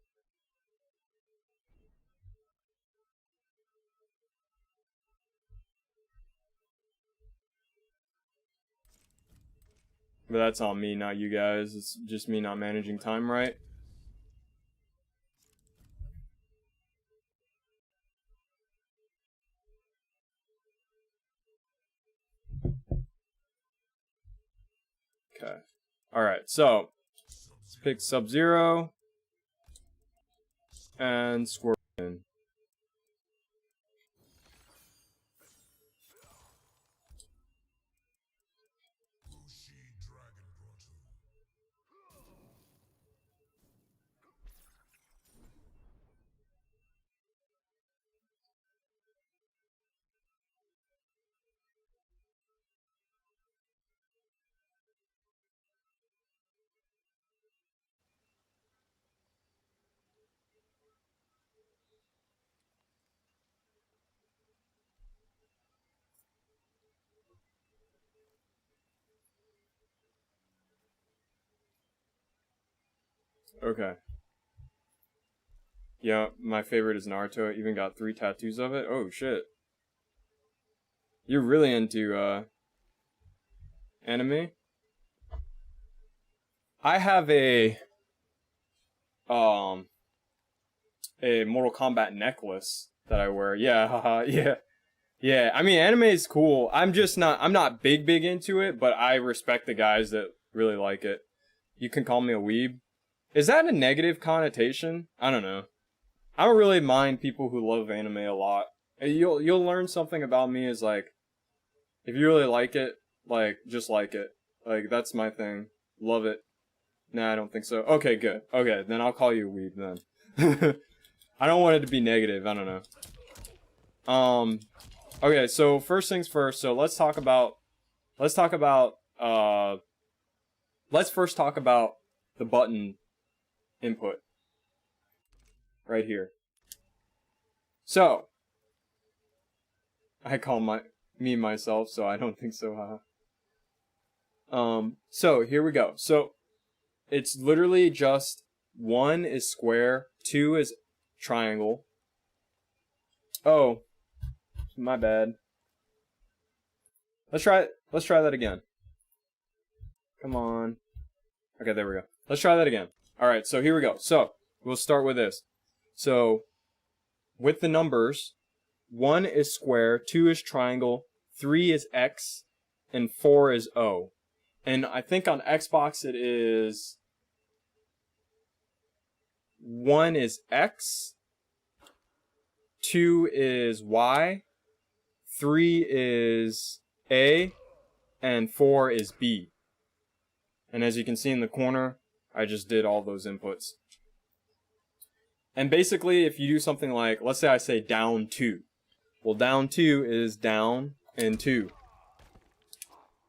But that's on me, not you guys. It's just me not managing time right. Okay. Alright, so let's pick Sub-Zero and Scorpion. Okay. Yeah, my favorite is Naruto. I even got 3 tattoos of it. Oh, shit. You're really into, anime? I have a Mortal Kombat necklace that I wear. Yeah, haha, yeah. Yeah, I mean, anime is cool. I'm not big into it, but I respect the guys that really like it. You can call me a weeb. Is that a negative connotation? I don't know. I don't really mind people who love anime a lot. You'll learn something about me is like, if you really like it, like, just like it. Like, that's my thing. Love it. Nah, I don't think so. Okay, good. Okay, then I'll call you a weeb then. I don't want it to be negative. I don't know. Okay, so first things first. So let's first talk about the button input right here. So I call myself, so I don't think so, haha. So here we go. So it's literally just 1 is square, 2 is triangle. Oh, my bad. Let's try that again. Come on. Okay, there we go. Let's try that again. Alright, so here we go. So, we'll start with this. So, with the numbers, 1 is square, 2 is triangle, 3 is X, and 4 is O. And I think on Xbox it is 1 is X, 2 is Y, 3 is A, and 4 is B. And as you can see in the corner, I just did all those inputs. And basically, if you do something like, let's say I say down 2. Well, down 2 is down and 2.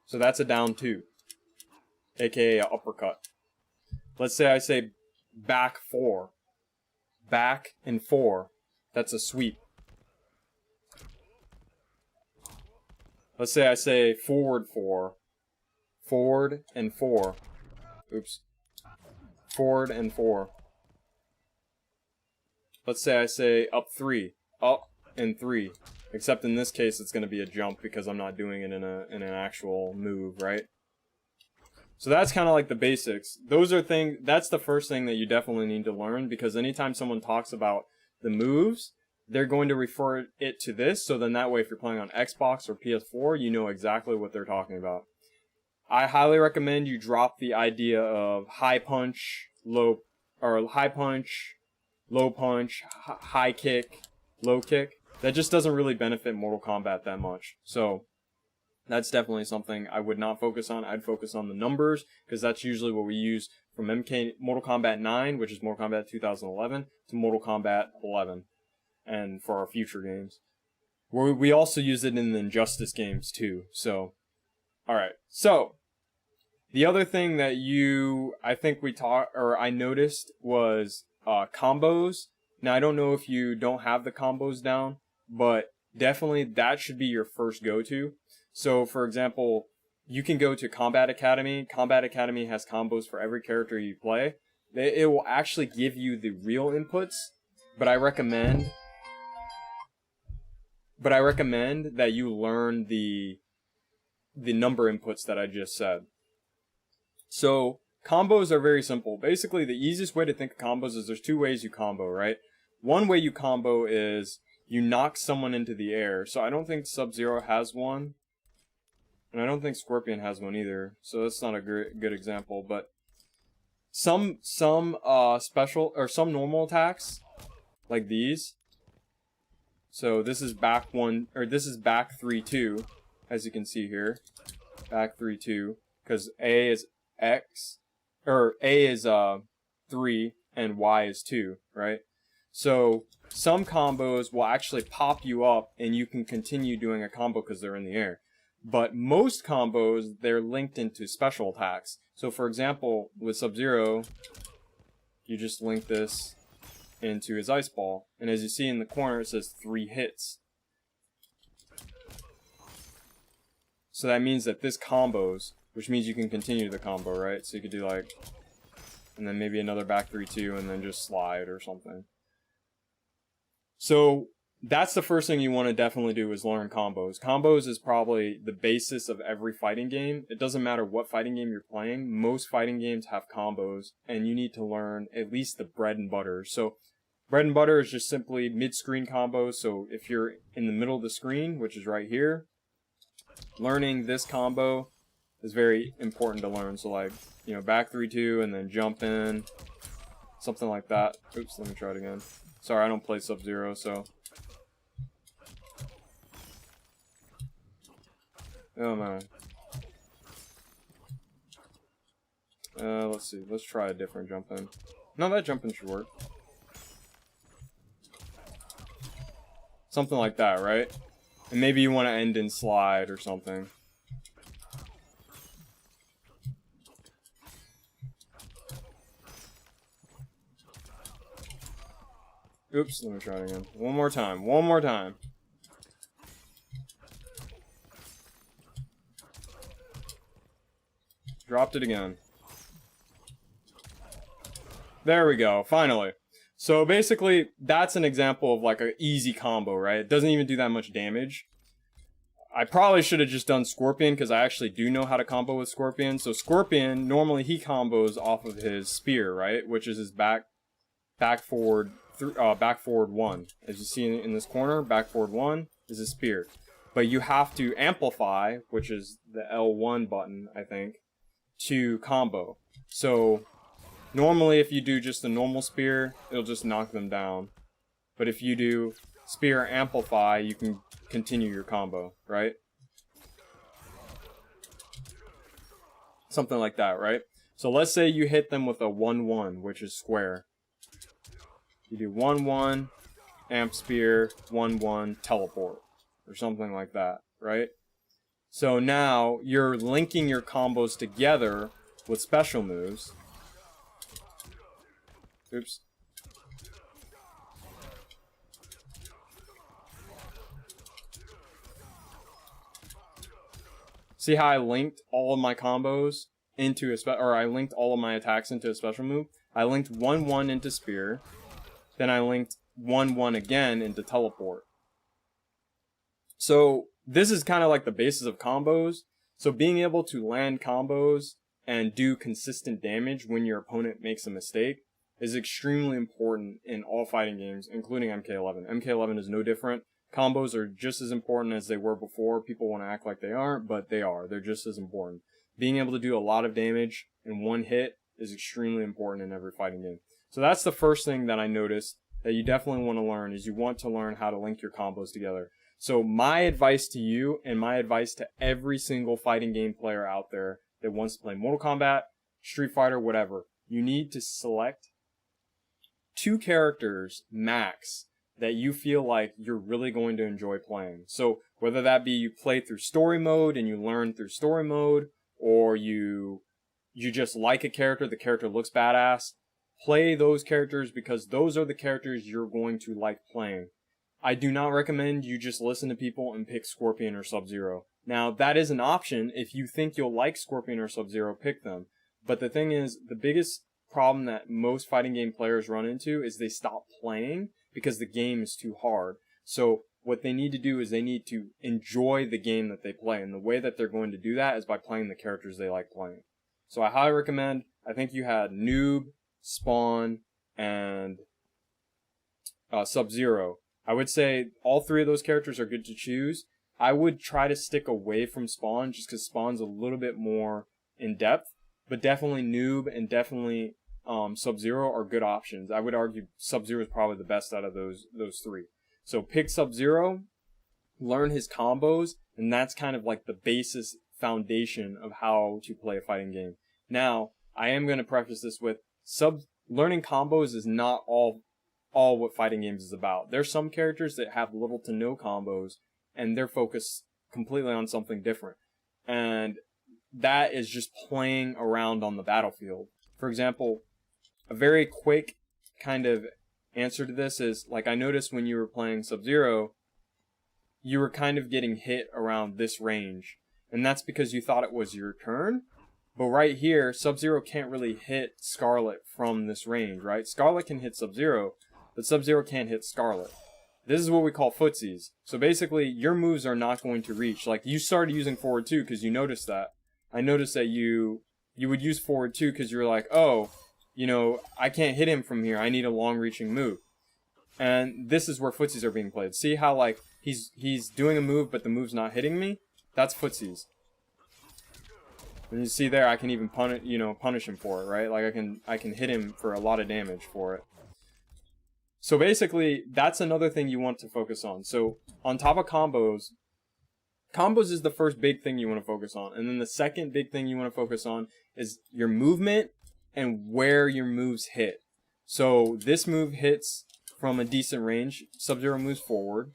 So that's a down 2. AKA an uppercut. Let's say I say back 4. Back and 4. That's a sweep. Let's say I say forward 4. Forward and 4. Oops. Forward and 4. Let's say I say up 3. Up in 3. Except in this case, it's going to be a jump because I'm not doing it in an actual move, right? So that's kind of like the basics. That's the first thing that you definitely need to learn, because anytime someone talks about the moves, they're going to refer it to this. So then that way, if you're playing on Xbox or PS4, you know exactly what they're talking about. I highly recommend you drop the idea of high punch, low punch, high kick, low kick. That just doesn't really benefit Mortal Kombat that much. So that's definitely something I would not focus on. I'd focus on the numbers, because that's usually what we use from Mortal Kombat 9, which is Mortal Kombat 2011, to Mortal Kombat 11, and for our future games. We also use it in the Injustice games too. So, alright. So, the other thing that I noticed was combos. Now, I don't know if you don't have the combos down, but definitely that should be your first go-to. So, for example, you can go to Combat Academy. Combat Academy has combos for every character you play. It will actually give you the real inputs, but I recommend that you learn the number inputs that I just said. So, combos are very simple. Basically, the easiest way to think of combos is there's 2 ways you combo, right? One way you combo is you knock someone into the air. So I don't think Sub-Zero has one. And I don't think Scorpion has one either. So that's not a good example. But some special, or some normal attacks, like these. So this is back 1, or this is back 3-2, as you can see here. Back 3-2. Because A is X, or A is 3 and Y is 2, right? So some combos will actually pop you up and you can continue doing a combo because they're in the air. But most combos, they're linked into special attacks. So for example, with Sub-Zero, you just link this into his Ice Ball. And as you see in the corner, it says 3 hits. So that means that this combos, which means you can continue the combo, right? So you could do like, and then maybe another back 3-2 and then just slide or something. So that's the first thing you want to definitely do, is learn combos. Combos is probably the basis of every fighting game. It doesn't matter what fighting game you're playing. Most fighting games have combos, and you need to learn at least the bread and butter. So bread and butter is just simply mid-screen combos. So if you're in the middle of the screen, which is right here, learning this combo is very important to learn. So like, you know, back 3-2 and then jump in, something like that. Oops, let me try it again. Sorry, I don't play Sub-Zero, so. Oh man. Let's see. Let's try a different jump in. No, that jump in should work. Something like that, right? And maybe you want to end in slide or something. Oops, let me try it again. One more time. Dropped it again. There we go, finally. So basically, that's an example of like an easy combo, right? It doesn't even do that much damage. I probably should have just done Scorpion, because I actually do know how to combo with Scorpion. So Scorpion, normally he combos off of his spear, right? Which is his back forward 1. As you see in this corner, back forward 1 is a spear. But you have to amplify, which is the L1 button, I think, to combo. So normally if you do just a normal spear, it'll just knock them down. But if you do spear amplify, you can continue your combo, right? Something like that, right? So let's say you hit them with a 1-1, which is square. You do 1-1, amp spear, 1-1, teleport, or something like that, right? So now you're linking your combos together with special moves. Oops. See how I linked all of my combos into I linked all of my attacks into a special move? I linked 1-1 into spear. Then I linked 1-1 again into teleport. So this is kind of like the basis of combos. So being able to land combos and do consistent damage when your opponent makes a mistake is extremely important in all fighting games, including MK11. MK11 is no different. Combos are just as important as they were before. People want to act like they aren't, but they are. They're just as important. Being able to do a lot of damage in one hit is extremely important in every fighting game. So that's the first thing that I noticed that you definitely want to learn, is you want to learn how to link your combos together. So my advice to you, and my advice to every single fighting game player out there that wants to play Mortal Kombat, Street Fighter, whatever, you need to select 2 characters max that you feel like you're really going to enjoy playing. So whether that be you play through story mode and you learn through story mode, or you just like a character, the character looks badass, play those characters because those are the characters you're going to like playing. I do not recommend you just listen to people and pick Scorpion or Sub-Zero. Now, that is an option. If you think you'll like Scorpion or Sub-Zero, pick them. But the thing is, the biggest problem that most fighting game players run into is they stop playing because the game is too hard. So what they need to do is they need to enjoy the game that they play. And the way that they're going to do that is by playing the characters they like playing. So I highly recommend, I think you had Noob, Spawn, and Sub-Zero. I would say all 3 of those characters are good to choose. I would try to stick away from Spawn just because Spawn's a little bit more in depth, but definitely Noob and definitely Sub-Zero are good options. I would argue Sub-Zero is probably the best out of those 3. So pick Sub-Zero, learn his combos, and that's kind of like the basis foundation of how to play a fighting game. Now, I am going to preface this with learning combos is not all what fighting games is about. There's some characters that have little to no combos and they're focused completely on something different. And that is just playing around on the battlefield. For example, a very quick kind of answer to this is, like, I noticed when you were playing Sub-Zero, you were kind of getting hit around this range. And that's because you thought it was your turn. But right here, Sub-Zero can't really hit Scarlet from this range, right? Scarlet can hit Sub-Zero, but Sub-Zero can't hit Scarlet. This is what we call footsies. So basically, your moves are not going to reach. Like, you started using forward 2 because you noticed that. I noticed that you would use forward 2 because you were like, oh, you know, I can't hit him from here. I need a long-reaching move. And this is where footsies are being played. See how, like, he's doing a move, but the move's not hitting me? That's footsies. And you see there, I can even punish him for it, right? Like, I can hit him for a lot of damage for it. So basically, that's another thing you want to focus on. So on top of combos is the first big thing you want to focus on. And then the second big thing you want to focus on is your movement and where your moves hit. So this move hits from a decent range. Sub-Zero moves forward.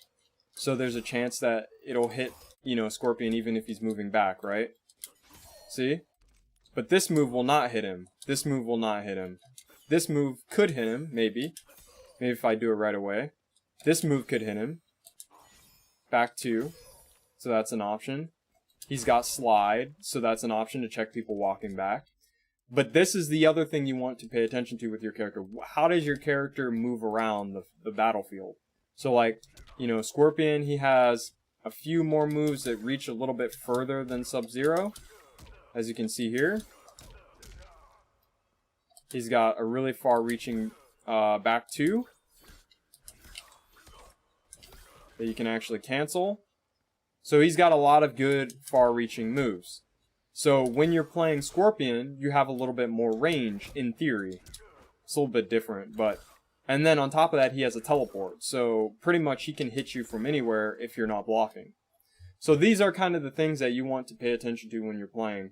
So there's a chance that it'll hit, Scorpion even if he's moving back, right? See? But this move will not hit him. This move will not hit him. This move could hit him, maybe. Maybe if I do it right away. This move could hit him. Back 2. So that's an option. He's got slide. So that's an option to check people walking back. But this is the other thing you want to pay attention to with your character. How does your character move around the battlefield? So like, Scorpion, he has a few more moves that reach a little bit further than Sub-Zero. As you can see here. He's got a really far-reaching back 2 that you can actually cancel. So he's got a lot of good far-reaching moves. So when you're playing Scorpion, you have a little bit more range, in theory. It's a little bit different, but... And then on top of that, he has a teleport. So pretty much he can hit you from anywhere if you're not blocking. So these are kind of the things that you want to pay attention to when you're playing.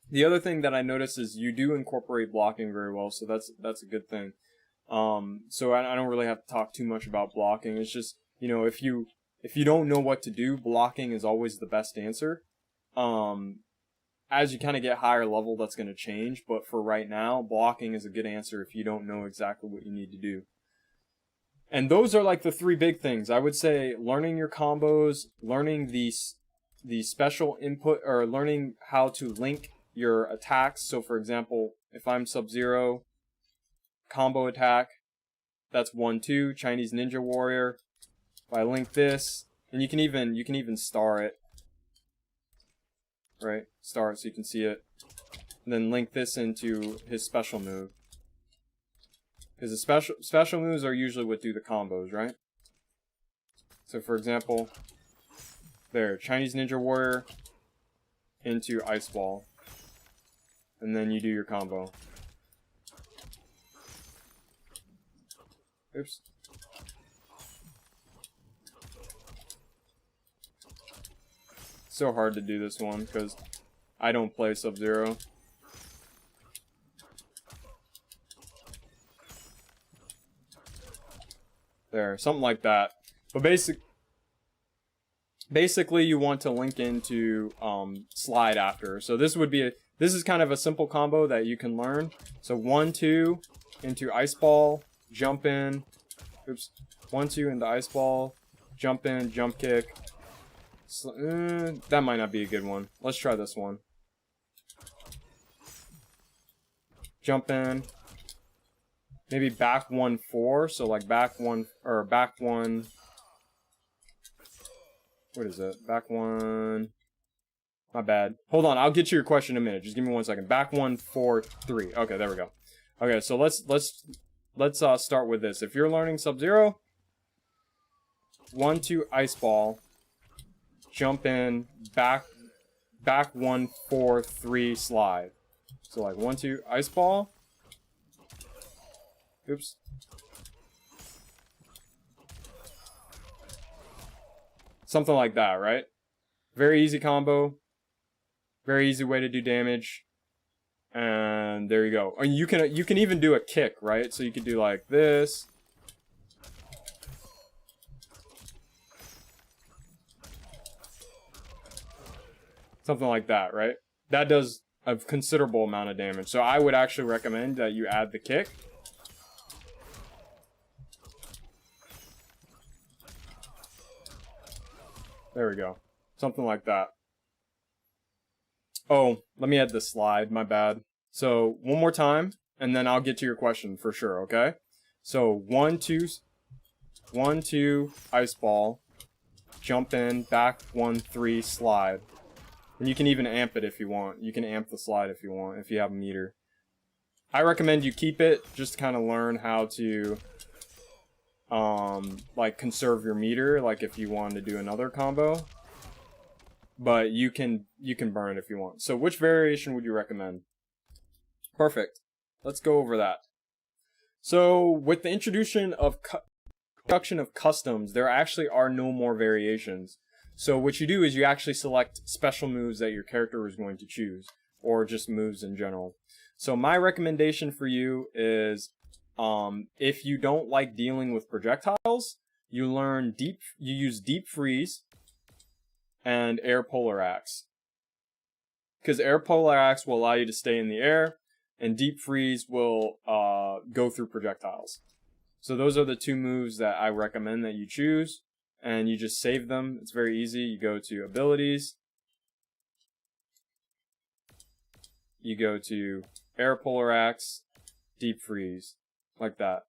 The other thing that I noticed is you do incorporate blocking very well, so that's a good thing. So I don't really have to talk too much about blocking. It's just, if you don't know what to do, blocking is always the best answer. As you kind of get higher level, that's going to change. But for right now, blocking is a good answer if you don't know exactly what you need to do. And those are like the 3 big things. I would say learning your combos, learning the special input, or learning how to link your attacks. So for example, if I'm Sub-Zero, combo attack, that's 1-2, Chinese Ninja Warrior. If I link this And you can even star it. Right? Star it so you can see it. And then link this into his special move. Because the special moves are usually what do the combos, right? So for example, there, Chinese Ninja Warrior into Ice Ball. And then you do your combo. Oops. So hard to do this one because I don't play Sub-Zero. There, something like that. But basically you want to link into slide after. So this is kind of a simple combo that you can learn. So 1-2 into Ice Ball, jump in. Oops. 1-2 into Ice Ball, jump in, jump kick. So, that might not be a good one. Let's try this one. Jump in. Maybe back 1-4. So like back 1 or back 1. What is it? Back 1. My bad. Hold on. I'll get to your question in a minute. Just give me 1 second. Back 1-4-3. Okay, there we go. Okay, so let's start with this. If you're learning Sub-Zero, 1-2 Ice Ball. Jump in, back 1-4-3 slide. So like 1-2 Ice Ball. Oops. Something like that, right? Very easy combo. Very easy way to do damage. And there you go. And you can even do a kick, right? So you could do like this. Something like that, right? That does a considerable amount of damage. So I would actually recommend that you add the kick. There we go. Something like that. Oh, let me add the slide. My bad. So one more time, and then I'll get to your question for sure, okay? So 1-2 Ice Ball. Jump in, back 1-3 slide. And you can even amp it if you want. You can amp the slide if you want, if you have a meter. I recommend you keep it, just to kind of learn how to, like, conserve your meter, like if you wanted to do another combo. But you can burn it if you want. So which variation would you recommend? Perfect. Let's go over that. So with the introduction of customs, there actually are no more variations. So what you do is you actually select special moves that your character is going to choose, or just moves in general. So my recommendation for you is, if you don't like dealing with projectiles, you use Deep Freeze and Air Polar Axe. Because Air Polar Axe will allow you to stay in the air, and Deep Freeze will go through projectiles. So those are the two moves that I recommend that you choose. And you just save them. It's very easy. You go to Abilities. You go to Air Polar Axe, Deep Freeze. Like that.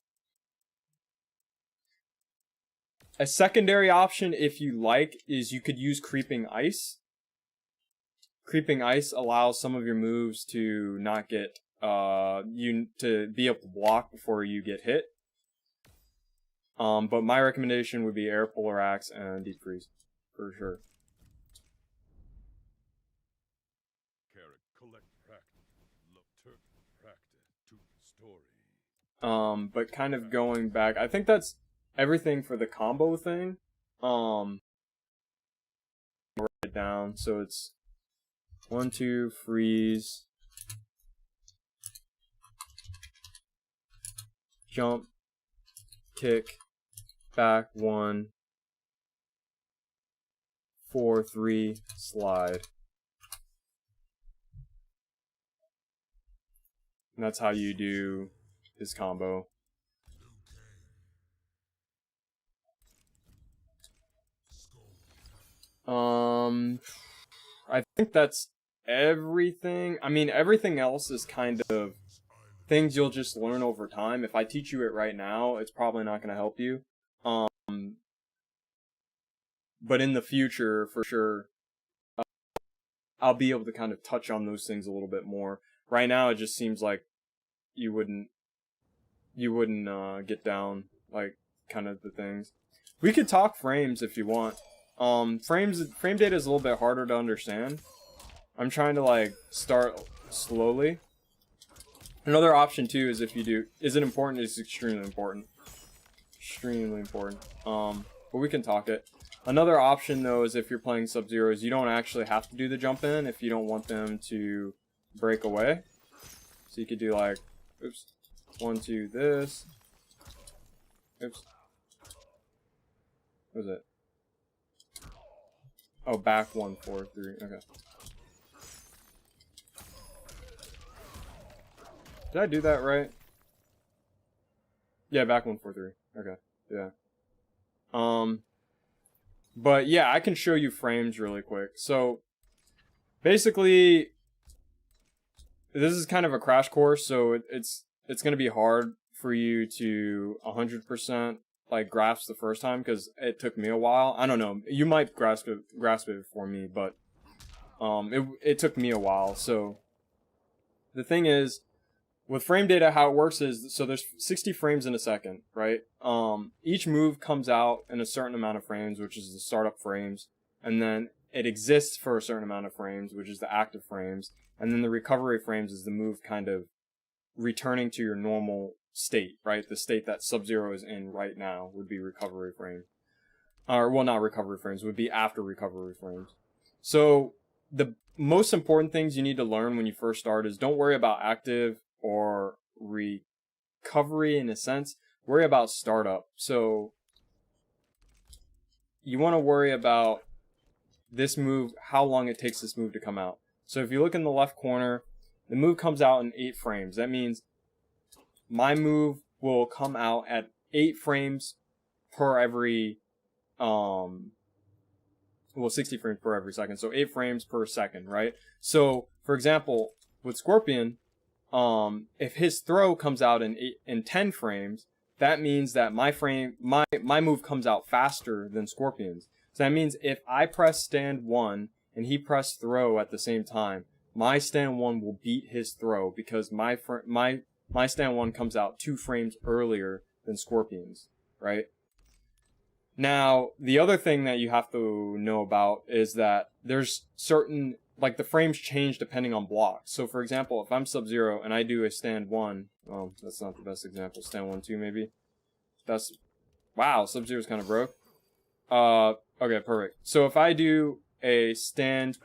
A secondary option, if you like, is you could use Creeping Ice. Creeping Ice allows some of your moves to not get, to be able to block before you get hit. But my recommendation would be Air Polar Axe and Deep Freeze, for sure. But kind of going back, I think that's everything for the combo thing. Write it down, so it's 1-2 freeze, jump, kick, back 1, 4-3 slide. And that's how you do his combo. I think that's everything. I mean, everything else is kind of things you'll just learn over time. If I teach you it right now, it's probably not going to help you. but in the future, for sure, I'll be able to kind of touch on those things a little bit more. Right now, it just seems like you wouldn't get down kind of the things. We could talk frames if you want. Frame data is a little bit harder to understand. I'm trying to start slowly. Another option too is if you do, is it important? It's extremely important. Extremely important. But we can talk it. Another option though is if you're playing Sub-Zeros, you don't actually have to do the jump in if you don't want them to break away. So you could do oops, 1, 2, this. Oops. What was it? Oh, back 1, 4, 3. Okay. Did I do that right? Yeah, back 1, 4, 3. Okay. Yeah. But yeah, I can show you frames really quick. So basically, this is kind of a crash course, so it's gonna be hard for you to 100% grasp the first time because it took me a while. I don't know. You might grasp it before me, but it took me a while. So the thing is, with frame data, how it works is, so there's 60 frames in a second, right? Each move comes out in a certain amount of frames, which is the startup frames, and then it exists for a certain amount of frames, which is the active frames, and then the recovery frames is the move kind of returning to your normal state, right? The state that Sub-Zero is in right now would be recovery frame. Or, well, not recovery frames, would be after recovery frames. So, the most important things you need to learn when you first start is don't worry about active or recovery in a sense. Worry about startup. So, you want to worry about this move, how long it takes this move to come out. So, if you look in the left corner, the move comes out in 8 frames. That means my move will come out at 8 frames per every, 60 frames per every second. So 8 frames per second, right? So, for example, with Scorpion, if his throw comes out in 10 frames, that means that my move comes out faster than Scorpion's. So that means if I press stand 1 and he press throw at the same time, my stand 1 will beat his throw because my stand 1 comes out 2 frames earlier than Scorpion's, right? Now, the other thing that you have to know about is that there's certain, the frames change depending on blocks. So, for example, if I'm Sub-Zero and I do a stand 1, well, that's not the best example, stand 1, 2 maybe. Wow, Sub-Zero's kind of broke. Okay, perfect. So if I do a stand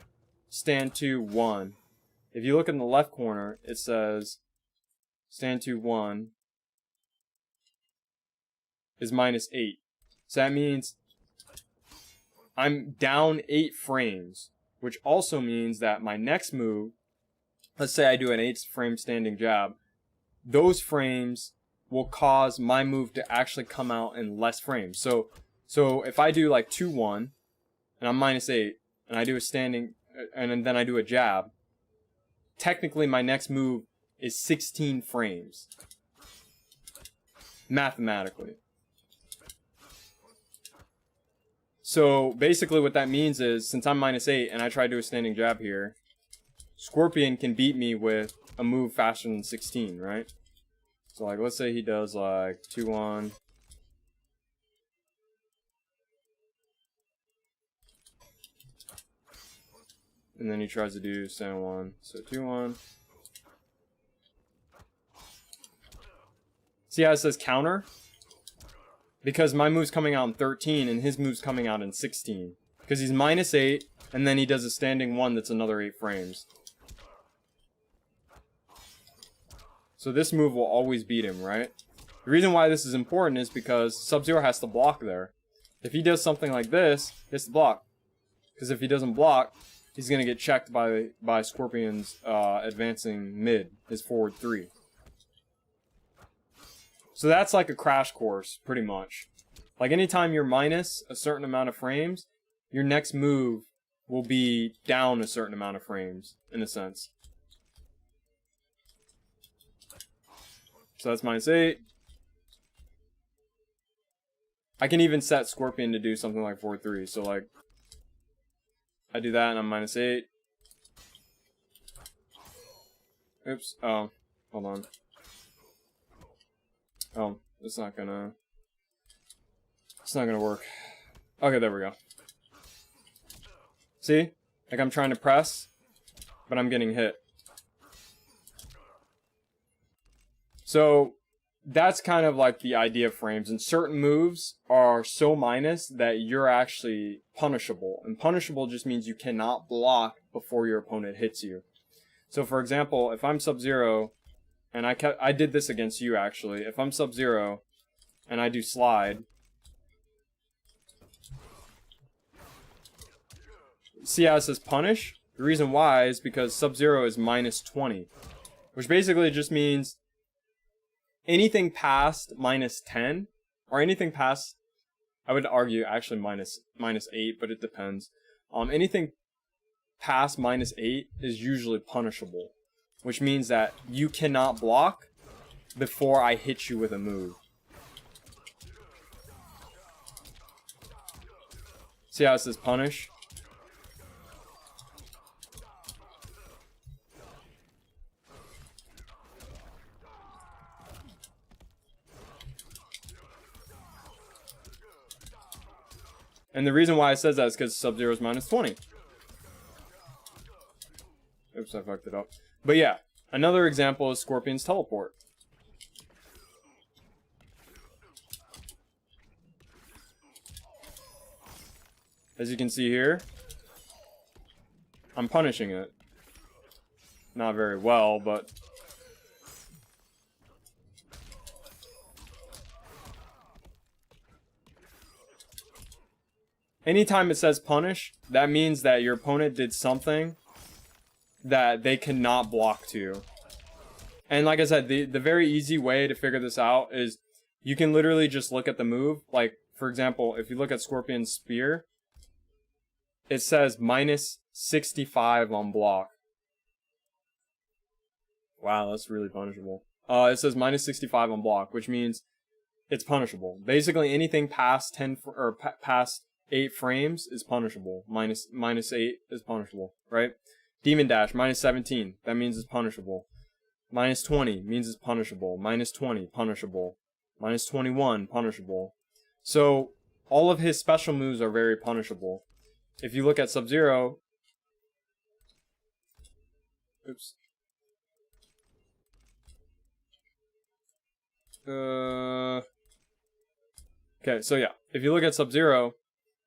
2, 1, if you look in the left corner, it says stand 2, 1 is -8. So that means I'm down 8 frames, which also means that my next move, let's say I do an 8 frame standing jab, those frames will cause my move to actually come out in less frames. So if I do 2, 1, and I'm -8, and I do a standing, and then I do a jab, technically my next move is 16 frames. Mathematically. So basically what that means is, since I'm -8 and I try to do a standing jab here, Scorpion can beat me with a move faster than 16, right? So let's say he does 2, 1. And then he tries to do stand 1. So 2, 1. See how it says counter? Because my move's coming out in 13 and his move's coming out in 16. Because he's -8 and then he does a standing 1 that's another 8 frames. So this move will always beat him, right? The reason why this is important is because Sub-Zero has to block there. If he does something like this, he has to block. Because if he doesn't block, he's going to get checked by Scorpion's advancing mid, his forward 3. So that's like a crash course, pretty much. Anytime you're minus a certain amount of frames, your next move will be down a certain amount of frames, in a sense. So that's -8. I can even set Scorpion to do something like 4-3. So like, I do that and I'm -8. Oops. Oh, hold on. Oh, it's not gonna work. Okay, there we go. See? Like I'm trying to press, but I'm getting hit. So that's kind of like the idea of frames. And certain moves are so minus that you're actually punishable. And punishable just means you cannot block before your opponent hits you. So for example, if I'm Sub-Zero, and I did this against you actually. If I'm Sub-Zero and I do slide, see how it says punish? The reason why is because Sub-Zero is -20, which basically just means anything past -10, or anything past, I would argue actually -8, but it depends. Anything past -8 is usually punishable, which means that you cannot block before I hit you with a move. See how it says punish? And the reason why it says that is because Sub-Zero is -20. Oops, I fucked it up. But yeah, another example is Scorpion's teleport. As you can see here, I'm punishing it. Not very well, but... anytime it says punish, that means that your opponent did something that they cannot block to. And like I said, the very easy way to figure this out is you can literally just look at the move. Like, for example, if you look at Scorpion's spear, it says -65 on block. Wow, that's really punishable. It says -65 on block, which means it's punishable. Basically, anything past 10 or past 8 frames is punishable. -8 is punishable, right? Demon Dash, -17. That means it's punishable. -20 means it's punishable. -20, punishable. -21, punishable. So, all of his special moves are very punishable. If you look at Sub-Zero... oops. Okay, so yeah. If you look at Sub-Zero,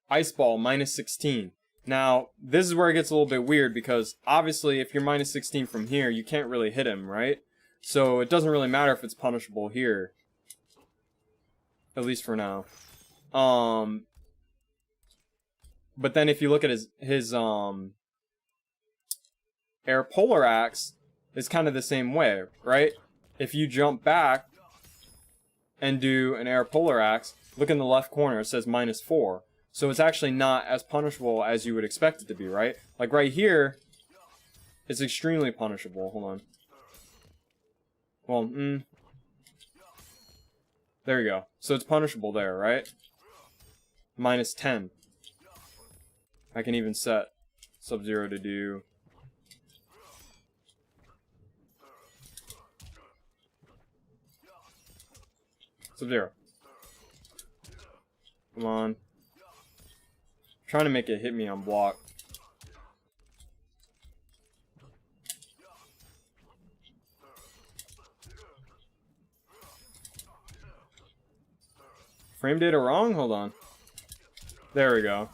Ice Ball, -16. Now, this is where it gets a little bit weird, because obviously if you're -16 from here, you can't really hit him, right? So it doesn't really matter if it's punishable here. At least for now. But then if you look at his Air Polar Axe, it's kind of the same way, right? If you jump back and do an Air Polar Axe, look in the left corner, it says -4. So it's actually not as punishable as you would expect it to be, right? Like right here, it's extremely punishable. Hold on. Well, there you go. So it's punishable there, right? -10. I can even set Sub-Zero to do... Sub-Zero. Come on. Trying to make it hit me on block. Frame data wrong? Hold on. There we go.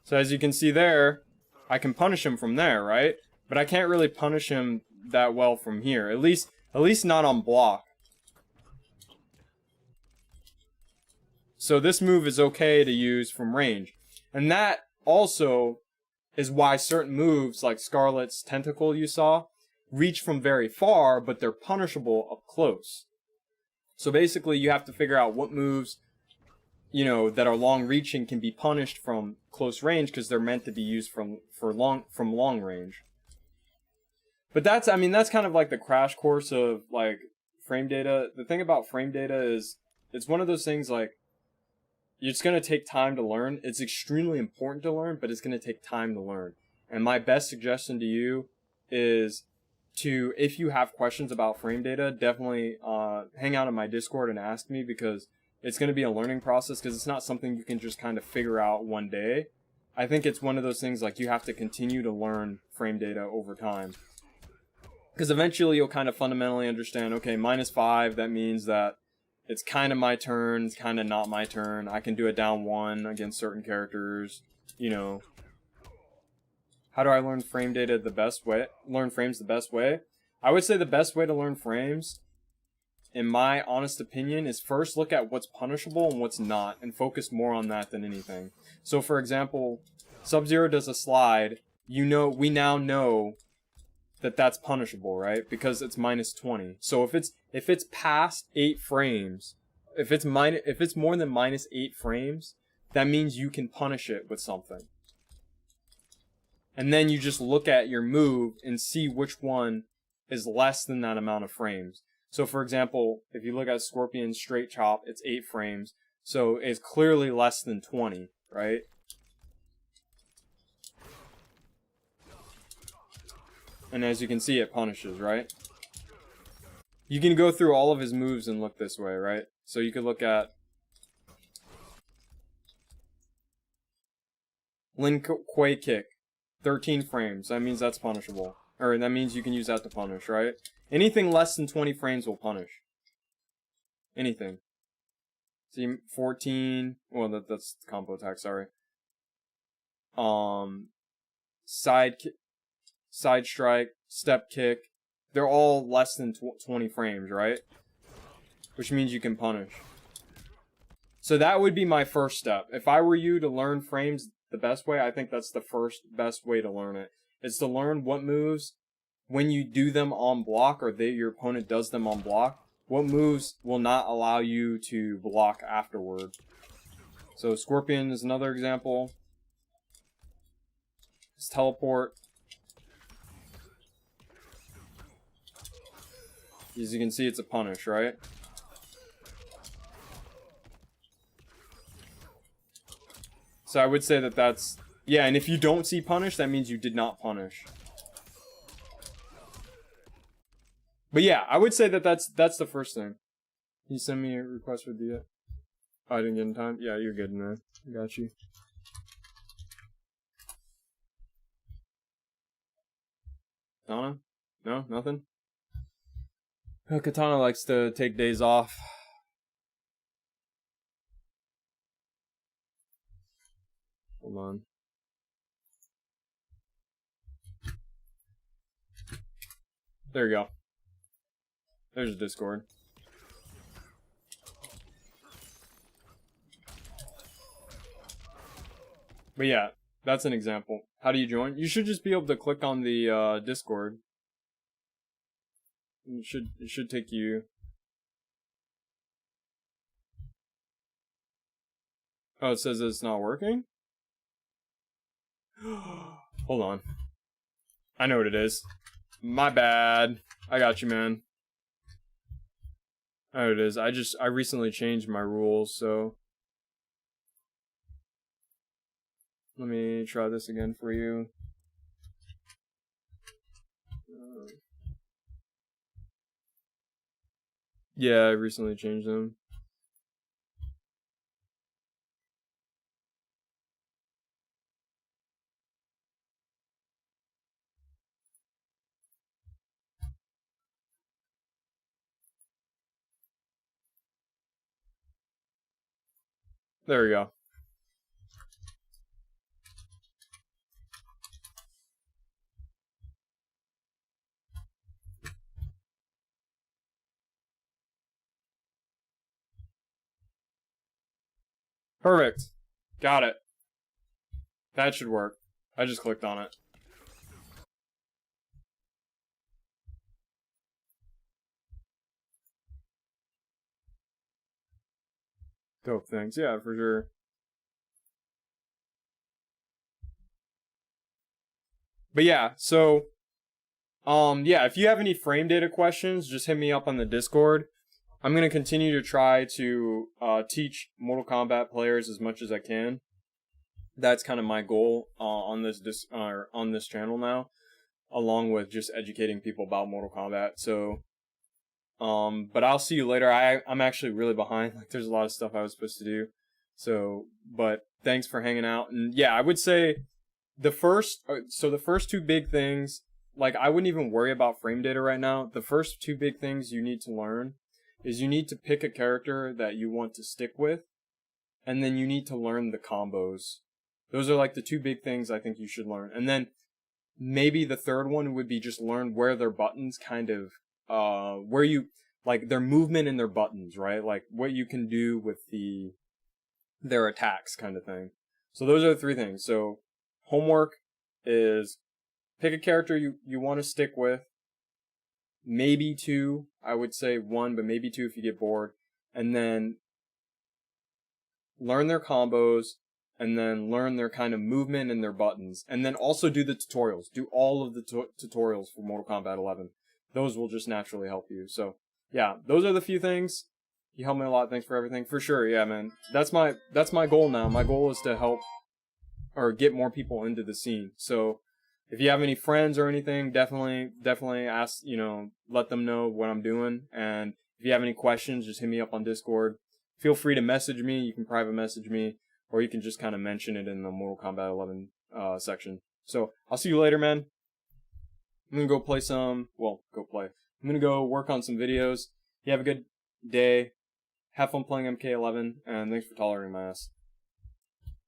So as you can see there, I can punish him from there, right? But I can't really punish him that well from here. At least not on block. So this move is okay to use from range. And that also is why certain moves, like Scarlet's Tentacle you saw, reach from very far, but they're punishable up close. So basically you have to figure out what moves, you know, that are long-reaching can be punished from close range, because they're meant to be used from long range. But that's kind of like the crash course of, like, frame data. The thing about frame data is, it's one of those things, like, it's going to take time to learn. It's extremely important to learn, but it's going to take time to learn. And my best suggestion to you is to, if you have questions about frame data, definitely hang out in my Discord and ask me, because it's going to be a learning process, because it's not something you can just kind of figure out one day. I think it's one of those things like you have to continue to learn frame data over time. Because eventually you'll kind of fundamentally understand, okay, -5, that means that it's kind of my turn, it's kind of not my turn. I can do it down 1 against certain characters, you know. How do I learn frame data the best way? Learn frames the best way? I would say the best way to learn frames, in my honest opinion, is first look at what's punishable and what's not, and focus more on that than anything. So for example, Sub-Zero does a slide, we now know that that's punishable, right? Because it's -20. So if it's past 8 frames, if it's more than -8 frames, that means you can punish it with something. And then you just look at your move and see which one is less than that amount of frames. So for example, if you look at Scorpion's straight chop, it's 8 frames. So it's clearly less than 20, right? And as you can see, it punishes, right? You can go through all of his moves and look this way, right? So you could look at Lin Kuei kick, 13 frames. That means that's punishable. Or that means you can use that to punish, right? Anything less than 20 frames will punish. Anything. See, 14. Well, that's combo attack, sorry. Side strike, step kick. They're all less than 20 frames, right? Which means you can punish. So that would be my first step. If I were you to learn frames the best way, I think that's the first best way to learn it. Is to learn what moves, when you do them on block, or your opponent does them on block, what moves will not allow you to block afterward. So Scorpion is another example. His teleport. As you can see, it's a punish, right? So I would say that that's... Yeah, and if you don't see punish, that means you did not punish. But yeah, I would say that that's the first thing. Can you send me a request for the... Oh, I didn't get in time? Yeah, you're good, man. I got you. Donna? No? Nothing? Katana likes to take days off. Hold on. There you go. There's Discord. But yeah, that's an example. How do you join? You should just be able to click on the Discord. It should take you. Oh, it says it's not working? Hold on. I know what it is. My bad. I got you, man. I know what it is. I recently changed my rules, so... Let me try this again for you. Yeah, I recently changed them. There we go. Perfect. Got it. That should work. I just clicked on it. Dope, thanks. Yeah, for sure. But yeah, so... yeah, if you have any frame data questions, just hit me up on the Discord. I'm gonna continue to try to teach Mortal Kombat players as much as I can. That's kind of my goal on this channel now, along with just educating people about Mortal Kombat. So, but I'll see you later. I'm actually really behind. Like, there's a lot of stuff I was supposed to do. So, but thanks for hanging out. And yeah, I would say the first two big things, like, I wouldn't even worry about frame data right now. The first two big things you need to learn is you need to pick a character that you want to stick with, and then you need to learn the combos. Those are like the two big things I think you should learn. And then maybe the third one would be just learn where their buttons kind of, where you, like, their movement and their buttons, right? Like, what you can do with their attacks kind of thing. So those are the three things. So homework is pick a character you want to stick with. Maybe two. I would say one, but maybe two if you get bored. And then learn their combos, and then learn their kind of movement and their buttons. And then also do the tutorials. Do all of the tutorials for Mortal Kombat 11. Those will just naturally help you. So, yeah, those are the few things. You helped me a lot. Thanks for everything. For sure, yeah, man. That's my goal now. My goal is to help or get more people into the scene. So, if you have any friends or anything, definitely ask, let them know what I'm doing. And if you have any questions, just hit me up on Discord. Feel free to message me. You can private message me, or you can just kind of mention it in the Mortal Kombat 11 section. So I'll see you later, man. I'm gonna go play I'm gonna go work on some videos. You have a good day. Have fun playing MK11, and thanks for tolerating my ass.